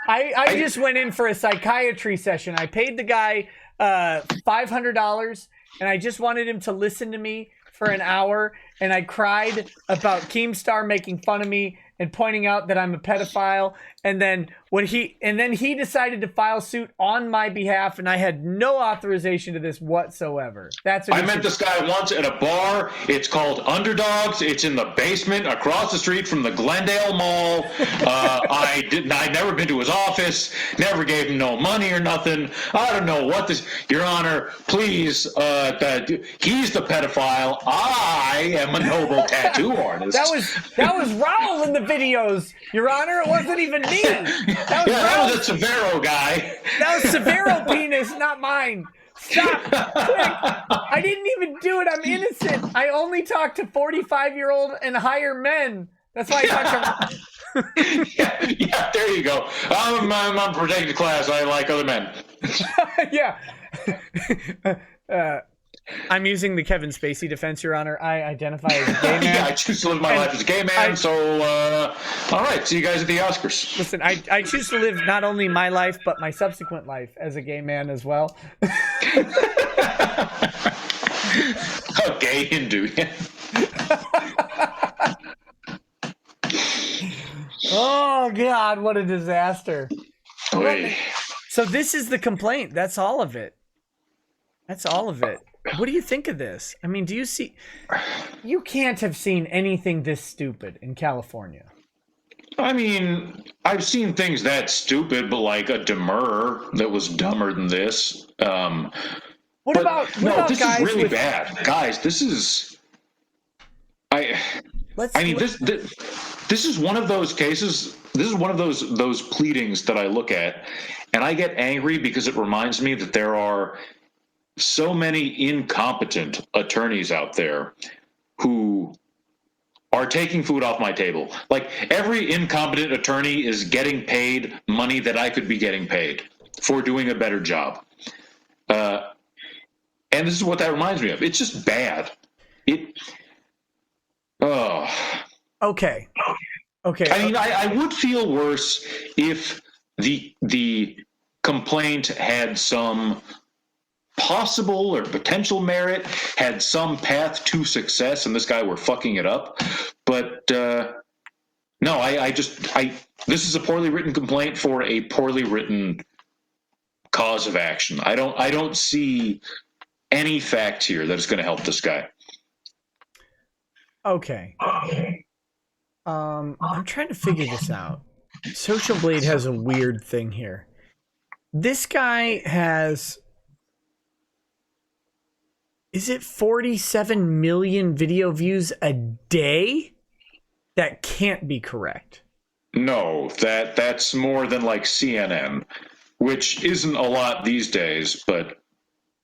I just went in for a psychiatry session. I paid the guy $500, and I just wanted him to listen to me for an hour. And I cried about Keemstar making fun of me and pointing out that I'm a pedophile. And then he decided to file suit on my behalf, and I had no authorization to this whatsoever. That's what I met this guy once at a bar. It's called Underdogs. It's in the basement across the street from the Glendale Mall. I'd never been to his office, never gave him no money or nothing. I don't know what this, Your Honor, please, he's the pedophile. I am a noble tattoo artist. That was Raul in the videos, Your Honor. It wasn't even me. That was a Severo guy. That was Severo penis, not mine. Stop. Quick. I didn't even do it. I'm innocent. I only talk to 45-year-old and higher men. That's why I talk to... yeah, there you go. I'm protected class. I like other men. Yeah. I'm using the Kevin Spacey defense, Your Honor. I identify as a gay man. Yeah, I choose to live my life as a gay man, all right, see you guys at the Oscars. Listen, I choose to live not only my life, but my subsequent life as a gay man as well. A gay Hindu. Oh, God, what a disaster. Oy. So this is the complaint. That's all of it. That's all of it. What do you think of this? I mean, do you see... You can't have seen anything this stupid in California. I mean, I've seen things that stupid, but like a demur that was dumber than this. What about this guys is really with... bad. Guys, this is... This is one of those cases. This is one of those pleadings that I look at, and I get angry because it reminds me that there are so many incompetent attorneys out there who are taking food off my table. Like, every incompetent attorney is getting paid money that I could be getting paid for doing a better job. And this is what that reminds me of. It's just bad. Okay. I mean, I would feel worse if the complaint had some possible or potential merit, had some path to success, and this guy were fucking it up. But no, this is a poorly written complaint for a poorly written cause of action. I don't see any fact here that is going to help this guy. Okay. I'm trying to figure this out. Social Blade has a weird thing here. This guy has... Is it 47 million video views a day? That can't be correct. No, that's more than like CNN, which isn't a lot these days, but,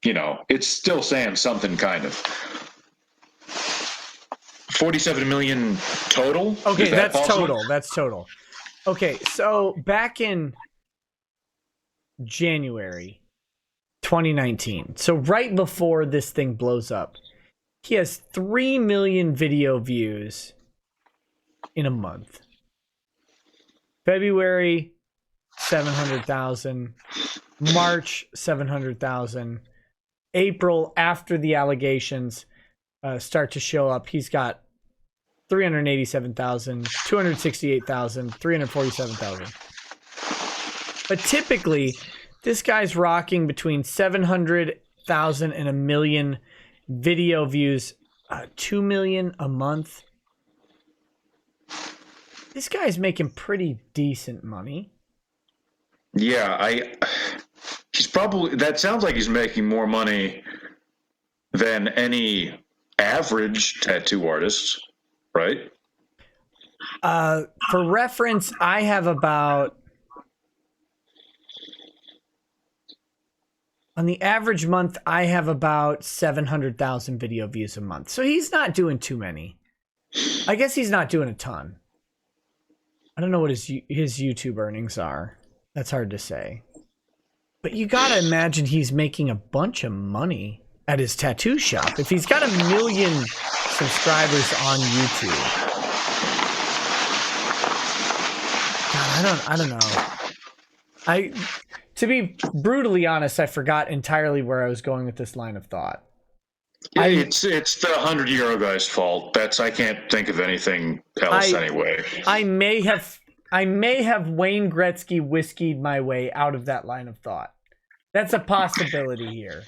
you know, it's still saying something kind of. 47 million total? Okay, that's total. That's total. Okay, so back in January 2019, so right before this thing blows up, he has 3 million video views in a month. February, 700,000. March, 700,000. April, after the allegations start to show up, he's got 387,000, 268,000, 347,000. But typically, this guy's rocking between 700,000 and 1 million video views, 2 million a month. This guy's making pretty decent money. Yeah, he's probably, that sounds like he's making more money than any average tattoo artist, right? For reference, I have about, on the average month, I have about 700,000 video views a month. So he's not doing too many. I guess he's not doing a ton. I don't know what his YouTube earnings are. That's hard to say. But you gotta imagine he's making a bunch of money. at his tattoo shop. If he's got 1 million subscribers on YouTube, God, I don't know. To be brutally honest, I forgot entirely where I was going with this line of thought. It's the 100-year-old guy's fault. I can't think of anything else anyway. I may have Wayne Gretzky whiskeyed my way out of that line of thought. That's a possibility here.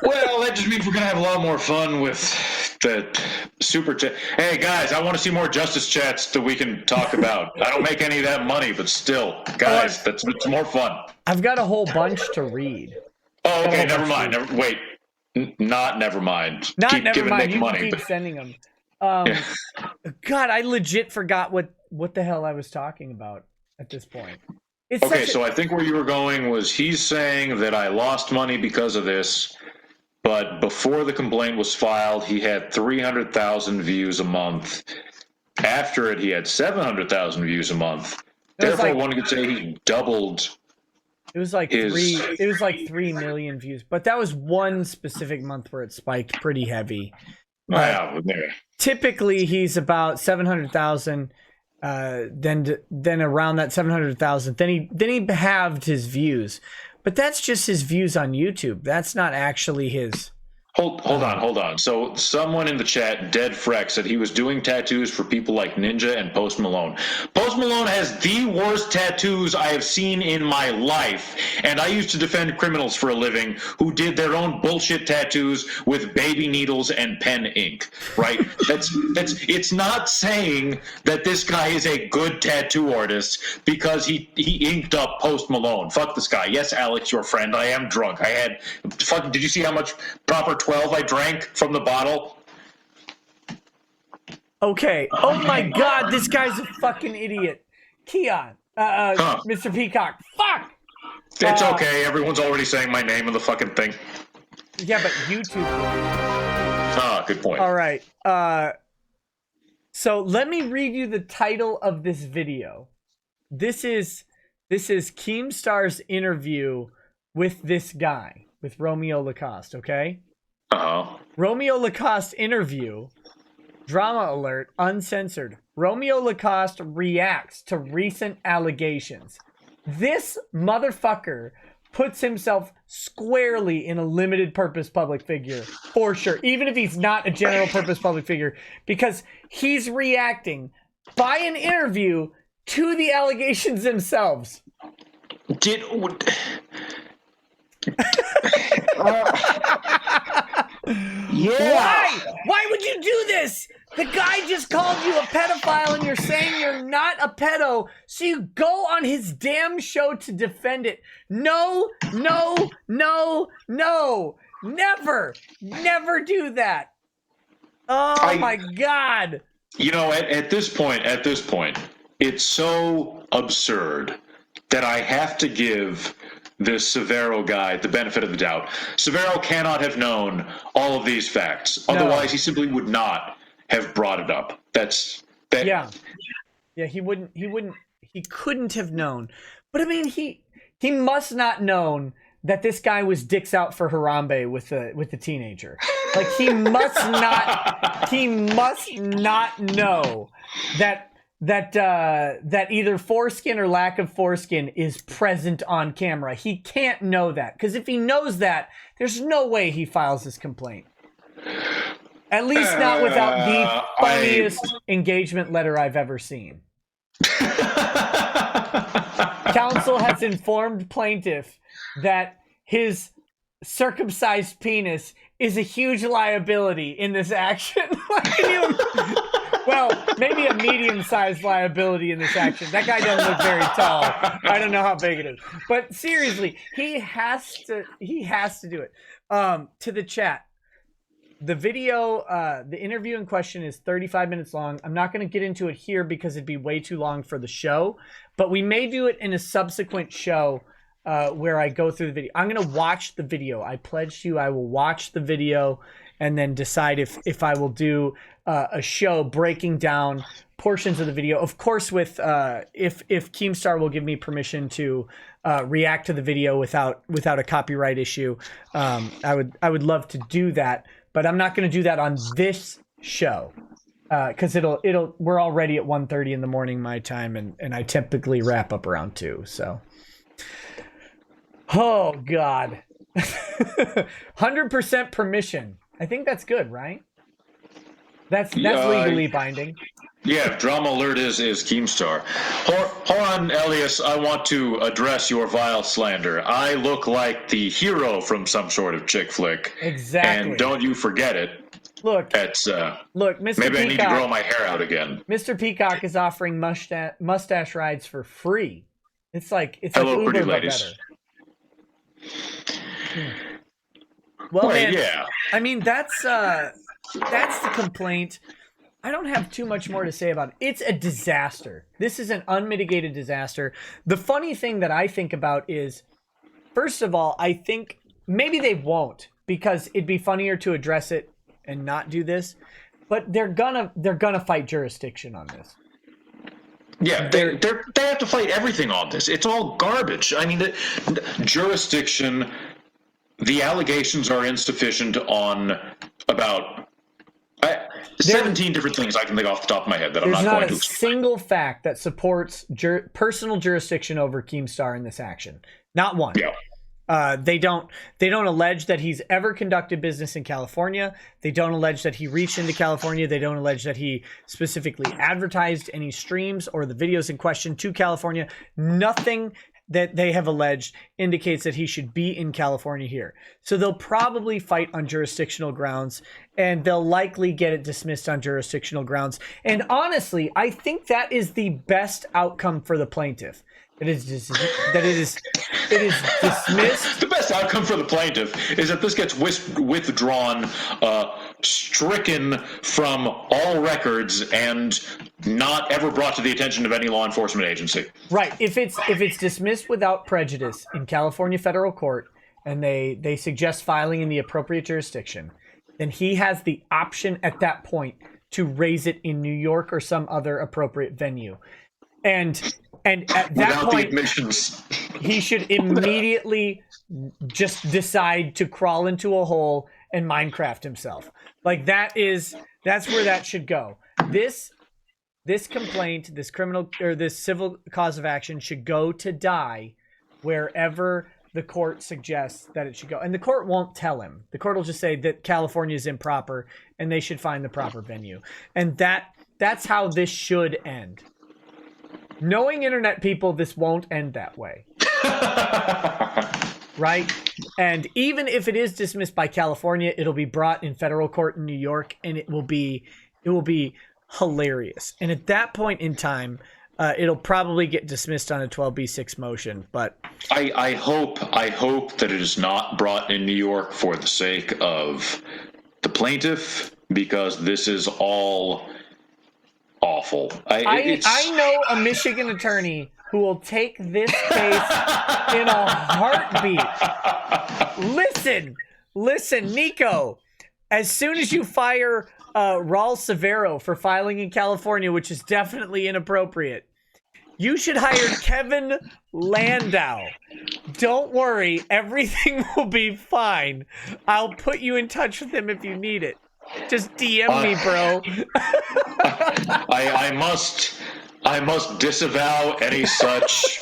Well, that just means we're gonna have a lot more fun with the super chat. Hey guys, I want to see more justice chats that we can talk about. I don't make any of that money, but still, guys, it's more fun. I've got a whole bunch to read. Oh, okay, never mind. Never mind. Not keep never giving mind. Nick You money. can keep sending them. God, I legit forgot what the hell I was talking about at this point. So I think where you were going was he's saying that I lost money because of this, but before the complaint was filed, he had 300,000 views a month. After it, he had 700,000 views a month. Therefore, one could say he doubled. It was like 3 million views, but that was one specific month where it spiked pretty heavy. Typically, he's about 700,000. Then around that 700,000, then he halved his views, but that's just his views on YouTube. That's not actually his. Hold on. So someone in the chat, Dead Freck, said he was doing tattoos for people like Ninja and Post Malone. Post Malone has the worst tattoos I have seen in my life, and I used to defend criminals for a living who did their own bullshit tattoos with baby needles and pen ink. Right? It's not saying that this guy is a good tattoo artist because he inked up Post Malone. Fuck this guy. Yes, Alex, your friend. I am drunk. Did you see how much proper 12 I drank from the bottle? Okay. Oh my God, this guy's a fucking idiot. Keon. Mr. Peacock. Fuck! It's okay. Everyone's already saying my name in the fucking thing. Yeah, but YouTube. Good point. All right. So let me read you the title of this video. This is Keemstar's interview with this guy, with Romeo Lacoste, okay? Romeo Lacoste interview, drama alert, uncensored. Romeo Lacoste reacts to recent allegations. This motherfucker puts himself squarely in a limited purpose public figure, for sure, even if he's not a general purpose public figure, because he's reacting by an interview to the allegations themselves. Yeah. Why would you do this? The guy just called you a pedophile and you're saying you're not a pedo, so you go on his damn show to defend it. No. Never do that. Oh my God. You know, at this point, it's so absurd that I have to give this Severo guy the benefit of the doubt. Severo cannot have known all of these facts. Otherwise, he simply would not have brought it up. Yeah, he couldn't have known. But I mean, he must not known that this guy was dicks out for Harambe with the teenager. Like he must not know that either foreskin or lack of foreskin is present on camera. He can't know that, because if he knows that, there's no way he files this complaint. At least not without the funniest engagement letter I've ever seen. Counsel has informed plaintiff that his circumcised penis is a huge liability in this action. Well, maybe a medium-sized liability in this action. That guy doesn't look very tall. I don't know how big it is. But seriously, he has to do it. To the chat, the video, the interview in question is 35 minutes long. I'm not going to get into it here because it'd be way too long for the show, but we may do it in a subsequent show where I go through the video. I'm going to watch the video. I pledge to you I will watch the video and then decide if I will do a show breaking down portions of the video. Of course, with if Keemstar will give me permission to react to the video without a copyright issue, I would love to do that. But I'm not going to do that on this show. Because we're already at 1:30 in the morning my time, and I typically wrap up around 2. So, oh God, 100% permission. I think that's good, right? That's legally binding. Yeah, drama alert is Keemstar. Hold on, Elias. I want to address your vile slander. I look like the hero from some sort of chick flick. Exactly. And don't you forget it. Look, Mr. Maybe Peacock, I need to grow Peacock, my hair out again. Mr. Peacock is offering mustache rides for free. It's like Hello, Uber, pretty but ladies. better. Well, man, yeah. I mean, that's the complaint. I don't have too much more to say about it. It's a disaster. This is an unmitigated disaster. The funny thing that I think about is, first of all, I think maybe they won't, because it'd be funnier to address it and not do this, but they're gonna fight jurisdiction on this. Yeah, they have to fight everything on this. It's all garbage. I mean, the jurisdiction, the allegations are insufficient on about 17 different things I can think off the top of my head that I'm not going to explain. There's not a single fact that supports personal jurisdiction over Keemstar in this action. Not one. Yeah. They don't allege that he's ever conducted business in California. They don't allege that he reached into California. They don't allege that he specifically advertised any streams or the videos in question to California. Nothing that they have alleged indicates that he should be in California here. So they'll probably fight on jurisdictional grounds, and they'll likely get it dismissed on jurisdictional grounds. And honestly, I think that is the best outcome for the plaintiff. It is dismissed. The best outcome for the plaintiff is that this gets withdrawn, stricken from all records, and not ever brought to the attention of any law enforcement agency. Right. If it's dismissed without prejudice in California federal court, and they suggest filing in the appropriate jurisdiction, then he has the option at that point to raise it in New York or some other appropriate venue. And at that Without point, the admissions, he should immediately just decide to crawl into a hole and Minecraft himself. Like that's where that should go. This complaint, this criminal or this civil cause of action should go to die wherever the court suggests that it should go. And the court won't tell him. The court will just say that California is improper and they should find the proper venue. And that's how this should end. Knowing internet people, this won't end that way. Right? And even if it is dismissed by California, it'll be brought in federal court in New York, and it will be hilarious. And at that point in time, it'll probably get dismissed on a 12b6 motion. But I hope that it is not brought in New York for the sake of the plaintiff, because this is all awful. I know a Michigan attorney who will take this case in a heartbeat. Listen, Nico. As soon as you fire Raul Severo for filing in California, which is definitely inappropriate, you should hire Kevin Landau. Don't worry, everything will be fine. I'll put you in touch with him if you need it. Just DM me, bro. I must disavow any such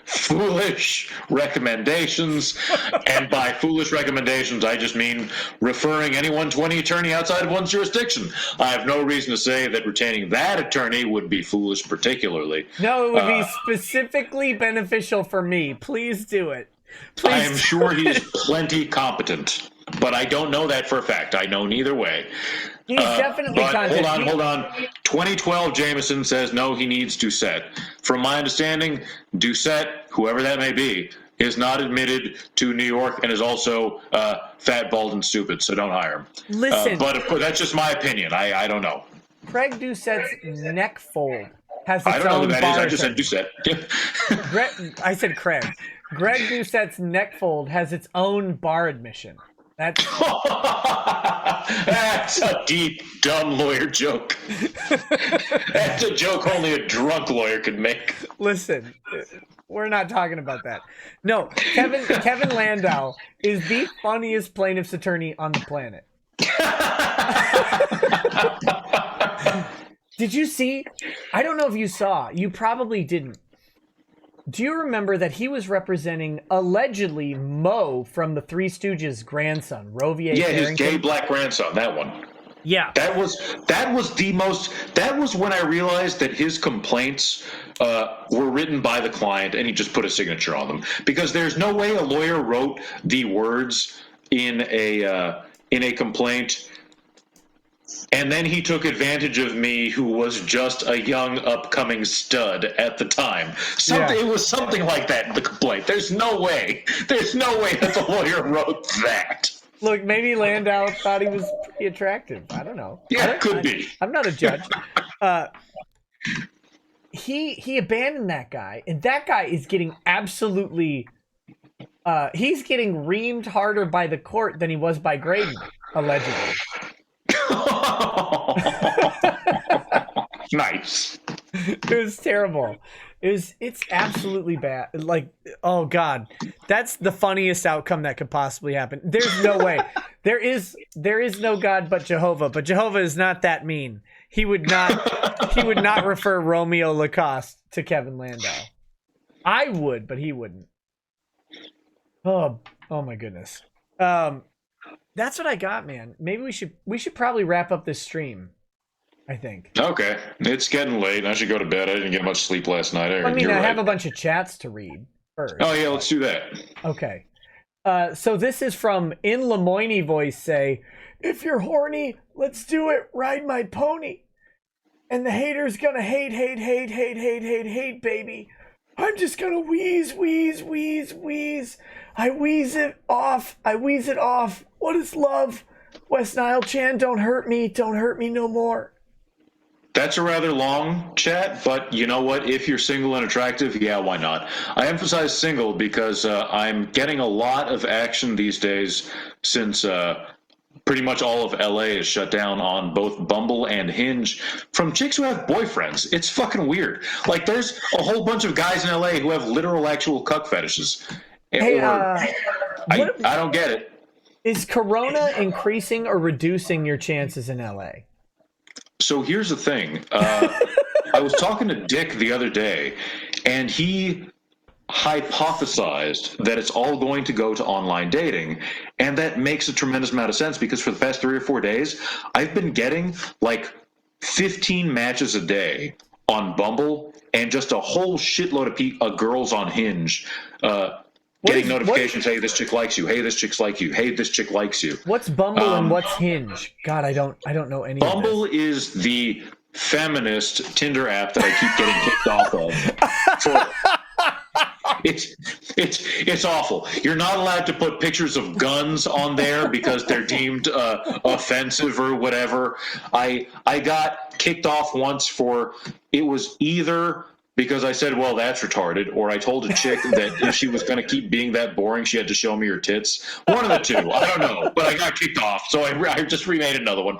foolish recommendations. And by foolish recommendations, I just mean referring anyone to any attorney outside of one's jurisdiction. I have no reason to say that retaining that attorney would be foolish particularly. No, it would be specifically beneficial for me. Please do it. Please. I am sure he is plenty competent. But I don't know that for a fact. I know neither way. He's definitely competent. Hold on. 2012, Jameson says no, he needs Doucette. From my understanding, Doucette, whoever that may be, is not admitted to New York and is also fat, bald, and stupid, so don't hire him. Listen. But of course, that's just my opinion. I don't know. Craig Doucette's neck fold has its I don't know own who that bar. is. I just said Doucette. I said Craig. Greg Doucette's neck fold has its own bar admission. That's That's a deep, dumb lawyer joke. That's a joke only a drunk lawyer could make. Listen, we're not talking about that. No, Kevin Landau is the funniest plaintiff's attorney on the planet. Did you see? I don't know if you saw. You probably didn't. Do you remember that he was representing allegedly Mo from the Three Stooges' grandson, Rovier? Yeah, Carrington? his gay black grandson. That one. Yeah, that was the most. That was when I realized that his complaints were written by the client, and he just put a signature on them. Because there's no way a lawyer wrote the words in a complaint, and then he took advantage of me, who was just a young upcoming stud at the time. It was something like that in the complaint. There's no way that the lawyer wrote that. Look, maybe Landau thought he was pretty attractive. I don't know. Yeah, could be. I'm not a judge. He abandoned that guy, and that guy is getting absolutely. He's getting reamed harder by the court than he was by Graydon, allegedly. Nice. It was terrible. It's absolutely bad. Like, oh God, that's the funniest outcome that could possibly happen. There's no way. There is no God but Jehovah, but Jehovah is not that mean. He would not refer Romeo Lacoste to Kevin Landau. I would, but he wouldn't. Oh my goodness. That's what I got, man. Maybe we should probably wrap up this stream, I think. Okay. It's getting late. I should go to bed. I didn't get much sleep last night. I have a bunch of chats to read first. Oh, yeah, let's do that. Okay. So this is from In Lemoyne Voice say, if you're horny, let's do it. Ride my pony. And the hater's gonna hate, baby. I'm just gonna wheeze. I wheeze it off. What is love? West Nile Chan, don't hurt me no more. That's a rather long chat, but you know what? If you're single and attractive, yeah, why not? I emphasize single because I'm getting a lot of action these days since pretty much all of LA is shut down on both Bumble and Hinge from chicks who have boyfriends. It's fucking weird. Like, there's a whole bunch of guys in LA who have literal actual cuck fetishes. Hey, I don't get it. Is Corona increasing or reducing your chances in LA? So here's the thing. I was talking to Dick the other day, and he hypothesized that it's all going to go to online dating, and that makes a tremendous amount of sense because for the past 3 or 4 days, I've been getting like 15 matches a day on Bumble and just a whole shitload of girls on Hinge getting notifications, hey, this chick likes you, hey, this chick likes you, hey, this chick likes you. What's Bumble and what's Hinge? God, I don't know any Bumble of this. is the feminist Tinder app that I keep getting kicked off of. It's awful. You're not allowed to put pictures of guns on there because they're deemed offensive or whatever. I got kicked off once for, it was either because I said, well, that's retarded, or I told a chick that if she was going to keep being that boring, she had to show me her tits. One of the two. I don't know. But I got kicked off, so I just remade another one.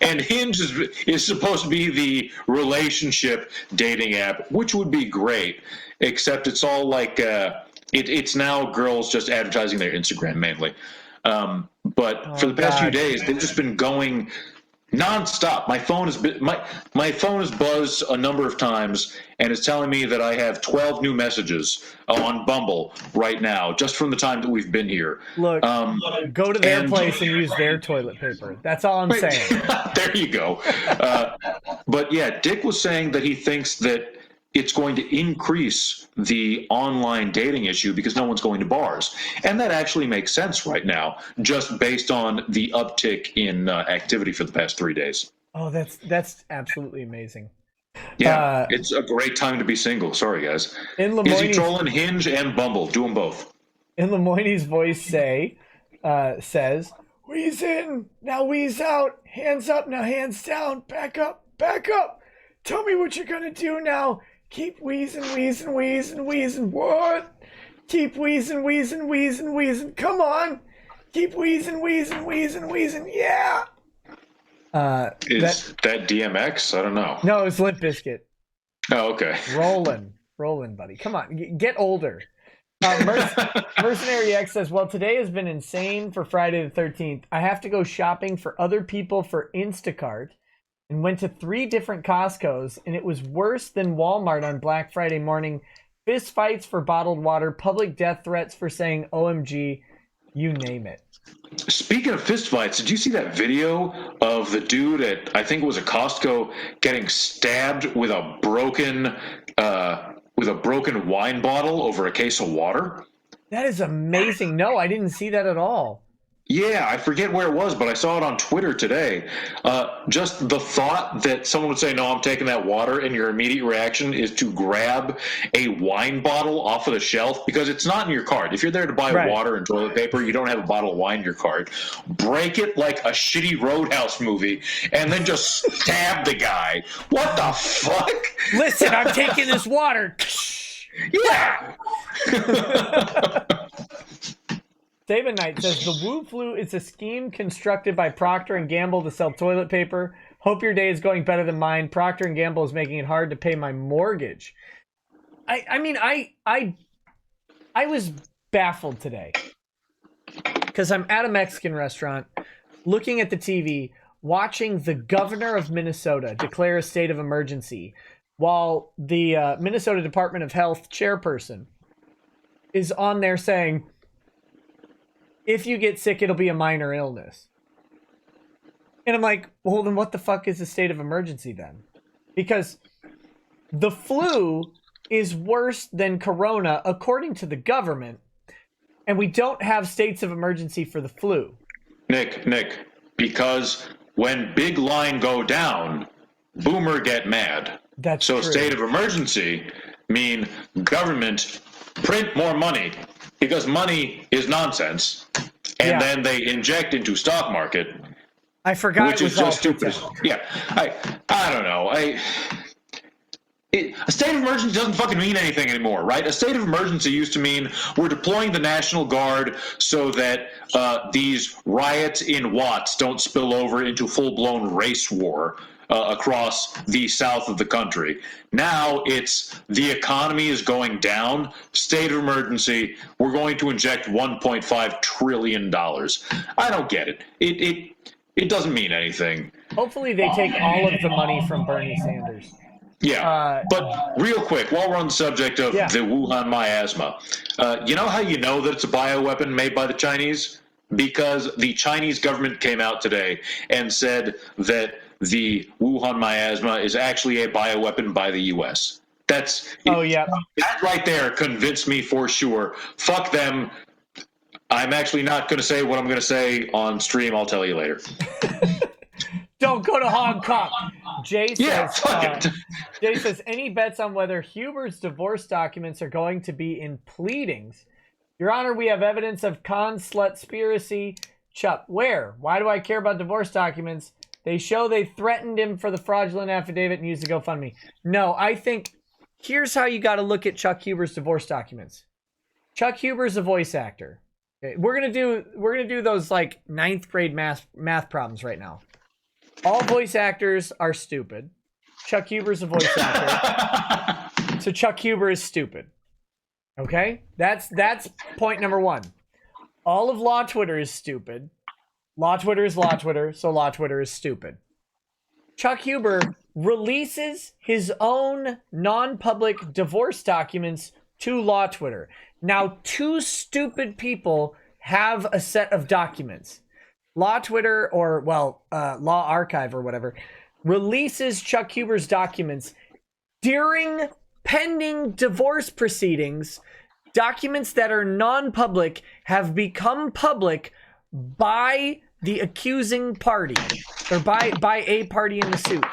And Hinge is supposed to be the relationship dating app, which would be great, except it's all like it's now girls just advertising their Instagram mainly. But for the past few days, they've just been going nonstop. My phone has buzzed a number of times, and it's telling me that I have 12 new messages on Bumble right now, just from the time that we've been here. Look, go to their place and use their toilet paper. That's all I'm saying. There you go. But yeah, Dick was saying that he thinks that it's going to increase the online dating issue because no one's going to bars. And that actually makes sense right now, just based on the uptick in activity for the past 3 days. Oh, that's absolutely amazing. Yeah, it's a great time to be single. Sorry, guys. Is he trolling Hinge and Bumble? Do them both. In Lemoyne's voice says, wheeze in, now wheeze out, hands up, now hands down, back up. Tell me what you're going to do now. Keep wheezing. What? Keep wheezing, wheezing, wheezing, wheezing. Come on. Keep wheezing, wheezing, wheezing, wheezing. Yeah. Is that DMX? I don't know. No, it's Limp Bizkit. Oh, okay. Rolling, buddy. Come on, get older. Mercenary X says, well, today has been insane for Friday the 13th. I have to go shopping for other people for Instacart and went to 3 different Costco's, and it was worse than Walmart on Black Friday morning. Fist fights for bottled water, public death threats for saying OMG, you name it. Speaking of fistfights, did you see that video of the dude at, I think it was a Costco, getting stabbed with a broken wine bottle over a case of water? That is amazing. No, I didn't see that at all. Yeah, I forget where it was, but I saw it on Twitter today. Just the thought that someone would say, no, I'm taking that water, and your immediate reaction is to grab a wine bottle off of the shelf, because it's not in your cart. If you're there to buy water and toilet paper, you don't have a bottle of wine in your cart. Break it like a shitty Roadhouse movie, and then just stab the guy. What the fuck? Listen, I'm taking this water. Yeah. Saban Knight says, the Wu Flu is a scheme constructed by Procter & Gamble to sell toilet paper. Hope your day is going better than mine. Procter & Gamble is making it hard to pay my mortgage. I was baffled today because I'm at a Mexican restaurant looking at the TV, watching the governor of Minnesota declare a state of emergency while the Minnesota Department of Health chairperson is on there saying, if you get sick, it'll be a minor illness. And I'm like, well, then what the fuck is a state of emergency then? Because the flu is worse than corona, according to the government, and we don't have states of emergency for the flu. Nick, because when big line go down, boomer get mad. That's true. State of emergency mean government print more money, because money is nonsense, and then they inject into stock market. I forgot, which is just stupid. Yeah, I don't know. A state of emergency doesn't fucking mean anything anymore, right? A state of emergency used to mean we're deploying the National Guard so that these riots in Watts don't spill over into full-blown race war across the south of the country. Now it's the economy is going down, state of emergency, we're going to inject $1.5 trillion. I don't get it. It doesn't mean anything. Hopefully they take all of the money from Bernie Sanders. Yeah, but real quick, while we're on the subject of the Wuhan miasma, you know how you know that it's a bioweapon made by the Chinese? Because the Chinese government came out today and said that the Wuhan miasma is actually a bioweapon by the U.S. That right there convinced me for sure. Fuck them. I'm actually not going to say what I'm going to say on stream. I'll tell you later. Don't go to Hong Kong. Jay says, any bets on whether Huber's divorce documents are going to be in pleadings? Your Honor, we have evidence of conspiracy. Chuck, where? Why do I care about divorce documents? They show they threatened him for the fraudulent affidavit and used the GoFundMe. No, I think here's how you got to look at Chuck Huber's divorce documents. Chuck Huber's a voice actor. Okay, we're gonna do those like 9th grade math problems right now. All voice actors are stupid. Chuck Huber's a voice actor, so Chuck Huber is stupid. Okay, that's point number 1. All of Law Twitter is stupid. Law Twitter is Law Twitter, so Law Twitter is stupid. Chuck Huber releases his own non-public divorce documents to Law Twitter. Now, 2 stupid people have a set of documents. Law Twitter, or, Law Archive or whatever, releases Chuck Huber's documents during pending divorce proceedings. Documents that are non-public have become public by the accusing party, or by a party in the suit,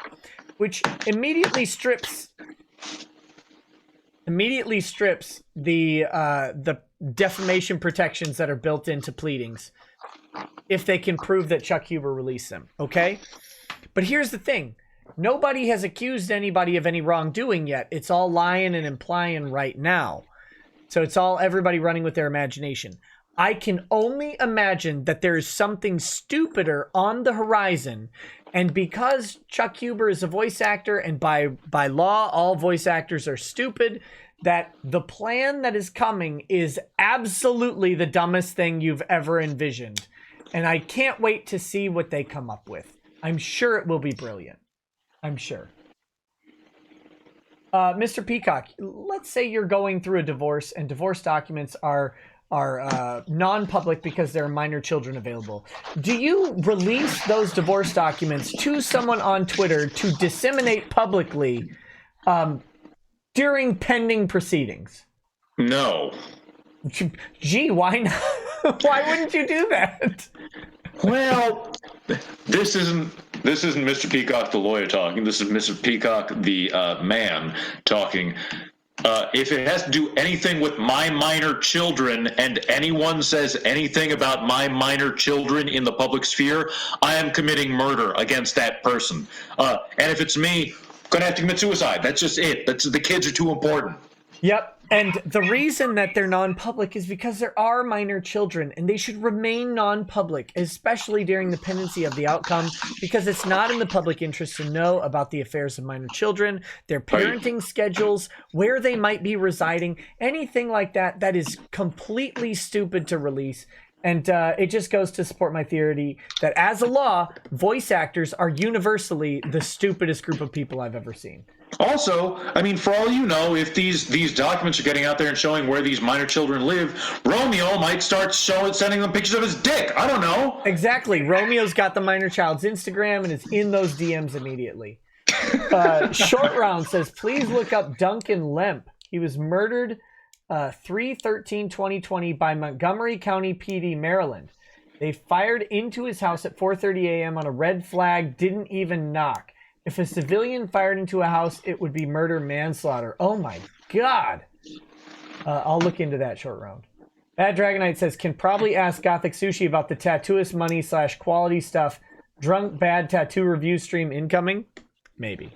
which immediately strips the defamation protections that are built into pleadings if they can prove that Chuck Huber released them. Okay, but here's the thing: nobody has accused anybody of any wrongdoing yet. It's all lying and implying right now. So it's all everybody running with their imagination. I can only imagine that there is something stupider on the horizon. And because Chuck Huber is a voice actor, and by law, all voice actors are stupid, that the plan that is coming is absolutely the dumbest thing you've ever envisioned. And I can't wait to see what they come up with. I'm sure it will be brilliant. I'm sure. Mr. Peacock, let's say you're going through a divorce and divorce documents are non-public because there are minor children available. Do you release those divorce documents to someone on Twitter to disseminate publicly during pending proceedings? No. Gee, why not? Why wouldn't you do that? Well, this isn't Mr. Peacock the lawyer talking. This is Mr. Peacock the man talking. If it has to do anything with my minor children and anyone says anything about my minor children in the public sphere, I am committing murder against that person. And if it's me, I'm going to have to commit suicide. That's just it. The kids are too important. Yep. And the reason that they're non-public is because there are minor children and they should remain non-public, especially during the pendency of the outcome, because it's not in the public interest to know about the affairs of minor children, their parenting schedules, where they might be residing, anything like that. That is completely stupid to release. And it just goes to support my theory that as a law, voice actors are universally the stupidest group of people I've ever seen. Also, I mean, for all you know, if these documents are getting out there and showing where these minor children live, Romeo might start sending them pictures of his dick. I don't know. Exactly. Romeo's got the minor child's Instagram and is in those DMs immediately. Short Round says, please look up Duncan Lemp. He was murdered 3/13/2020 by Montgomery County PD, Maryland. They fired into his house at 4:30 a.m. on a red flag, didn't even knock. If a civilian fired into a house, it would be murder manslaughter. Oh my God. I'll look into that. Short Round. Bad Dragonite says, can probably ask Gothic Sushi about the tattooist money / quality stuff. Drunk bad tattoo review stream incoming? Maybe.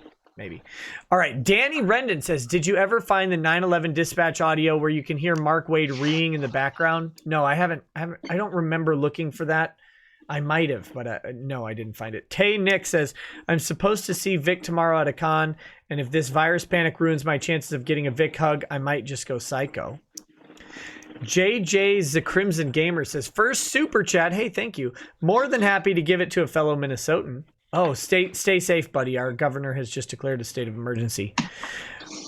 All right. Danny Rendon says, did you ever find the 9/11 dispatch audio where you can hear Mark Wade reeing in the background? No, I haven't. I don't remember looking for that. I might have, but no, I didn't find it. Tay Nick says, I'm supposed to see Vic tomorrow at a con, and if this virus panic ruins my chances of getting a Vic hug, I might just go psycho. JJ the Crimson Gamer says, first super chat. Hey, thank you. More than happy to give it to a fellow Minnesotan. Oh, stay safe, buddy. Our governor has just declared a state of emergency.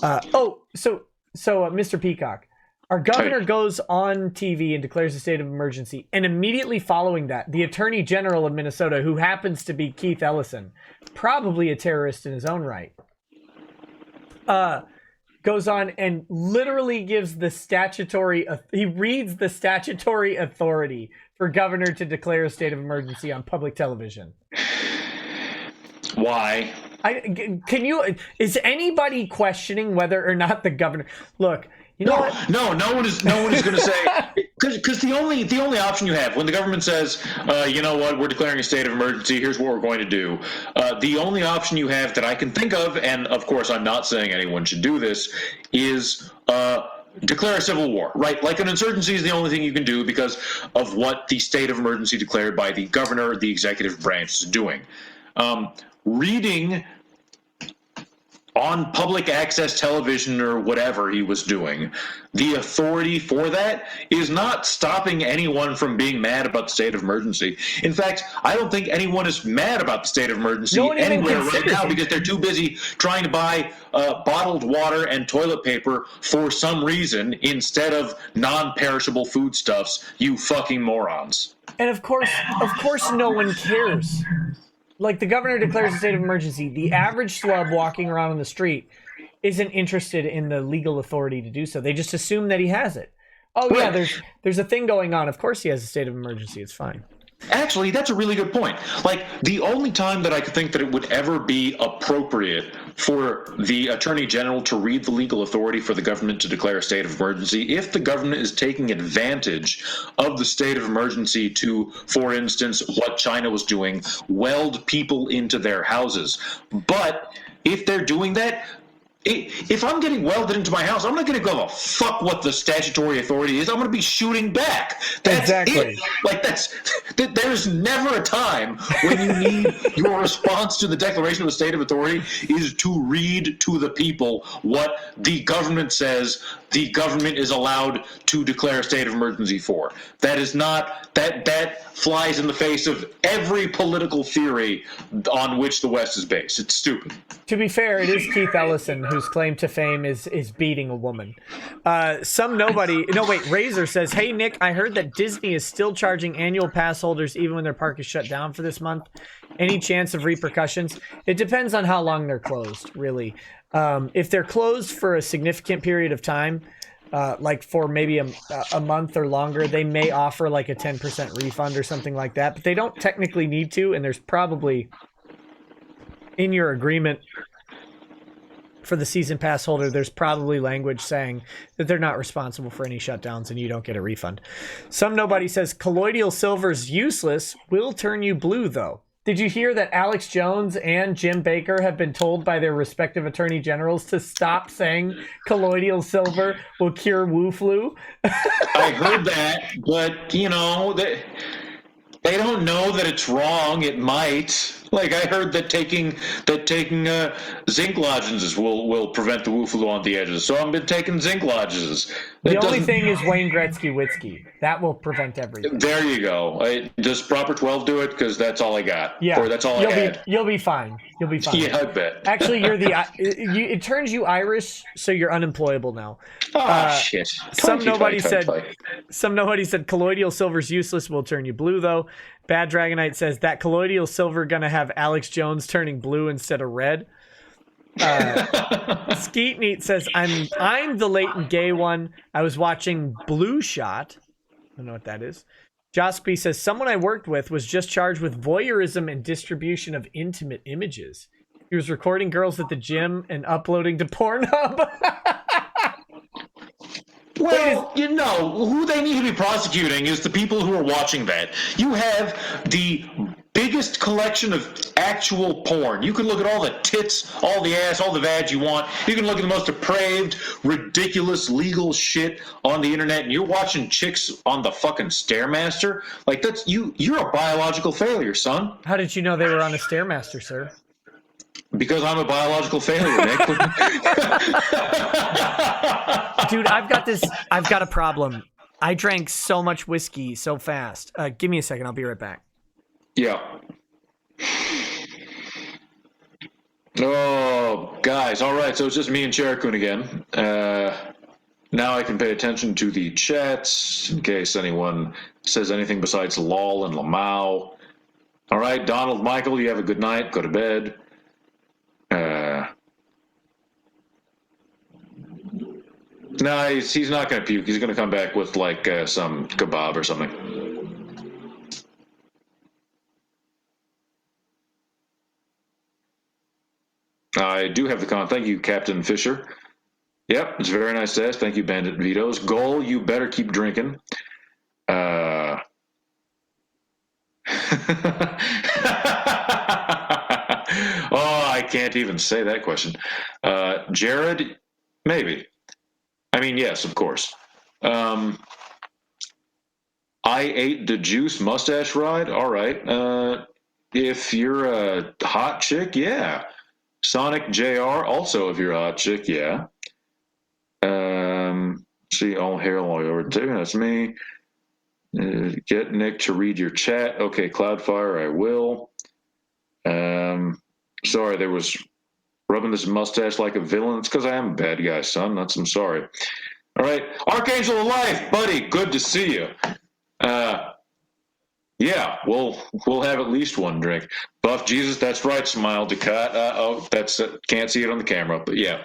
So Mr. Peacock, our governor goes on TV and declares a state of emergency, and immediately following that, the Attorney General of Minnesota, who happens to be Keith Ellison, probably a terrorist in his own right, goes on and literally gives the he reads the statutory authority for governor to declare a state of emergency on public television. Why? Is anybody questioning whether or not the governor? Look, you know what? No one is going to say, because the only option you have when the government says, you know what, we're declaring a state of emergency, here's what we're going to do. The only option you have that I can think of, and of course I'm not saying anyone should do this, is declare a civil war, right? Like an insurgency is the only thing you can do because of what the state of emergency declared by the governor, the executive branch, is doing. Reading on public access television or whatever he was doing, the authority for that is not stopping anyone from being mad about the state of emergency. In fact, I don't think anyone is mad about the state of emergency anywhere right now because they're too busy trying to buy bottled water and toilet paper for some reason instead of non-perishable foodstuffs, you fucking morons. And of course no one cares. Like, the governor declares a state of emergency. The average schlub walking around on the street isn't interested in the legal authority to do so. They just assume that he has it. Oh, yeah, there's a thing going on. Of course he has a state of emergency. It's fine. Actually, that's a really good point. Like, the only time that I could think that it would ever be appropriate for the Attorney General to read the legal authority for the government to declare a state of emergency, if the government is taking advantage of the state of emergency to, for instance, what China was doing, weld people into their houses. But if they're doing that, If I'm getting welded into my house, I'm not going to go, fuck what the statutory authority is. I'm going to be shooting back. That's Exactly. it. Like, there's never a time when you need your response to the declaration of a state of authority is to read to the people what the government says the government is allowed to declare a state of emergency for. That is not, that flies in the face of every political theory on which the West is based. It's stupid. To be fair, it is Keith Ellison whose claim to fame is beating a woman. Razor says, "Hey Nick, I heard that Disney is still charging annual pass holders even when their park is shut down for this month. Any chance of repercussions?" It depends on how long they're closed, really. If they're closed for a significant period of time, like for maybe a month or longer, they may offer like a 10% refund or something like that, but they don't technically need to, and there's probably in your agreement for the season pass holder, there's probably language saying that they're not responsible for any shutdowns and you don't get a refund. Some nobody says colloidal silver's useless, will turn you blue though. Did you hear that Alex Jones and Jim Baker have been told by their respective attorney generals to stop saying colloidal silver will cure Wu flu? I heard that, but they don't know that it's wrong. It might. Like, I heard that taking zinc lozenges will prevent the Wu flu on the edges. So I've been taking zinc lozenges. The only thing is Wayne Gretzky whiskey. That will prevent everything. There you go. Does Proper 12 do it? Because that's all I got. Yeah. Or that's all I had. You'll be fine. You'll be fine. Yeah, I bet. Actually, it turns you Irish, so you're unemployable now. Shit. Some nobody said colloidal silver's useless, will turn you blue though. Bad Dragonite says that colloidal silver gonna have Alex Jones turning blue instead of red. Skeet Neat says I'm the latent gay one. I was watching Blue Shot. I don't know what that is. Jospy says someone I worked with was just charged with voyeurism and distribution of intimate images. He was recording girls at the gym and uploading to Pornhub. Well, who they need to be prosecuting is the people who are watching that. You have the biggest collection of actual porn. You can look at all the tits, all the ass, all the vag you want. You can look at the most depraved, ridiculous, legal shit on the internet, and you're watching chicks on the fucking Stairmaster? Like, that's you're a biological failure, son. How did you know they were on a Stairmaster, sir? Because I'm a biological failure, Nick. Dude, I've got a problem. I drank so much whiskey so fast. Give me a second. I'll be right back. Yeah. Oh, guys. All right. So it's just me and Cherokun again. Now I can pay attention to the chats in case anyone says anything besides lol and lamau. All right. Donald Michael, you have a good night. Go to bed. No, he's not going to puke. He's going to come back with like some kebab or something. I do have the con. Thank you, Captain Fisher. Yep, it's very nice to ask. Thank you, Bandit Vito's. Goal, you better keep drinking. Oh, I can't even say that question. Jared, maybe. I mean, yes, of course. I ate the juice mustache ride. All right. If you're a hot chick, yeah. Sonic JR, also if you're a hot chick, yeah. See, all hair all over too. That's me. Get Nick to read your chat. Okay, Cloudfire, I will. Sorry, there was rubbing this mustache like a villain. It's because I am a bad guy, son. I'm sorry. All right, Archangel of Life, buddy. Good to see you. Yeah, we'll have at least one drink. Buff Jesus, that's right. Smile Ducat. That's can't see it on the camera, but yeah.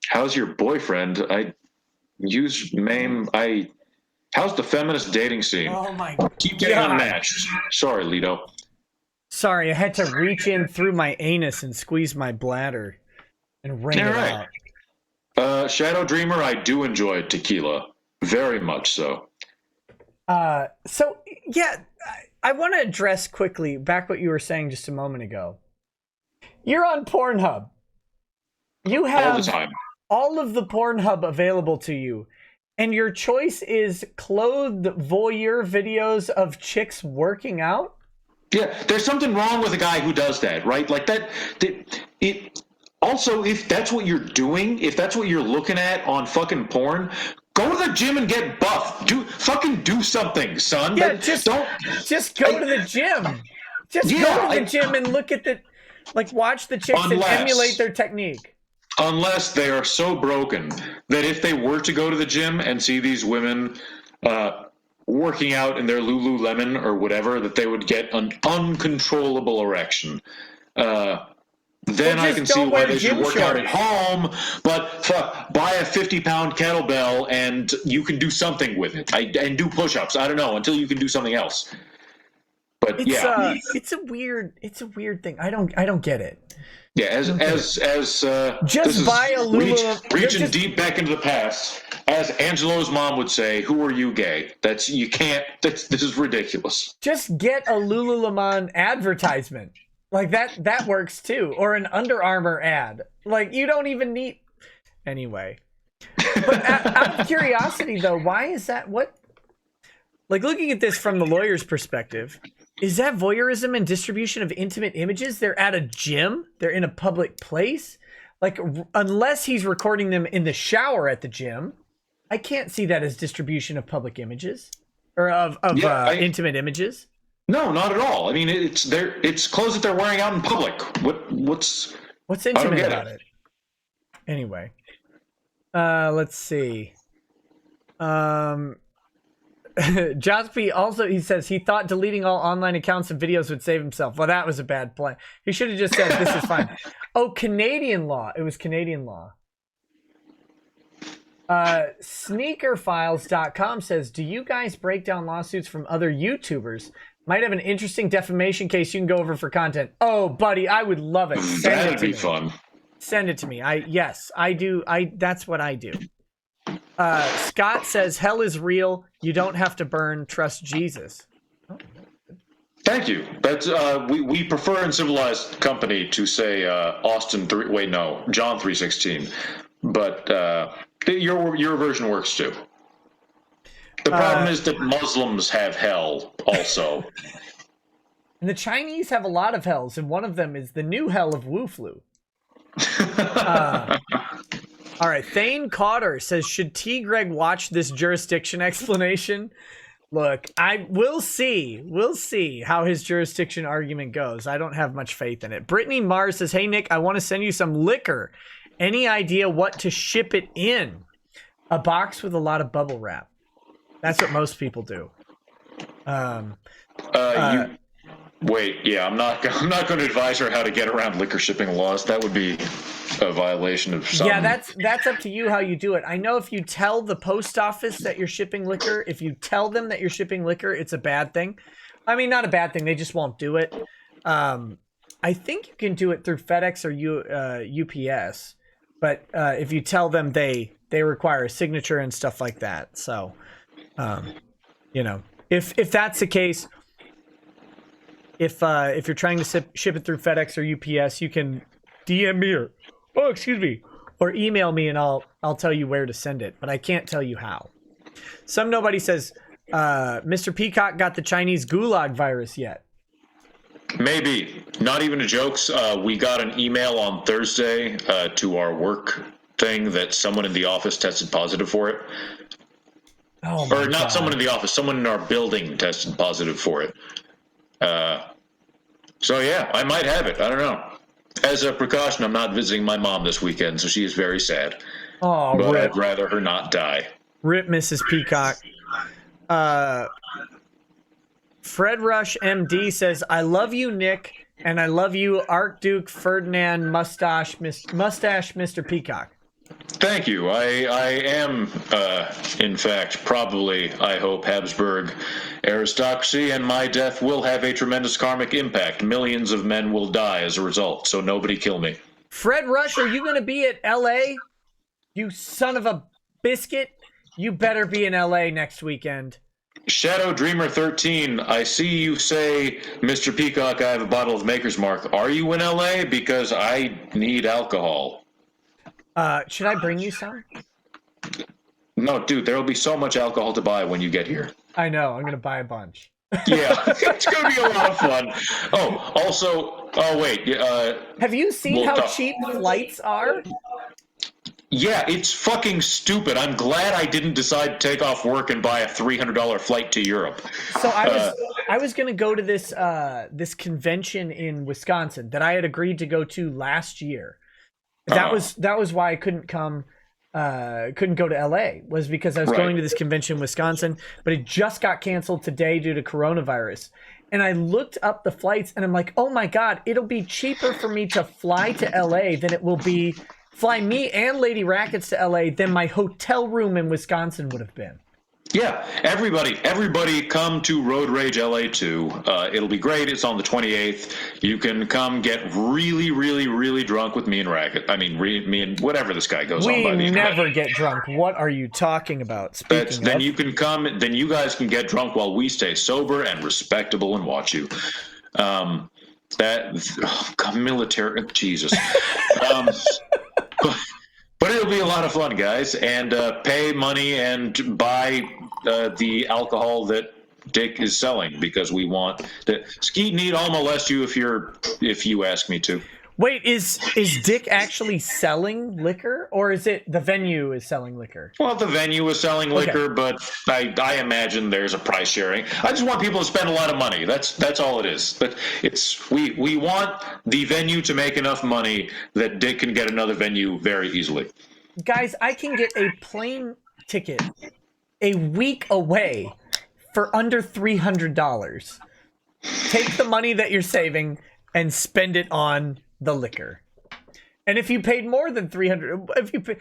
How's your boyfriend? How's the feminist dating scene? Oh my God. Keep getting unmatched. Sorry, Lido. Sorry, I had to reach in through my anus and squeeze my bladder and wring it out. Shadow Dreamer, I do enjoy tequila. Very much so. So, yeah, I want to address quickly back what you were saying just a moment ago. You're on Pornhub. You all the have time. all of the Pornhub available to you, and your choice is clothed voyeur videos of chicks working out? Yeah, there's something wrong with a guy who does that, right? Like that. It also, if that's what you're doing, if that's what you're looking at on fucking porn, go to the gym and get buff. Do something, son. Yeah, Like, just don't go to the gym. Just go to the gym and look at watch the chicks and emulate their technique. Unless they are so broken that if they were to go to the gym and see these women working out in their Lululemon or whatever, that they would get an uncontrollable erection. Then I can see why they should work out at home, but buy a 50-pound kettlebell and you can do something with it. And do push-ups. I don't know, until you can do something else. But it's a weird thing. I don't get it. Yeah, just buy a Lululemon. Reaching deep back into the past, as Angelo's mom would say, "Who are you, gay?" This is ridiculous. Just get a Lululemon advertisement. Like that works too, or an Under Armour ad. Like, you don't even need. Anyway, but out of curiosity though, why is that? What? Like, looking at this from the lawyer's perspective, is that voyeurism and distribution of intimate images? They're at a gym. They're in a public place. Like, unless he's recording them in the shower at the gym, I can't see that as distribution of public images or of intimate images. No, not at all. I mean, it's clothes that they're wearing out in public. What's intimate about it? Anyway, let's see. Jospy also, he says he thought deleting all online accounts and videos would save himself. Well, that was a bad plan. He should have just said, this is fine. Oh, Canadian law. It was Canadian law. Sneakerfiles.com says, do you guys break down lawsuits from other YouTubers? Might have an interesting defamation case you can go over for content. Oh, buddy, I would love it. That'd be fun. Send it to me. Yes, I do. That's what I do. Scott says, hell is real. You don't have to burn. Trust Jesus. Oh. Thank you. That's we prefer in civilized company to say John 3:16. But your version works too. The problem is that Muslims have hell also. And the Chinese have a lot of hells, and one of them is the new hell of Wu-Flu. All right, Thane Cotter says, should T. Greg watch this jurisdiction explanation? Look, we'll see how his jurisdiction argument goes. I don't have much faith in it. Brittany Mars says, hey, Nick, I want to send you some liquor. Any idea what to ship it in? A box with a lot of bubble wrap. That's what most people do. Wait, yeah, I'm not going to advise her how to get around liquor shipping laws. That would be a violation of some. Yeah, that's up to you how you do it. I know if you tell the post office that you're shipping liquor, if you tell them that you're shipping liquor, it's a bad thing. I mean, not a bad thing. They just won't do it. I think you can do it through FedEx or UPS, but if you tell them, they require a signature and stuff like that. So, if that's the case. If you're trying to ship it through FedEx or UPS, you can DM me or email me, and I'll tell you where to send it. But I can't tell you how. Nobody says, Mr. Peacock got the Chinese gulag virus yet. Maybe. Not even a joke. We got an email on Thursday to our work thing that someone in the office tested positive for it. Oh my or not God. Someone in the office, someone in our building tested positive for it. So yeah, I might have it. I don't know. As a precaution, I'm not visiting my mom this weekend, so she is very sad. Oh, but rip. I'd rather her not die. Rip, Mrs. Peacock. Fred Rush MD says, I love you, Nick, and I love you, Archduke Ferdinand Mustache Mr. Peacock. Thank you. I am, in fact, probably, I hope, Habsburg aristocracy, and my death will have a tremendous karmic impact. Millions of men will die as a result, so nobody kill me. Fred Rush, are you going to be at L.A.? You son of a biscuit. You better be in L.A. next weekend. Shadow Dreamer 13, I see you say, Mr. Peacock, I have a bottle of Maker's Mark. Are you in L.A.? Because I need alcohol. Should I bring you some? No, dude, there will be so much alcohol to buy when you get here. I know. I'm gonna buy a bunch. Yeah, it's going to be a lot of fun. Oh, also, wait. Have you seen how cheap flights are? Yeah, it's fucking stupid. I'm glad I didn't decide to take off work and buy a $300 flight to Europe. So I was going to go to this convention in Wisconsin that I had agreed to go to last year. That was why I couldn't go to LA, was because I was going to this convention in Wisconsin, but it just got canceled today due to coronavirus. And I looked up the flights and I'm like, oh my God, it'll be cheaper for me to fly to LA than it will be fly me and Lady Rackets to LA than my hotel room in Wisconsin would have been. Yeah, everybody come to Road Rage LA 2. It'll be great. It's on the 28th. You can come get really, really, really drunk with me and Racket. I mean, me and whatever this guy goes on by. We never get drunk. What are you talking about? Then you can come. Then you guys can get drunk while we stay sober and respectable and watch you. Military, Jesus. But it'll be a lot of fun, guys, and pay money and buy the alcohol that Dick is selling, because we want to. Skeet need I'll molest you if you ask me to. Wait, is Dick actually selling liquor, or is it the venue is selling liquor? Well, the venue is selling liquor, but I imagine there's a price sharing. I just want people to spend a lot of money. That's all it is. But we want the venue to make enough money that Dick can get another venue very easily. Guys, I can get a plane ticket a week away for under $300. Take the money that you're saving and spend it on the liquor. And if you paid more than $300,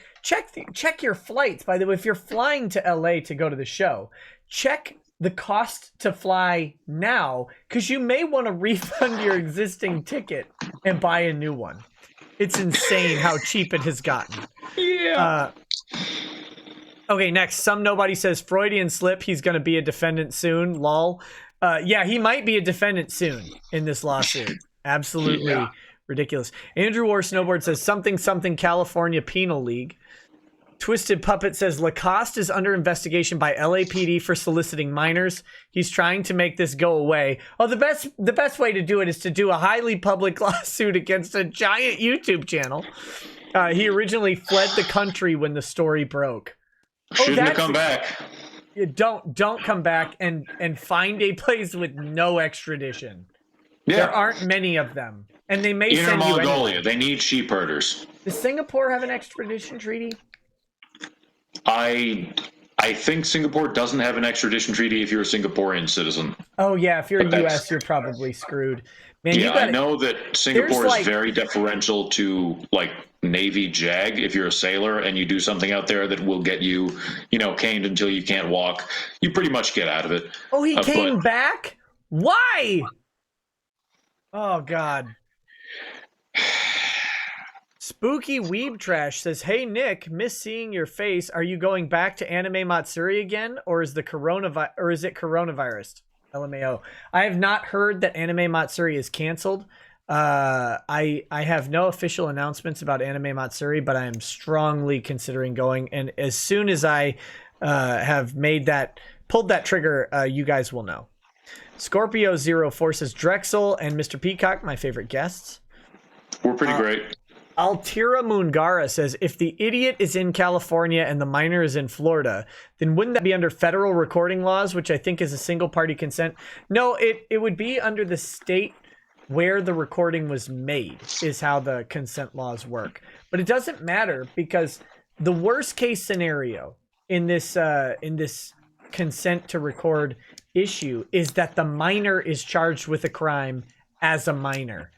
check your flights. By the way, if you're flying to LA to go to the show, check the cost to fly now, because you may want to refund your existing ticket and buy a new one. It's insane how cheap it has gotten. Yeah. Okay, next. Some nobody says Freudian slip. He's going to be a defendant soon. Lol. Yeah, he might be a defendant soon in this lawsuit. Absolutely ridiculous. Andrew War Snowboard says something California Penal League. Twisted Puppet says Lacoste is under investigation by LAPD for soliciting minors. He's trying to make this go away. Oh, the best way to do it is to do a highly public lawsuit against a giant YouTube channel. He originally fled the country when the story broke. Shouldn't have come back. Don't come back and find a place with no extradition. Yeah. There aren't many of them. And they may send you Mongolia. They need sheep herders. Does Singapore have an extradition treaty? I think Singapore doesn't have an extradition treaty if you're a Singaporean citizen. Oh, yeah. If you're U.S., you're probably screwed. Man, I know that Singapore is very deferential to, like, Navy JAG. If you're a sailor and you do something out there that will get you, caned until you can't walk, you pretty much get out of it. Oh, he came back? Why? Oh, God. Spooky Weeb Trash says, hey, Nick, miss seeing your face. Are you going back to Anime Matsuri again, or is it coronavirus? LMAO. I have not heard that Anime Matsuri is canceled. I have no official announcements about Anime Matsuri, but I am strongly considering going. And as soon as I have pulled that trigger, you guys will know. Scorpio04 says Drexel and Mr. Peacock, my favorite guests. We're pretty great. Altira Mungara says, if the idiot is in California and the minor is in Florida, then wouldn't that be under federal recording laws, which I think is a single party consent? No, it would be under the state where the recording was made is how the consent laws work. But it doesn't matter, because the worst case scenario in this consent to record issue is that the minor is charged with a crime as a minor.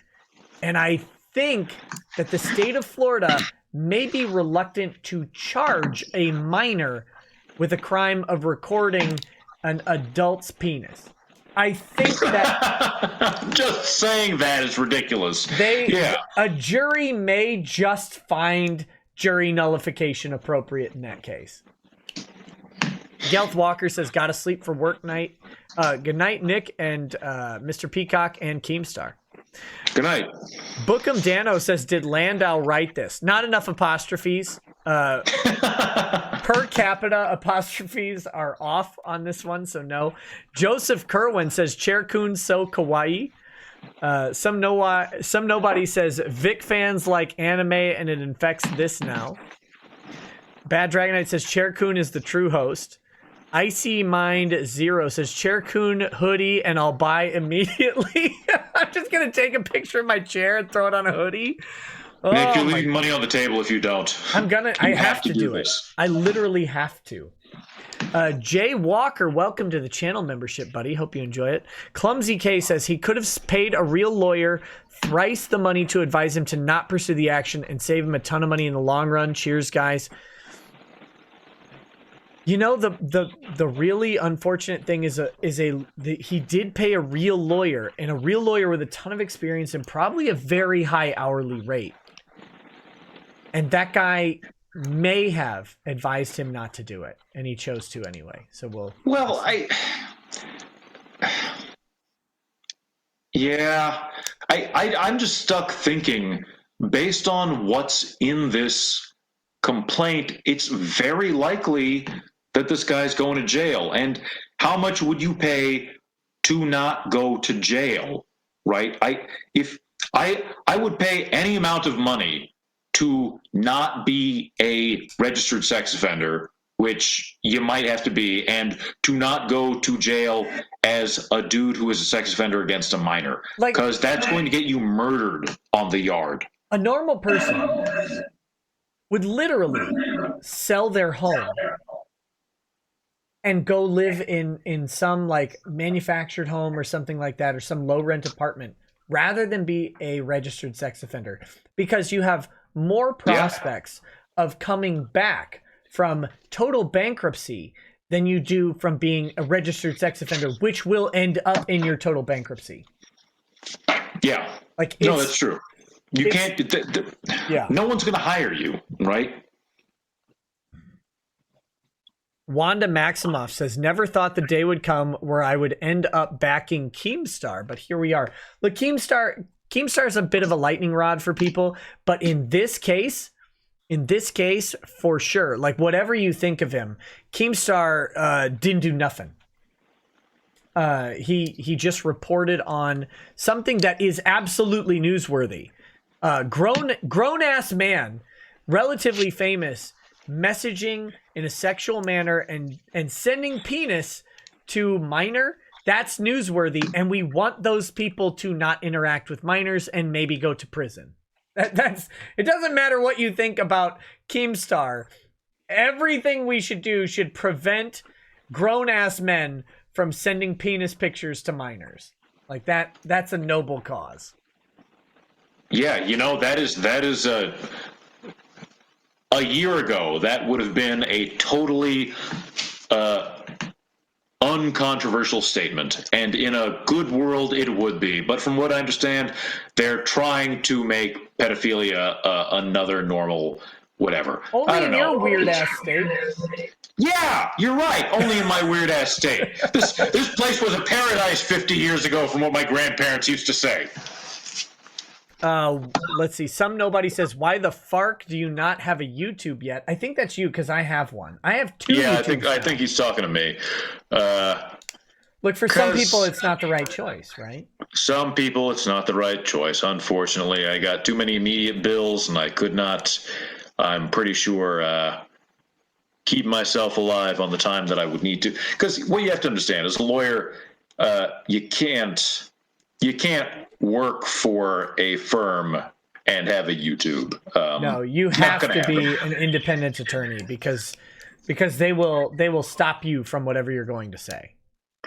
And I think that the state of Florida may be reluctant to charge a minor with a crime of recording an adult's penis. I think that just saying that is ridiculous. A jury may just find jury nullification appropriate in that case. Gelth Walker says, gotta sleep for work night. Good night, Nick and Mr. Peacock and Keemstar. Good night. Bookham Dano says, did Landau write this? Not enough apostrophes. Per capita apostrophes are off on this one, so no. Joseph Kerwin says, Chair Coon so kawaii. Some nobody says, Vic fans like anime and it infects this now. Bad Dragonite says, Chair Coon is the true host. Icy Mind Zero says, Chair Coon hoodie and I'll buy immediately. I'm just going to take a picture of my chair and throw it on a hoodie. Nick, you're leaving money on the table if you don't. I have to do it. I literally have to. Jay Walker, welcome to the channel membership, buddy. Hope you enjoy it. Clumsy K says he could have paid a real lawyer thrice the money to advise him to not pursue the action and save him a ton of money in the long run. Cheers, guys. You know, the really unfortunate thing is he did pay a real lawyer, and a real lawyer with a ton of experience and probably a very high hourly rate. And that guy may have advised him not to do it, and he chose to anyway. So I'm just stuck thinking, based on what's in this complaint, it's very likely that this guy's going to jail. And how much would you pay to not go to jail, right? I would pay any amount of money to not be a registered sex offender, which you might have to be, and to not go to jail as a dude who is a sex offender against a minor, because that's going to get you murdered on the yard. A normal person would literally sell their home and go live in some like manufactured home or something like that, or some low rent apartment, rather than be a registered sex offender, because you have more prospects of coming back from total bankruptcy than you do from being a registered sex offender, which will end up in your total bankruptcy. Yeah. No, that's true. You can't, no one's going to hire you, right? Wanda Maximoff says, never thought the day would come where I would end up backing Keemstar, but here we are. Look, Keemstar is a bit of a lightning rod for people, but in this case, for sure, like whatever you think of him, Keemstar didn't do nothing. He just reported on something that is absolutely newsworthy. Grown ass man, relatively famous, messaging in a sexual manner and sending penis to minor. That's newsworthy, and we want those people to not interact with minors and maybe go to prison. It doesn't matter what you think about Keemstar. Everything we should do should prevent grown-ass men from sending penis pictures to minors. Like that's a noble cause. Yeah, that is a year ago, that would have been a totally uncontroversial statement, and in a good world it would be, but from what I understand, they're trying to make pedophilia another normal whatever. Only in your weird ass state. Yeah, you're right. Only in my weird ass state. This place was a paradise 50 years ago, from what my grandparents used to say. Let's see. Some nobody says, why the fark do you not have a YouTube yet? I think that's you, because I have one. I have two. Yeah, I think he's talking to me. Look, for some people, it's not the right choice, right? Some people, it's not the right choice. Unfortunately, I got too many immediate bills, and I could not, I'm pretty sure, keep myself alive on the time that I would need to. Because what you have to understand, as a lawyer, you can't work for a firm and have a YouTube. No, you have to be an independent attorney because they will stop you from whatever you're going to say.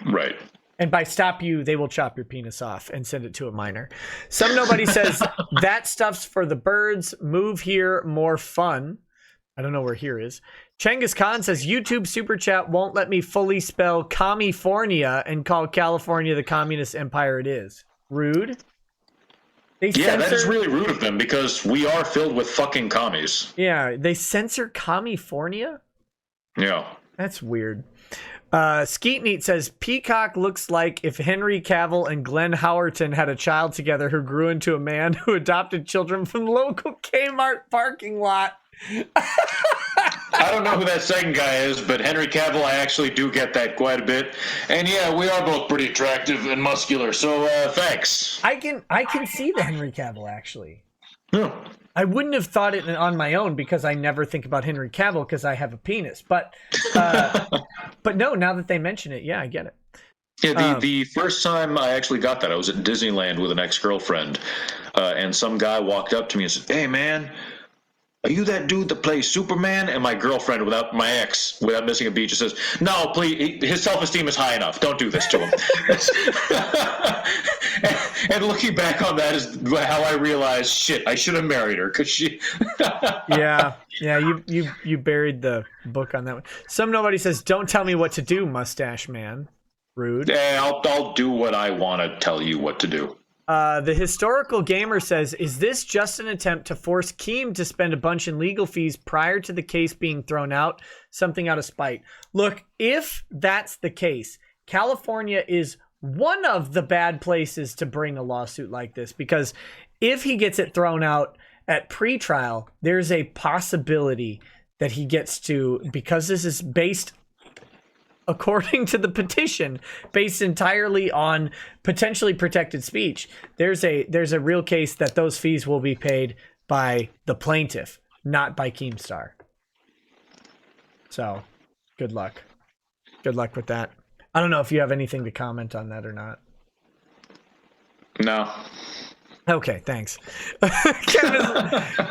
Right. And by stop you, they will chop your penis off and send it to a minor. Some nobody says that stuff's for the birds. Move here, more fun. I don't know where here is. Chengiz Khan says YouTube super chat won't let me fully spell California and call California the communist empire it is. Rude. That is really rude of them, because we are filled with fucking commies. Yeah, they censor California? Yeah. That's weird. Skeet Neat says Peacock looks like if Henry Cavill and Glenn Howerton had a child together who grew into a man who adopted children from the local Kmart parking lot. I don't know who that second guy is, but Henry Cavill, I actually do get that quite a bit. And yeah, we are both pretty attractive and muscular, so thanks. I can see the Henry Cavill, actually. Yeah. I wouldn't have thought it on my own because I never think about Henry Cavill because I have a penis. But no, now that they mention it, yeah, I get it. Yeah, the first time I actually got that, I was at Disneyland with an ex-girlfriend, and some guy walked up to me and said, "Hey, man, are you that dude that plays Superman?" And my girlfriend, without missing a beat, just says, "No, please, his self-esteem is high enough. Don't do this to him." and looking back on that is how I realized, shit, I should have married her, because she... yeah, you buried the book on that one. Some nobody says, "Don't tell me what to do, mustache man." Rude. Yeah, I'll do what I want to tell you what to do. The historical gamer says, "Is this just an attempt to force Keem to spend a bunch in legal fees prior to the case being thrown out? Something out of spite." Look, if that's the case, California is one of the bad places to bring a lawsuit like this, because if he gets it thrown out at pretrial, there's a possibility that he gets to, because this is based, according to the petition, based entirely on potentially protected speech, there's a real case that those fees will be paid by the plaintiff, not by Keemstar. So, good luck. Good luck with that. I don't know if you have anything to comment on that or not. No. Okay, thanks.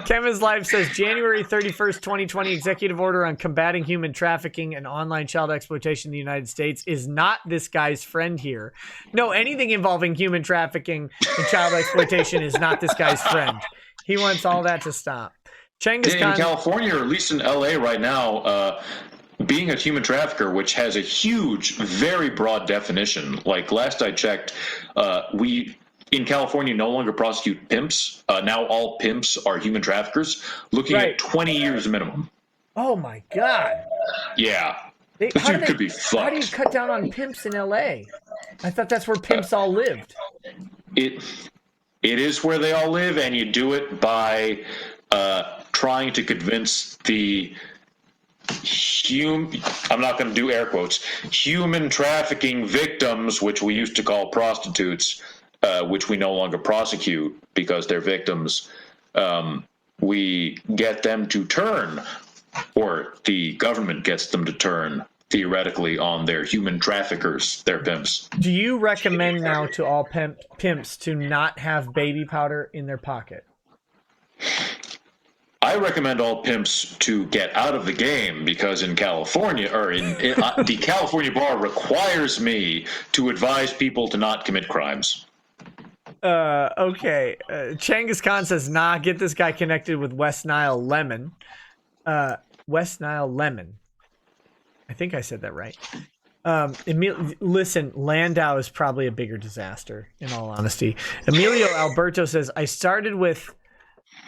Kevin's Live says, January 31st, 2020 executive order on combating human trafficking and online child exploitation in the United States is not this guy's friend here. No, anything involving human trafficking and child exploitation is not this guy's friend. He wants all that to stop. Genghis Khan, in California, or at least in LA right now, being a human trafficker, which has a huge, very broad definition, like last I checked, we in California no longer prosecute pimps. Now all pimps are human traffickers, looking at 20 years minimum. Oh my God. Yeah. This dude could be fucked. How do you cut down on pimps in LA? I thought that's where pimps all lived. It is where they all live, and you do it by trying to convince the I'm not going to do air quotes, human trafficking victims, which we used to call prostitutes, which we no longer prosecute because they're victims. We get them to turn, or the government gets them to turn, theoretically, on their human traffickers, their pimps. Do you recommend now to all pimps to not have baby powder in their pocket? I recommend all pimps to get out of the game, because in California, or the California bar requires me to advise people to not commit crimes. Okay. Genghis Khan says, nah, get this guy connected with West Nile Lemon. West Nile Lemon. I think I said that right. Listen, Landau is probably a bigger disaster, in all honesty. Emilio Alberto says, I started with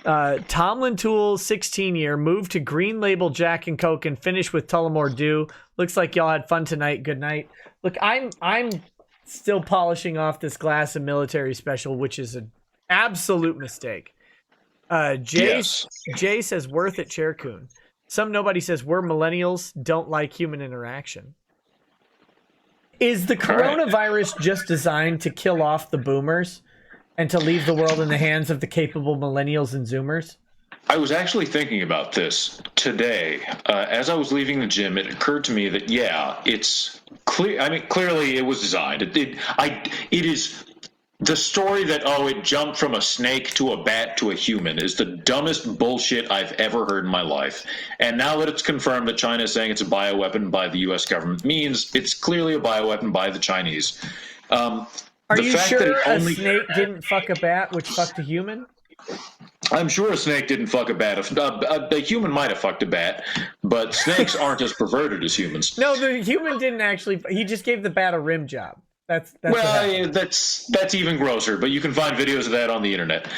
Tomlin Tool 16 year, moved to Green Label Jack and Coke, and finished with Tullamore Dew. Looks like y'all had fun tonight. Good night. Look, I'm still polishing off this glass of military special, which is an absolute mistake. Jay says, worth it, Chercoon. Some nobody says, we're millennials, don't like human interaction. Is the coronavirus just designed to kill off the boomers and to leave the world in the hands of the capable millennials and zoomers? I was actually thinking about this today. As I was leaving the gym, it occurred to me that, yeah, it's clear. I mean, clearly it was designed. It is the story that, it jumped from a snake to a bat to a human is the dumbest bullshit I've ever heard in my life. And now that it's confirmed that China is saying it's a bioweapon by the U.S. government, means it's clearly a bioweapon by the Chinese. Are you sure a snake didn't fuck a bat, which fucked a human? I'm sure a snake didn't fuck a bat. A human might have fucked a bat, but snakes aren't as perverted as humans. No, the human didn't actually. He just gave the bat a rim job. That's even grosser, but you can find videos of that on the internet.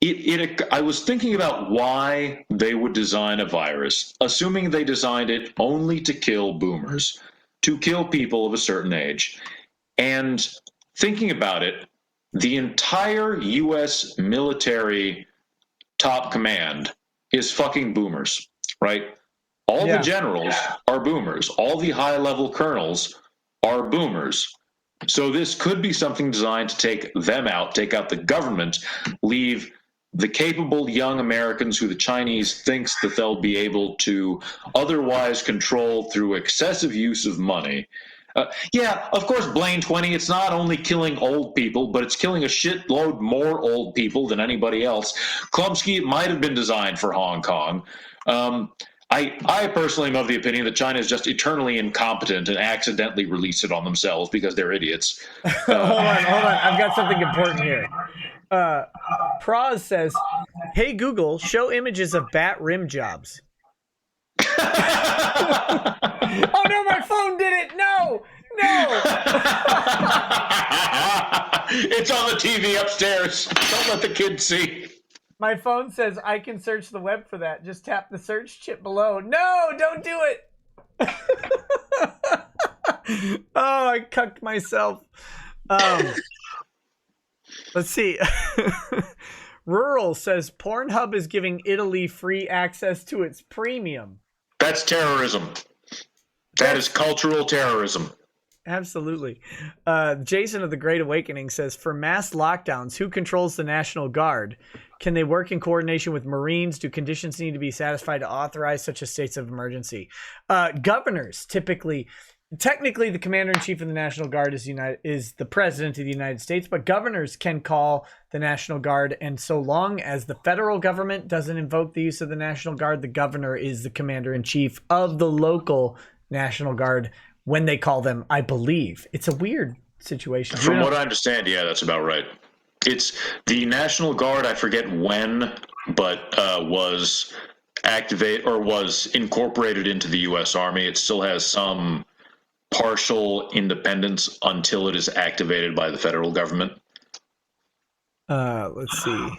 I was thinking about why they would design a virus, assuming they designed it only to kill boomers, to kill people of a certain age. And thinking about it, the entire U.S. military top command is fucking boomers, right? All the generals are boomers. All the high-level colonels are boomers. So this could be something designed to take them out, take out the government, leave the capable young Americans who the Chinese thinks that they'll be able to otherwise control through excessive use of money. Yeah, of course, Blaine 20, it's not only killing old people, but it's killing a shitload more old people than anybody else. Klumsky might have been designed for Hong Kong. I personally am of the opinion that China is just eternally incompetent and accidentally release it on themselves because they're idiots. Hold on. I've got something important here. Praz says, "Hey Google, show images of bat rim jobs." Oh no, my phone did it! No! It's on the TV upstairs. Don't let the kids see. My phone says I can search the web for that. Just tap the search chip below. No, don't do it. Oh, I cucked myself. Let's see. Rural says Pornhub is giving Italy free access to its premium. That's terrorism. That is cultural terrorism. Absolutely. Jason of the Great Awakening says, for mass lockdowns, who controls the National Guard? Can they work in coordination with Marines? Do conditions need to be satisfied to authorize such a states of emergency? Governors typically, technically, the commander-in-chief of the National Guard is the president of the United States, but governors can call the National Guard, and so long as the federal government doesn't invoke the use of the National Guard, the governor is the commander-in-chief of the local National Guard when they call them, I believe. It's a weird situation. From what I understand, yeah, that's about right. It's the National Guard, I forget when, but was incorporated into the U.S. Army. It still has some partial independence until it is activated by the federal government. Let's see.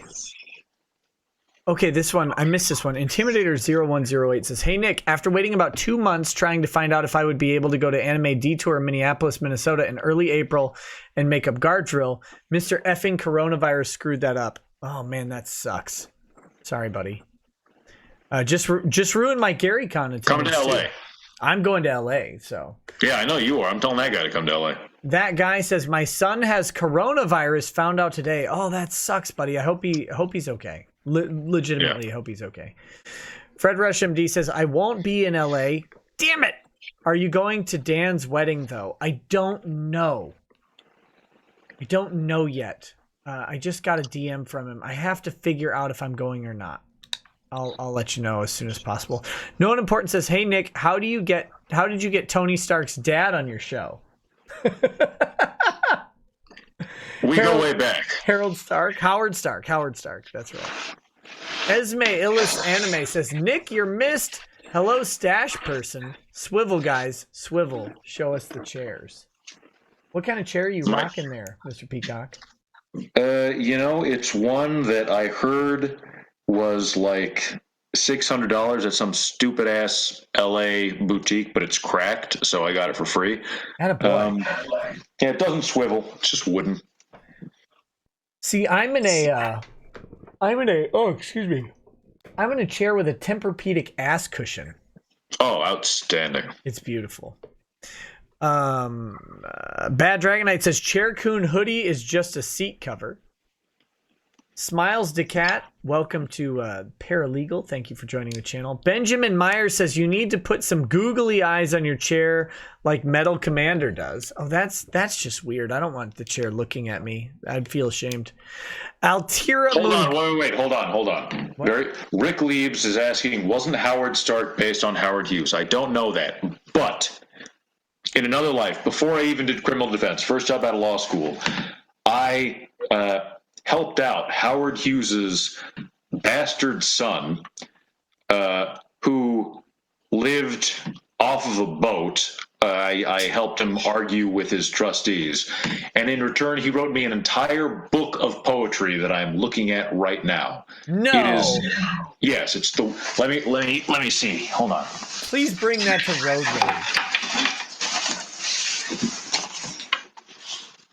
Okay, this one, I missed this one. Intimidator0108 says, hey, Nick, after waiting about 2 months trying to find out if I would be able to go to Anime Detour in Minneapolis, Minnesota in early April and make up guard drill, Mr. effing coronavirus screwed that up. Oh, man, that sucks. Sorry, buddy. Just ruined my Gary Con attendance. Coming to L.A. I'm going to L.A., so. Yeah, I know you are. I'm telling that guy to come to L.A. That guy says, my son has coronavirus, found out today. Oh, that sucks, buddy. I hope he's okay. Legitimately hope he's okay. Fred Rush MD says, I won't be in LA. Damn it! Are you going to Dan's wedding, though? I don't know. I don't know yet. I just got a DM from him. I have to figure out if I'm going or not. I'll let you know as soon as possible. No one important says, hey, Nick, how did you get Tony Stark's dad on your show? We go way back. Howard Stark. That's right. Esme Illis Anime says, Nick, you're missed. Hello, stash person. Swivel, guys. Swivel. Show us the chairs. What kind of chair are you rocking there, Mr. Peacock? It's one that I heard was like $600 at some stupid ass LA boutique, but it's cracked, so I got it for free. Attaboy. Yeah, it doesn't swivel. It's just wooden. See, I'm in a chair with a Tempur-Pedic ass cushion. Oh, outstanding. It's beautiful. Bad Dragonite says, Chair Coon hoodie is just a seat cover. Smiles DeCat, welcome to Paralegal. Thank you for joining the channel. Benjamin Myers says, you need to put some googly eyes on your chair like Metal Commander does. Oh, that's just weird. I don't want the chair looking at me. I'd feel ashamed. Altira Hold on. Rick Leibs is asking, wasn't Howard Stark based on Howard Hughes? I don't know that. But in another life, before I even did criminal defense, first job out of law school, I helped out Howard Hughes's bastard son, who lived off of a boat I helped him argue with his trustees, and in return, he wrote me an entire book of poetry that I'm looking at right now. No. It is. Yes, it's the. Let me see. Hold on. Please bring that to Road Rage.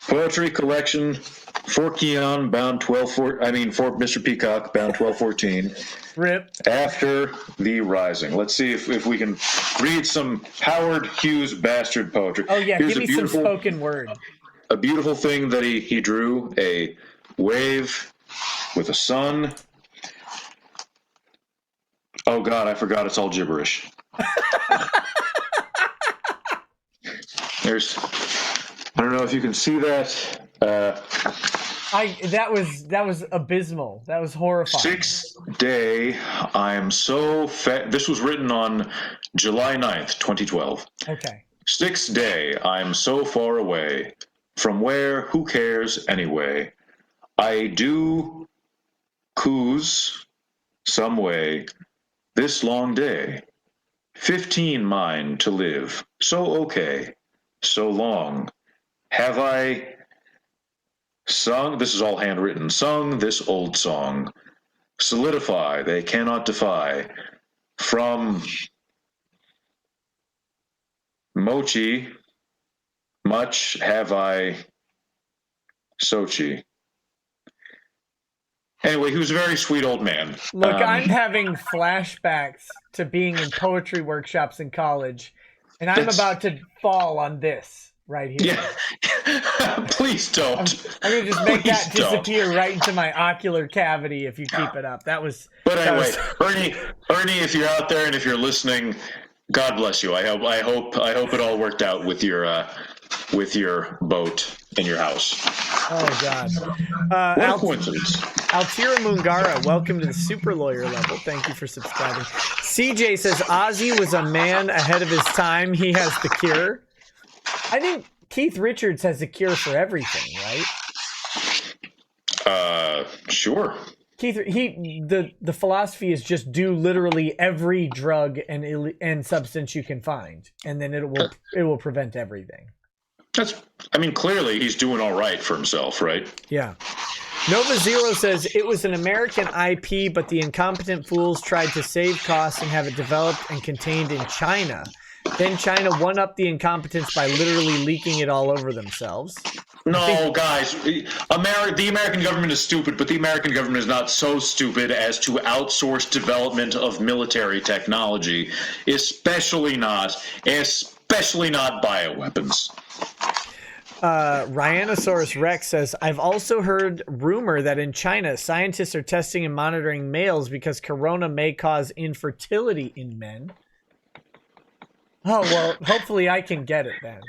Poetry collection for Keon, bound 12. For Mr. Peacock, bound 1214. Rip. After the Rising. Let's see if we can read some Howard Hughes bastard poetry. Oh yeah, Here's give me some spoken word. A beautiful thing that he drew: a wave with a sun. Oh God, I forgot. It's all gibberish. I don't know if you can see that. That was abysmal. That was horrifying. 6th day, I am so fat. This was written on July 9th, 2012. Okay. 6th day, I'm so far away. From where, who cares anyway? I do coos some way this long day. 15 mine to live. So okay. So long. Have I sung, this is all handwritten, sung this old song. Solidify, they cannot defy. From Mochi, much have I Sochi. Anyway, he was a very sweet old man. Look, I'm having flashbacks to being in poetry workshops in college, and I'm about to fall on this right here. Yeah. Please don't. I'm going to just make that disappear right into my ocular cavity if you keep it up. That was... But anyway, Ernie, if you're out there and if you're listening, God bless you. I hope it all worked out with your boat and your house. Oh God! What a coincidence! Altira Mungara, welcome to the super lawyer level. Thank you for subscribing. CJ says Ozzy was a man ahead of his time. He has the cure. I think Keith Richards has the cure for everything, right? Sure. Keith, the philosophy is just do literally every drug and substance you can find, and then it will prevent everything. Clearly he's doing all right for himself, right? Yeah. Nova Zero says it was an American IP, but the incompetent fools tried to save costs and have it developed and contained in China. Then China one-upped the incompetence by literally leaking it all over themselves. No, guys, the American government is stupid, but the American government is not so stupid as to outsource development of military technology, especially not bioweapons. Rhinosaurus Rex says, I've also heard rumor that in China, scientists are testing and monitoring males because corona may cause infertility in men. Oh, well, hopefully I can get it then.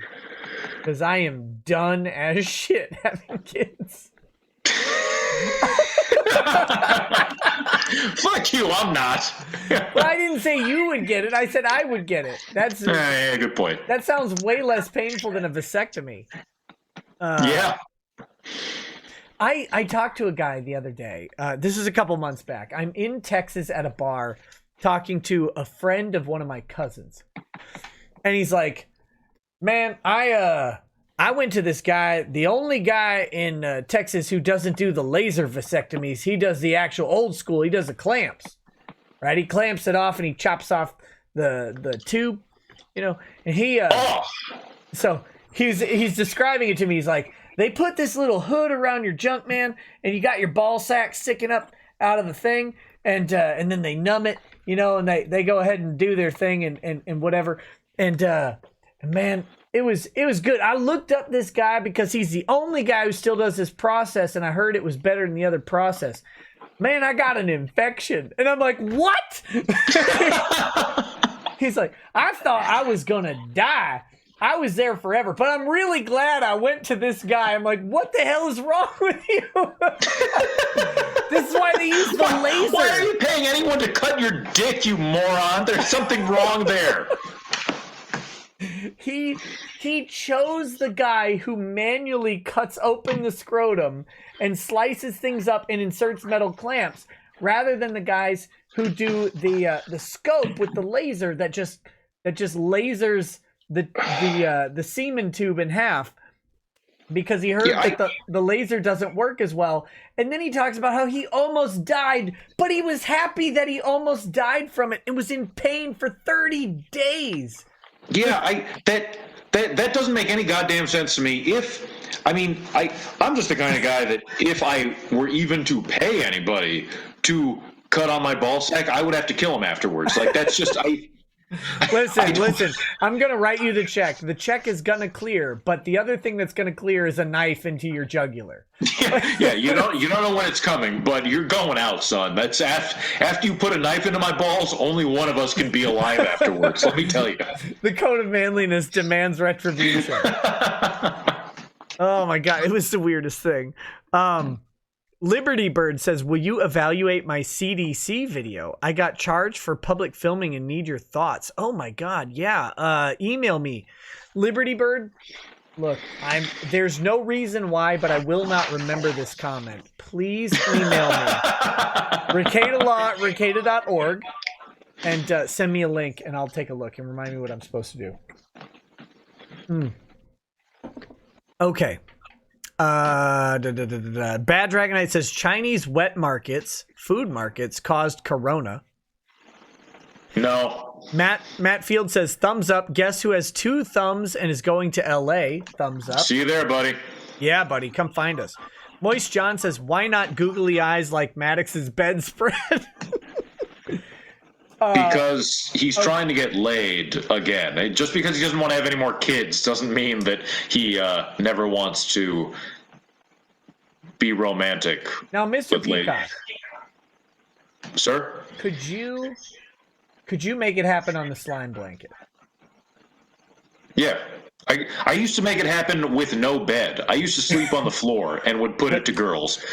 Because I am done as shit having kids. Fuck you, I'm not. Well, I didn't say you would get it. I said I would get it. That's yeah, good point. That sounds way less painful than a vasectomy. Yeah. I talked to a guy the other day. This is a couple months back. I'm in Texas at a bar talking to a friend of one of my cousins. And he's like, man, I went to this guy, the only guy in Texas who doesn't do the laser vasectomies. He does the actual old school. He does the clamps, right? He clamps it off and he chops off the tube, and he, so he's describing it to me. He's like, they put this little hood around your junk, man, and you got your ball sack sticking up out of the thing, and then they numb it, and they go ahead and do their thing and whatever. And man, it was good. I looked up this guy because he's the only guy who still does this process, and I heard it was better than the other process. Man, I got an infection. And I'm like, what? He's like, I thought I was going to die. I was there forever, but I'm really glad I went to this guy. I'm like, what the hell is wrong with you? This is why they use the laser. Why are you paying anyone to cut your dick, you moron? There's something wrong there. He chose the guy who manually cuts open the scrotum and slices things up and inserts metal clamps, rather than the guys who do the scope with the laser that just lasers the semen tube in half because he heard that the laser doesn't work as well. And then he talks about how he almost died, but he was happy that he almost died from it and was in pain for 30 days. Yeah, that doesn't make any goddamn sense to me. I'm just the kind of guy that if I were even to pay anybody to cut on my ball sack, I would have to kill him afterwards. Like, that's just Listen. I'm gonna write you the check. The check is gonna clear, but the other thing that's gonna clear is a knife into your jugular. Yeah. You don't know when it's coming, but you're going out, son. That's after you put a knife into my balls. Only one of us can be alive afterwards. Let me tell you. The code of manliness demands retribution. Oh my god, it was the weirdest thing. Liberty Bird says, will you evaluate my CDC video? I got charged for public filming and need your thoughts. Oh my god, yeah. Email me. Liberty Bird, look, there's no reason why, but I will not remember this comment. Please email me. Rekieta.org and send me a link and I'll take a look and remind me what I'm supposed to do. Okay. Bad Dragonite says Chinese wet markets, food markets, caused corona. No. Matt Field says thumbs up. Guess who has 2 thumbs and is going to LA? Thumbs up. See you there, buddy. Yeah, buddy. Come find us. Moist John says, why not googly eyes like Maddox's bedspread? Because he's trying to get laid again. Just because he doesn't want to have any more kids doesn't mean that he never wants to be romantic. Now, Mr. Peacock, sir, could you make it happen on the slime blanket? Yeah. I used to make it happen with no bed. I used to sleep on the floor and would put it to girls,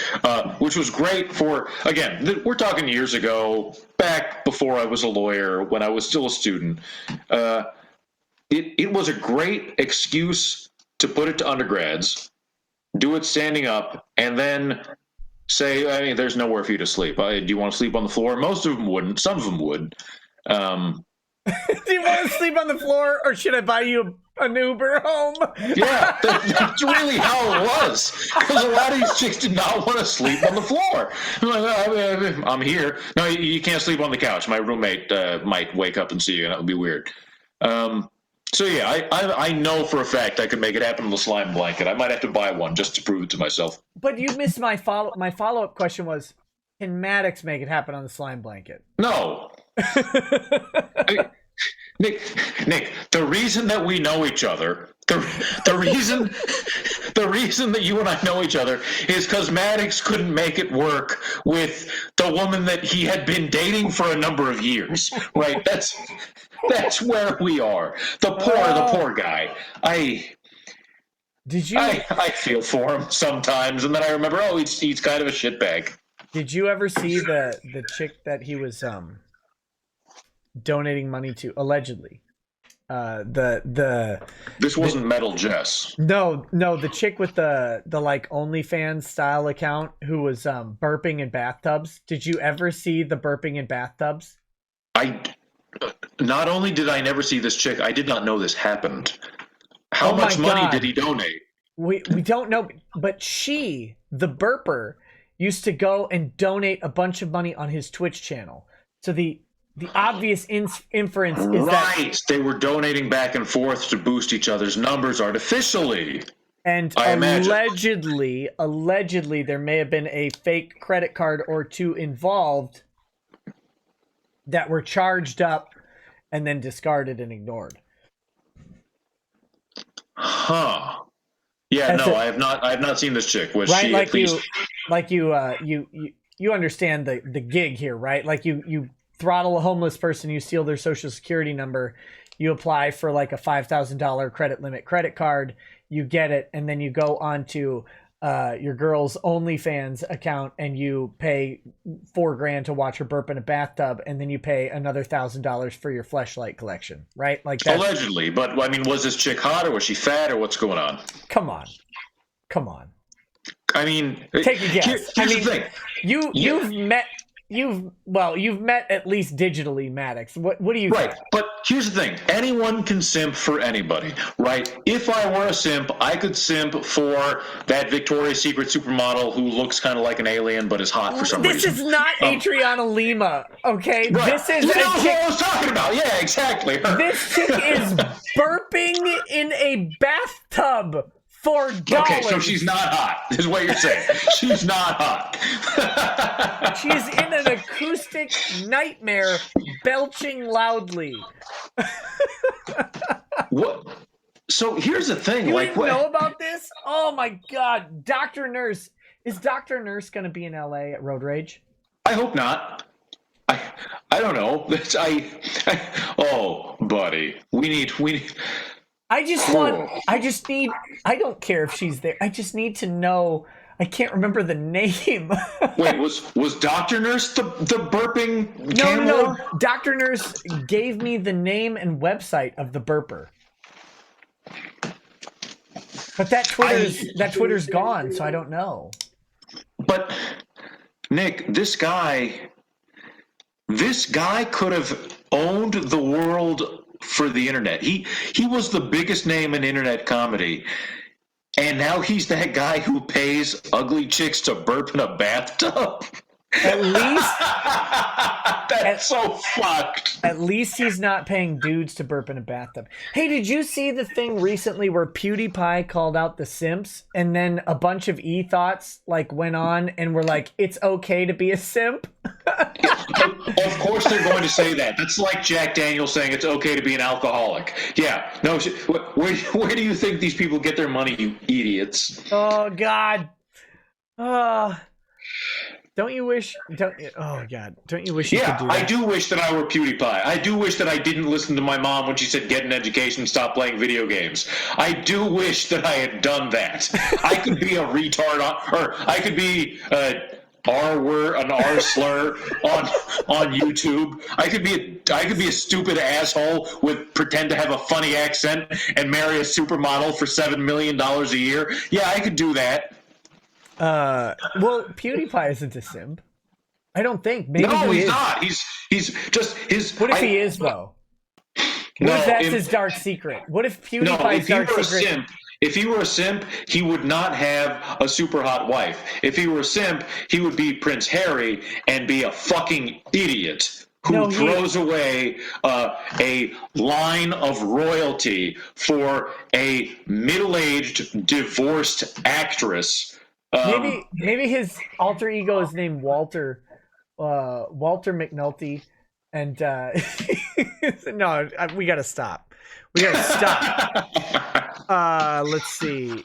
which was great for, again, we're talking years ago, back before I was a lawyer, when I was still a student. It was a great excuse to put it to undergrads, do it standing up, and then say, there's nowhere for you to sleep. Do you want to sleep on the floor? Most of them wouldn't. Some of them would. Do you want to sleep on the floor, or should I buy you an Uber home? Yeah, that's really how it was. Because a lot of these chicks did not want to sleep on the floor. I'm like, I'm here. No, you can't sleep on the couch. My roommate might wake up and see you, and that would be weird. So yeah, I know for a fact I could make it happen with a slime blanket. I might have to buy one just to prove it to myself. But you missed my follow-up question was, can Maddox make it happen on the slime blanket? No. Nick, the reason that we know each other, the reason that you and I know each other is because Maddox couldn't make it work with the woman that he had been dating for a number of years, right? That's where we are. The poor guy. I feel for him sometimes, and then I remember, he's kind of a shitbag. Did you ever see the chick that he was donating money to, allegedly? This wasn't Metal Jess. No, the chick with the like OnlyFans style account who was burping in bathtubs. Did you ever see the burping in bathtubs? Not only did I never see this chick, I did not know this happened. How much money did he donate? We don't know, but she, the burper, used to go and donate a bunch of money on his Twitch channel. So the obvious inference is that they were donating back and forth to boost each other's numbers artificially. And allegedly, there may have been a fake credit card or two involved that were charged up and then discarded and ignored. Huh. Yeah, I have not seen this chick. Was right, she you understand the gig here, right? Like you throttle a homeless person, you steal their social security number, you apply for like a $5,000 credit limit credit card, you get it, and then you go onto your girl's OnlyFans account and you pay $4,000 to watch her burp in a bathtub, and then you pay another $1,000 for your fleshlight collection, right? Like that. Allegedly, but I mean, was this chick hot or was she fat or what's going on? Come on. I mean, take a guess. Here's the thing. You've met you've met at least digitally, Maddox. What do you Right, think? but here's the thing. Anyone can simp for anybody, right? If I were a simp, I could simp for that Victoria's Secret supermodel who looks kind of like an alien but is hot for some This reason. is not Adriana Lima, okay? Right. This is That's a what chick. I was talking about. Yeah, exactly. Her. This chick is burping in a bathtub for dollars. Okay, so she's not hot, is what you're saying. She's not hot. She's in an acoustic nightmare, belching loudly. What? So here's the thing. You like, didn't know about this? Oh my God, Dr. Nurse. Is Dr. Nurse going to be in LA at Road Rage? I hope not. I don't know. Oh, buddy, we need. I don't care if she's there. I just need to know. I can't remember the name. Wait, was Dr. Nurse the burping No. Dr. Nurse gave me the name and website of the burper. But that Twitter's gone, so I don't know. But Nick, this guy could have owned the world for the internet. He was the biggest name in internet comedy. And now he's that guy who pays ugly chicks to burp in a bathtub. At least that's so fucked. At least he's not paying dudes to burp in a bathtub. Hey, did you see the thing recently where PewDiePie called out the simps and then a bunch of e-thoughts like went on and were like, it's okay to be a simp? Of course they're going to say that. That's like Jack Daniels saying it's okay to be an alcoholic. Yeah. No. Where do you think these people get their money, you idiots? Oh God. Don't you wish you could do that? Yeah, I do wish that I were PewDiePie. I do wish that I didn't listen to my mom when she said get an education, stop playing video games. I do wish that I had done that. I could be a retard or I could be an R slur on YouTube. I could be a stupid asshole with pretend to have a funny accent and marry a supermodel for $7 million a year. Yeah, I could do that. Well, PewDiePie isn't a simp. I don't think. Maybe no, he he's is. not. He's just his. What if he is though? What if that's his dark secret? What if PewDiePie's dark secret? If he were a simp, he would not have a super hot wife. If he were a simp, he would be Prince Harry and be a fucking idiot who throws away a line of royalty for a middle-aged divorced actress. Maybe his alter ego is named Walter McNulty, and no, we gotta stop. Let's see.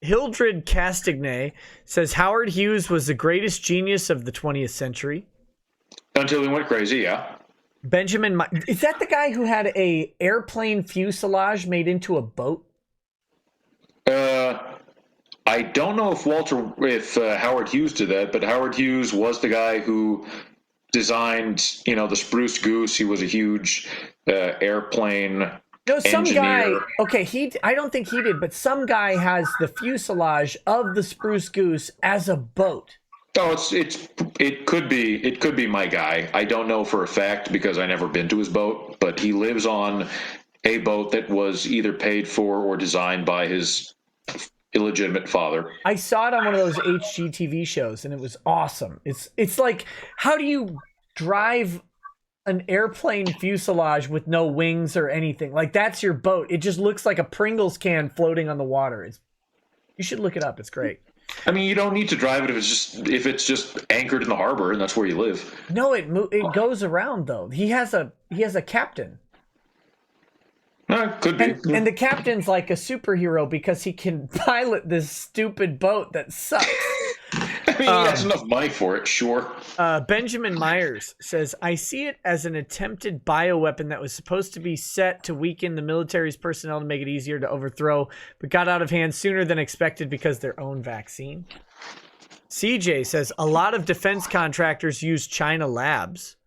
Hildred Castagnet says Howard Hughes was the greatest genius of the 20th century. Until he went crazy, yeah. Benjamin, is that the guy who had a airplane fuselage made into a boat? I don't know if Howard Hughes did that, but Howard Hughes was the guy who designed, the Spruce Goose. He was a huge airplane engineer. Guy. Okay, I don't think he did, but some guy has the fuselage of the Spruce Goose as a boat. Oh, it could be my guy. I don't know for a fact because I never been to his boat, but he lives on a boat that was either paid for or designed by his illegitimate father. I saw it on one of those HGTV shows and it was awesome. It's like, how do you drive an airplane fuselage with no wings or anything? Like, that's your boat. It just looks like a Pringles can floating on the water. You should look it up. It's great. I mean, you don't need to drive it if it's just anchored in the harbor and that's where you live. No, it goes around though. He has a captain. Could be. And the captain's like a superhero because he can pilot this stupid boat that sucks. I mean, he has enough money for it, sure. Benjamin Myers says, I see it as an attempted bioweapon that was supposed to be set to weaken the military's personnel to make it easier to overthrow, but got out of hand sooner than expected because their own vaccine. CJ says, a lot of defense contractors use China labs.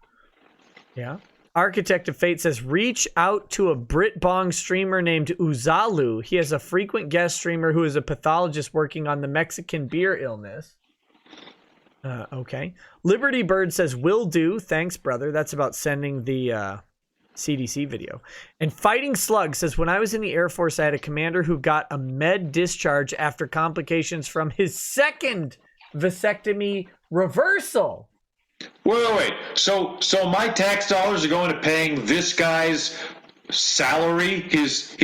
Yeah. Architect of Fate says, reach out to a Brit Bong streamer named Uzalu. He has a frequent guest streamer who is a pathologist working on the Mexican beer illness. Okay. Liberty Bird says, will do. Thanks, brother. That's about sending the CDC video. And Fighting Slug says, when I was in the Air Force, I had a commander who got a med discharge after complications from his second vasectomy reversal. Wait. So my tax dollars are going to paying this guy's salary, his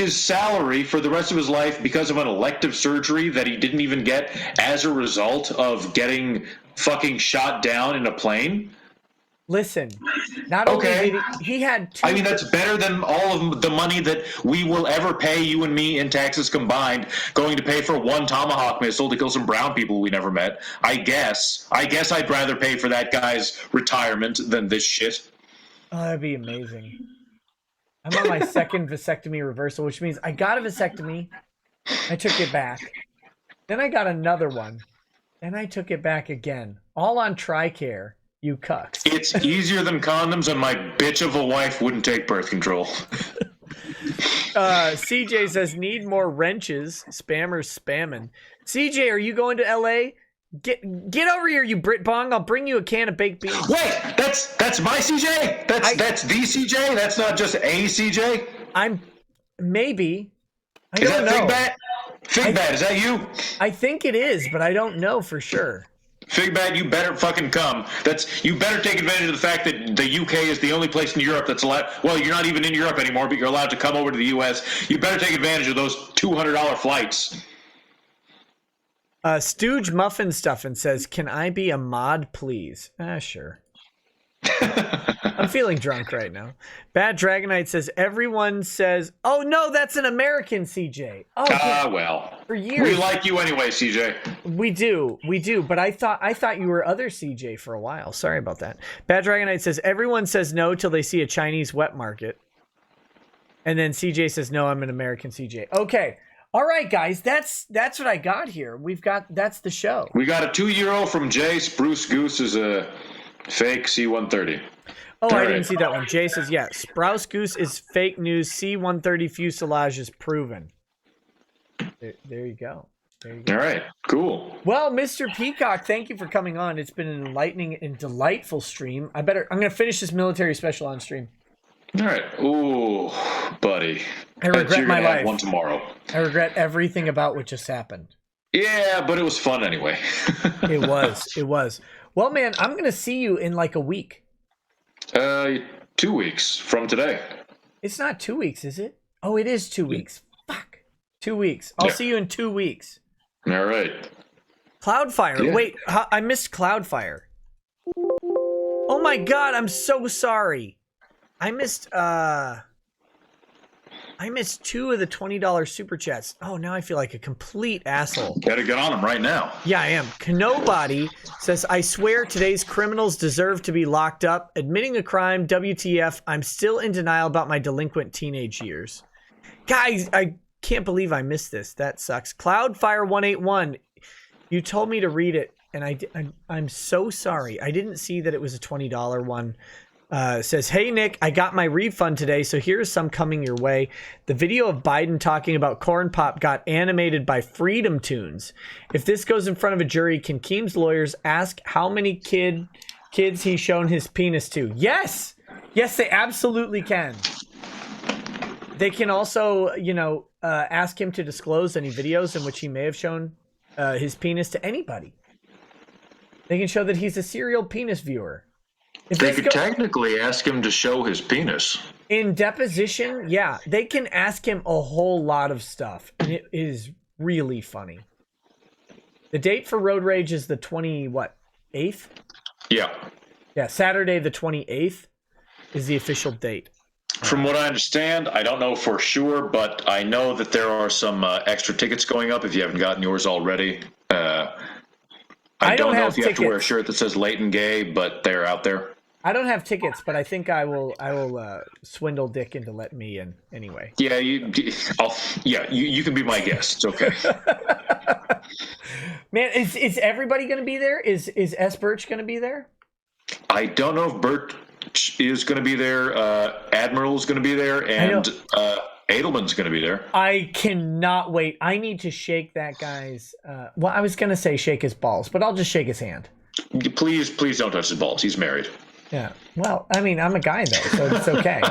salary for the rest of his life because of an elective surgery that he didn't even get as a result of getting fucking shot down in a plane? Listen, not only did he had two... I mean, that's better than all of the money that we will ever pay, you and me, in taxes combined, going to pay for one Tomahawk missile to kill some brown people we never met. I guess I'd rather pay for that guy's retirement than this shit. Oh, that'd be amazing. I'm on my second vasectomy reversal, which means I got a vasectomy, I took it back. Then I got another one, and I took it back again. All on TRICARE. You cucks. It's easier than condoms, and my bitch of a wife wouldn't take birth control. CJ says, need more wrenches. Spammers spamming. CJ, are you going to LA? Get over here, you Brit Bong. I'll bring you a can of baked beans. Wait, that's my CJ? That's the CJ? That's not just a CJ? Maybe. I is don't that know. Figbat, is that you? I think it is, but I don't know for sure. Figbat, you better fucking come. You better take advantage of the fact that the UK is the only place in Europe that's allowed. Well, you're not even in Europe anymore, but you're allowed to come over to the US. You better take advantage of those $200 flights. Stooge Muffin Stuffin says, can I be a mod, please? Sure. I'm feeling drunk right now. Bad Dragonite says, everyone says, oh no, that's an American CJ. Oh, well. For years. We like you anyway, CJ. We do, but I thought you were other CJ for a while. Sorry about that. Bad Dragonite says, everyone says no till they see a Chinese wet market. And then CJ says, no, I'm an American CJ. Okay. All right, guys, that's what I got here. That's the show. We got a €2 from Jay. Spruce Goose is a fake C-130. Oh, I didn't see that one. Jay says, yeah, Sprouse Goose is fake news. C-130 fuselage is proven. There you go. All right, cool. Well, Mr. Peacock, thank you for coming on. It's been an enlightening and delightful stream. I'm going to finish this military special on stream. All right. Ooh, buddy. I regret my life. One tomorrow. I regret everything about what just happened. Yeah, but it was fun anyway. It was. Well, man, I'm going to see you in like a week. 2 weeks from today. It's not 2 weeks, is it? Oh, it is 2 weeks. Fuck. 2 weeks. I'll see you in 2 weeks. All right. Cloudfire. Yeah. Wait, I missed Cloudfire. Oh my God, I'm so sorry. I missed two of the $20 super chats. Oh, now I feel like a complete asshole. Gotta get on them right now. Yeah, I am. Canobody says, I swear today's criminals deserve to be locked up. Admitting a crime, WTF, I'm still in denial about my delinquent teenage years. Guys, I can't believe I missed this. That sucks. Cloudfire181, you told me to read it, and I'm so sorry. I didn't see that it was a $20 one. Says, hey, Nick, I got my refund today, so here's some coming your way. The video of Biden talking about corn pop got animated by Freedom Tunes. If this goes in front of a jury, can Keem's lawyers ask how many kids he's shown his penis to? Yes! Yes, they absolutely can. They can also, ask him to disclose any videos in which he may have shown his penis to anybody. They can show that he's a serial penis viewer. They could technically ask him to show his penis. In deposition, yeah. They can ask him a whole lot of stuff. And it is really funny. The date for Road Rage is the 8th? Yeah. Yeah, Saturday the 28th is the official date. From what I understand, I don't know for sure, but I know that there are some extra tickets going up if you haven't gotten yours already. I don't know if you have to wear a shirt that says Leighton Gay, but they're out there. I don't have tickets, but I think I will swindle Dick into letting me in anyway. Yeah, you can be my guest. It's okay. Man, is everybody going to be there? Is S. Birch going to be there? I don't know if Birch is going to be there. Admiral is going to be there, and Edelman's going to be there. I cannot wait. I need to shake that guy's. Well, I was gonna say shake his balls, but I'll just shake his hand. Please don't touch his balls. He's married. Yeah. Well, I mean, I'm a guy though, so it's okay.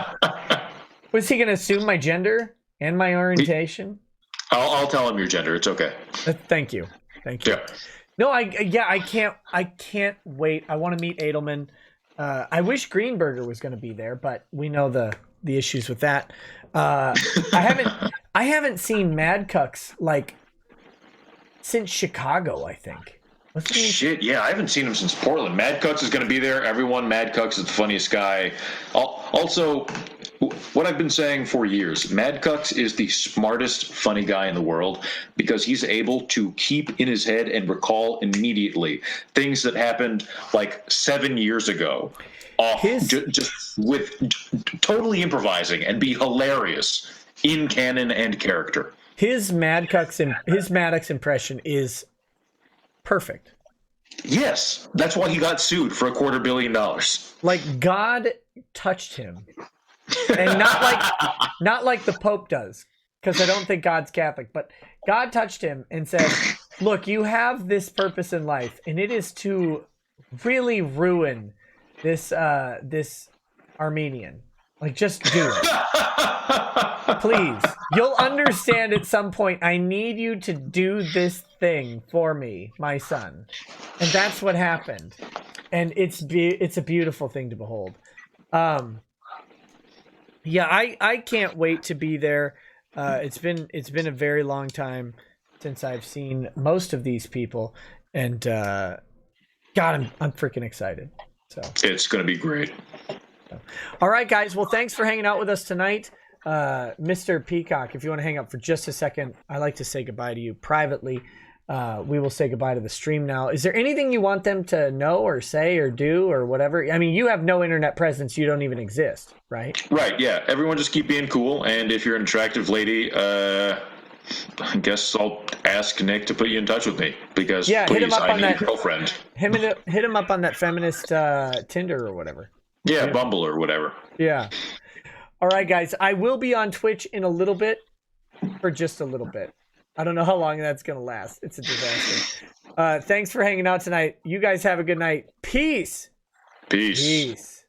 Was he gonna assume my gender and my orientation? I'll tell him your gender. It's okay. Thank you. Yeah. No, I can't wait. I want to meet Edelman. I wish Greenberger was going to be there, but we know the issues with that. I haven't seen Mad Cucks like since Chicago, I think. Shit, yeah, I haven't seen him since Portland. Mad Cucks is going to be there. Everyone, Mad Cucks is the funniest guy. Also, what I've been saying for years, Mad Cucks is the smartest, funny guy in the world because he's able to keep in his head and recall immediately things that happened like 7 years ago. Just with totally improvising and be hilarious in canon and character. His Maddox impression is perfect. Yes, that's why he got sued for $250 million. Like God touched him, and not like the Pope does, because I don't think God's Catholic. But God touched him and said, "Look, you have this purpose in life, and it is to really ruin this Armenian. Like, just do it, please. You'll understand at some point. I need you to do this thing for me, my son." And that's what happened. And it's a beautiful thing to behold. Yeah, I can't wait to be there. It's been a very long time since I've seen most of these people, and God, I'm freaking excited. So it's going to be great. All right, guys. Well, thanks for hanging out with us tonight. Mr. Peacock, if you want to hang up for just a second, I'd like to say goodbye to you privately. We will say goodbye to the stream now. Is there anything you want them to know or say or do or whatever? I mean, you have no internet presence. You don't even exist, right? Right, yeah. Everyone just keep being cool. And if you're an attractive lady, I guess I'll ask Nick to put you in touch with me because please, I need a girlfriend. Hit him up on that feminist Tinder or whatever. Yeah, Bumble or whatever. Yeah. All right, guys. I will be on Twitch in a little bit, for just a little bit. I don't know how long that's going to last. It's a disaster. Thanks for hanging out tonight. You guys have a good night. Peace. Peace. Peace.